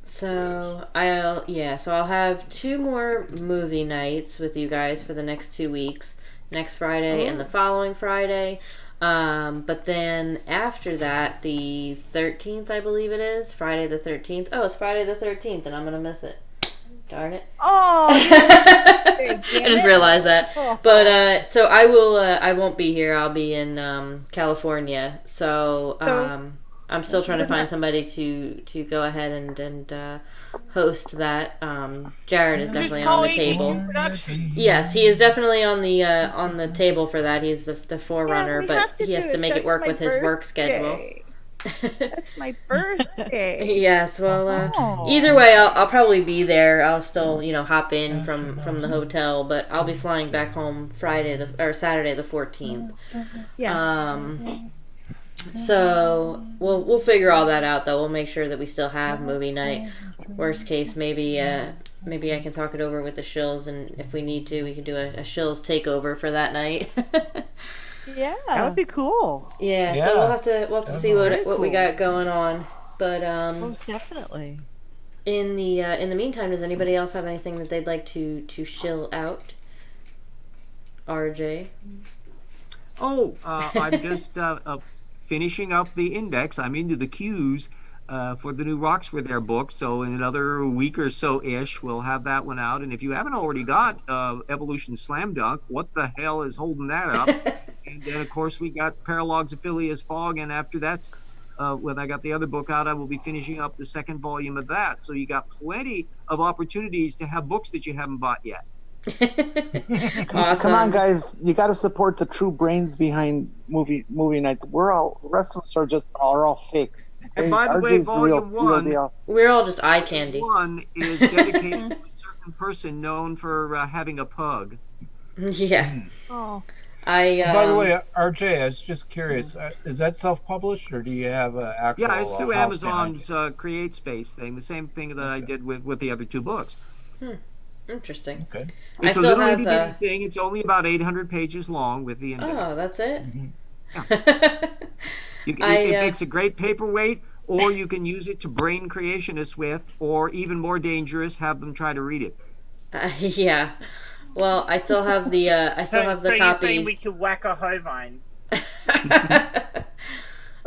So I'll have 2 more movie nights with you guys for the next 2 weeks. Next Friday and the following Friday. But then after that, the 13th, I believe it is, Friday the 13th. Oh, it's Friday the 13th, and I'm gonna miss it. Darn it. Oh, I just realized that. But so I won't be here. I'll be in California. So I'm still trying to find somebody to go ahead and host that. Jared is definitely on the table. Yes, he is definitely on the table for that. He's the forerunner, we but have to he has do to it. make it That's work my with his work schedule. birthday. That's my birthday. Yes, well, either way, I'll probably be there. I'll still, hop in from the hotel, but I'll be flying back home Saturday the 14th. Yes. So we'll figure all that out, though. We'll make sure that we still have movie night. Worst case, maybe I can talk it over with the shills, and if we need to, we can do a shills takeover for that night. Yeah. That would be cool. Yeah, so we'll have to see what we got going on. But Most definitely. in the meantime, does anybody else have anything that they'd like to shill out? RJ. Oh, I'm just finishing up the index. I'm into the queues for the new Rocks Were There book. So in another week or so-ish, we'll have that one out. And if you haven't already got Evolution Slam Dunk, what the hell is holding that up? And then, of course, we got Paralogs of Phileas Fogg. And after that's, when I got the other book out, I will be finishing up the second volume of that. So you got plenty of opportunities to have books that you haven't bought yet. Awesome. Come on, guys! You got to support the true brains behind movie nights. The rest of us are all fake. And by the way, RJ's Volume real 1, deal. We're all just eye candy. One is dedicated to a certain person known for having a pug. Yeah. Oh. By the way, RJ, I was just curious. Is that self-published, or do you have an actual? Yeah, it's through house behind Amazon's Create Space thing. The same thing that I did with the other 2 books. Interesting. Okay. It's I a still little have. itty-bitty thing. It's only about 800 pages long with the index. Oh, that's it. It I, makes a great paperweight, or you can use it to brain creationists with, or even more dangerous, have them try to read it. Yeah. Well, I still have the So copy. you're saying we could whack a Hovine?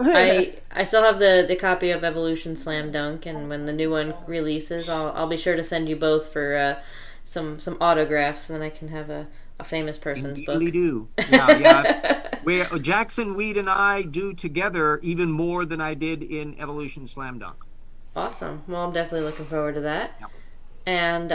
I still have the copy of Evolution Slam Dunk, and when the new one releases, I'll be sure to send you both for some autographs, and then I can have a famous person's book. Do. Yeah. Jackson Weed and I do together even more than I did in Evolution Slam Dunk. Awesome. Well, I'm definitely looking forward to that. Yep. And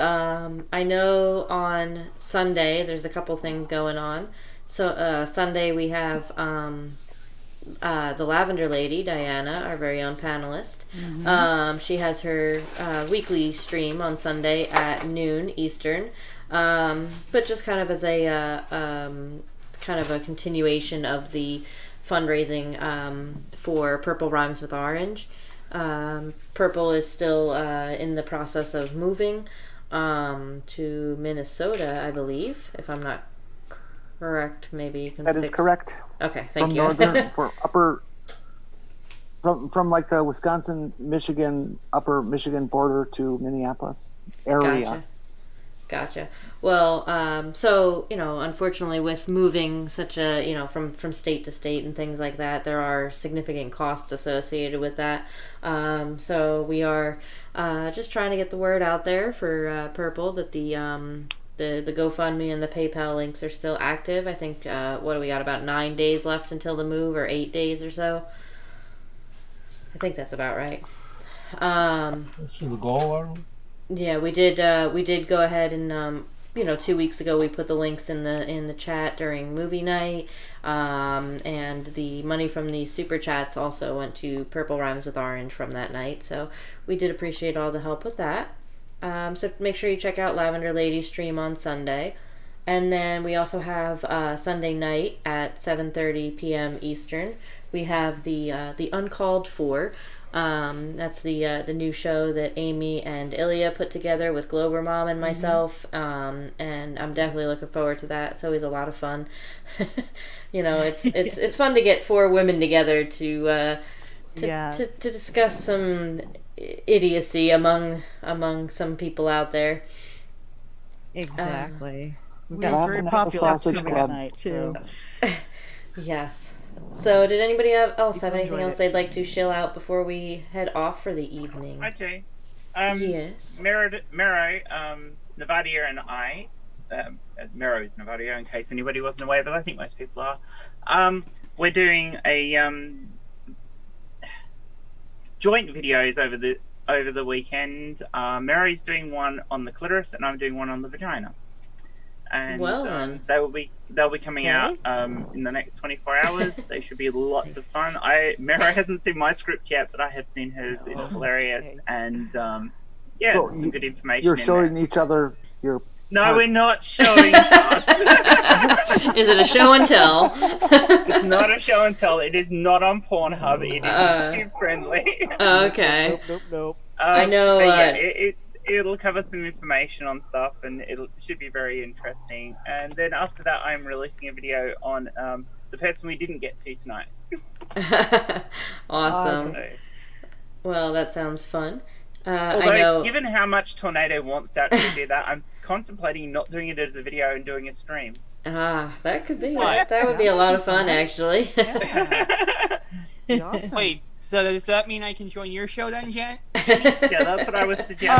I know on Sunday there's a couple things going on. So Sunday we have the Lavender Lady, Diana, our very own panelist. Mm-hmm. She has her weekly stream on Sunday at noon Eastern. But just kind of as a kind of a continuation of the fundraising for Purple Rhymes with Orange. Purple is still in the process of moving to Minnesota, I believe, if I'm not correct. Maybe you can. That is correct. Okay, thank you. From like the Wisconsin, Michigan, upper Michigan border to Minneapolis area. Gotcha. Well, so, unfortunately with moving such a, from state to state and things like that, there are significant costs associated with that. So we are just trying to get the word out there for Purple that the GoFundMe and the PayPal links are still active. I think, what do we got, about 9 days left until the move, or 8 days or so? I think that's about right. That's the goal, are we? Yeah, we did go ahead and 2 weeks ago we put the links in the chat during movie night, and the money from the super chats also went to Purple Rhymes with Orange from that night, so we did appreciate all the help with that. So make sure you check out Lavender Lady's stream on Sunday, and then we also have Sunday night at 7:30 p.m. Eastern. We have the Uncalled For. That's the new show that Amy and Ilya put together with Glober Mom and myself, and I'm definitely looking forward to that. It's always a lot of fun. It's fun to get 4 women together to discuss some idiocy among some people out there. Exactly. We're very popular tonight too. Yes. So, did anybody else have anything else they'd like to shill out before we head off for the evening? Okay. Yes. Mero, Navadia, and I. Mero is Navadia, in case anybody wasn't aware, but I think most people are. We're doing a joint videos over the weekend. Mero's doing one on the clitoris, and I'm doing one on the vagina. And they'll be coming out in the next 24 hours. They should be lots of fun. Mero hasn't seen my script yet, but I have seen hers. It's hilarious, and there's some good information. You're showing each other your. No, parts. we're not showing us. Is it a show and tell? It's not a show and tell. It is not on Pornhub. It is YouTube friendly. Okay. Nope. I know. It'll cover some information on stuff, and it should be very interesting. And then after that, I'm releasing a video on the person we didn't get to tonight. Awesome. So, well, that sounds fun. although, I know. given how much Tornado wants to actually do that, I'm contemplating not doing it as a video and doing a stream. That could be. That would be a lot of fun, actually. Awesome. Wait, so does that mean I can join your show then, Jen? Yeah, that's what I was suggesting.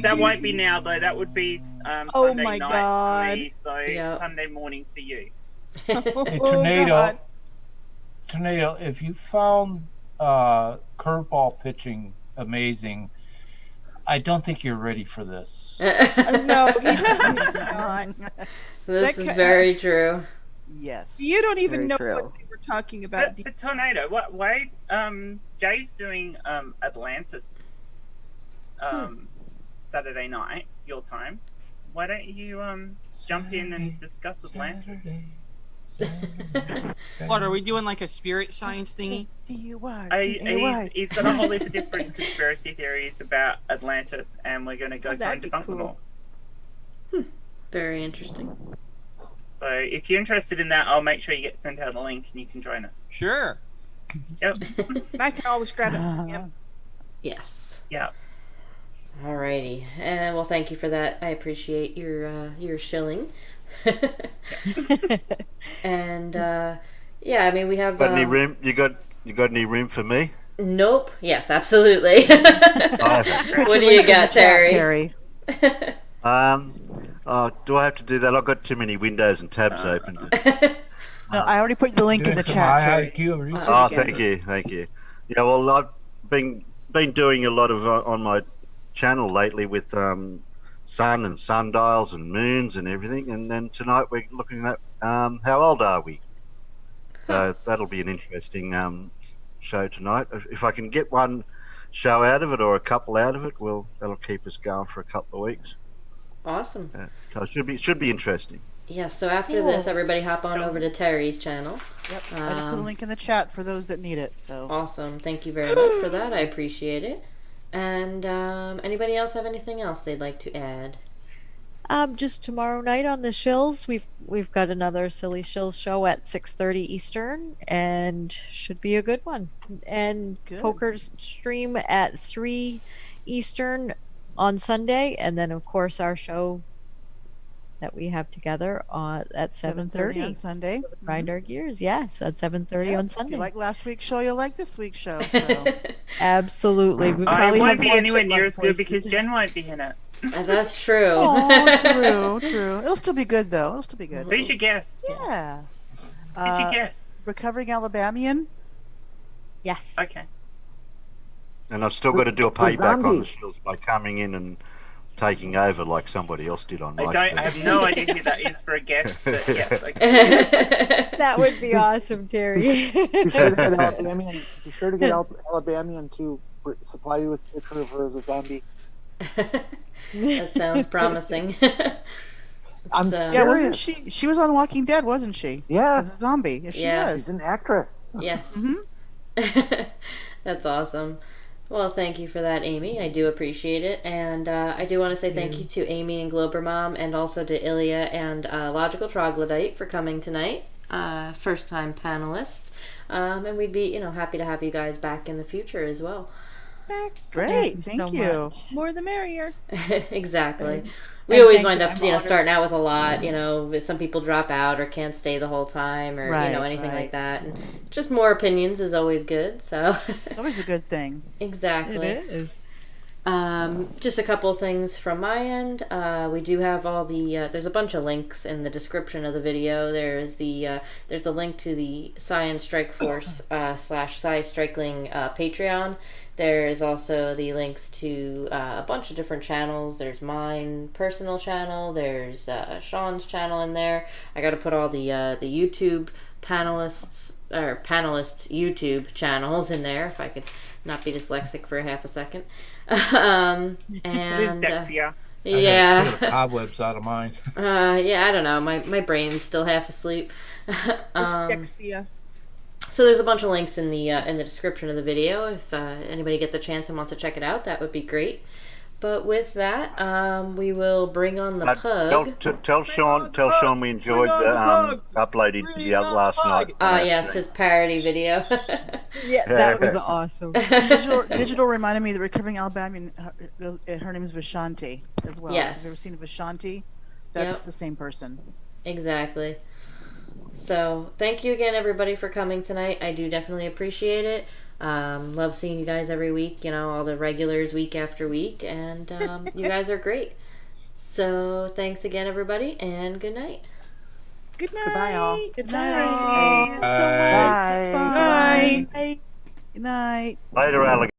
That won't be now, though. That would be Sunday night for me, so Sunday morning for you. Hey, Tornado, if you found curveball pitching amazing, I don't think you're ready for this. No, he's not. This is very true. Yes. You don't even know what they were talking about. But Tornado, why? Jay's doing Atlantis Saturday night, your time. Why don't you jump in and discuss Atlantis? What, are we doing like a spirit science thingy? He's got a whole list of different conspiracy theories about Atlantis, and we're going to go through and debunk them all. Very interesting. So if you're interested in that, I'll make sure you get sent out a link and you can join us. Sure. Yep. I can always grab it. Yep. Yes. Yeah. Alrighty, and well, thank you for that. I appreciate your shilling. And Yeah, I mean we have. Got any room? You got any room for me? Nope. Yes, absolutely. What do you got, Terry? Do I have to do that? I've got too many windows and tabs open. No, I already put the link in the chat, Terry. Oh, thank you. Yeah, well, I've been doing a lot of on my channel lately with sun and sundials and moons and everything, and then tonight we're looking at how old are we? That'll be an interesting show tonight. If I can get one show out of it or a couple out of it, well, that'll keep us going for a couple of weeks. Awesome. So it should be interesting. Yes, so after this, everybody hop on over to Terry's channel. Yep, I just put a link in the chat for those that need it. So awesome. Thank you very much for that. I appreciate it. And anybody else have anything else they'd like to add? Just tomorrow night on the Shills, we've got another Silly Shills show at 6:30 Eastern, and should be a good one. And poker stream at 3 Eastern on Sunday, and then of course our show that we have together at 7:30 on Sunday. Grind Our Gears, yes, at 7:30 on Sunday. If you like last week's show, you'll like this week's show. So. Absolutely. We It probably won't have be more anywhere chick near as good voices. because Jen won't be in it. That's true. Oh, true. It'll still be good though. It'll still be good. Who's your guest? Yeah. Who's your guest? Recovering Alabamian. Yes. Okay. And I've still got to do a payback on zombie. the Shields by coming in and taking over like somebody else did on my I show. have no idea who that is for a guest, but yes. Okay. That would be awesome, Terry. Be sure to get Alabamian. Be sure to get Alabamian to supply you with a picture of her as a zombie. That sounds promising. I'm So- Yeah, wasn't she? She was on Walking Dead, wasn't she? Yeah. As a zombie. Yes, she Yeah. was. She's an actress. Yes. Mhm. That's awesome. Well, thank you for that, Amy. I do appreciate it. And I do want to say thank you to Amy and Glober Mom and also to Ilya and Logical Troglodyte for coming tonight. First time panelists. And we'd be, happy to have you guys back in the future as well. Great. Thank you. More the merrier. Exactly. And We always thank wind you. up, I'm honored. starting out with a lot. Some people drop out or can't stay the whole time, or Right, anything right. like that. And just more opinions is always good. So Always a good thing. exactly. It is. Just a couple things from my end. We do have all the. There's a bunch of links in the description of the video. There's a link to the Science Strike Force / Sci Strikeling Patreon. There is also the links to a bunch of different channels. There's mine personal channel. There's Sean's channel in there. I got to put all the YouTube panelists YouTube channels in there if I could not be dyslexic for half a second. And Dyslexia. yeah. I got cobwebs out of mine. Yeah, I don't know. My brain's still half asleep. Dyslexia. So there's a bunch of links in the description of the video. If anybody gets a chance and wants to check it out, that would be great. But with that, we will bring on the pug. Tell Sean we enjoyed the upload he did last night. Yes, his parody video. Yeah, that was awesome. Digital reminded me that Recovering Alabamian, her name is Vishanti as well. Yes. So if you've ever seen Vishanti, that's Yep. the same person. Exactly. So thank you again, everybody, for coming tonight. I do definitely appreciate it. Love seeing you guys every week, all the regulars week after week, and you guys are great. So thanks again, everybody, and good night. Good night. Goodbye, all. Good night. night. Bye. Bye. Good night. Later, Alex.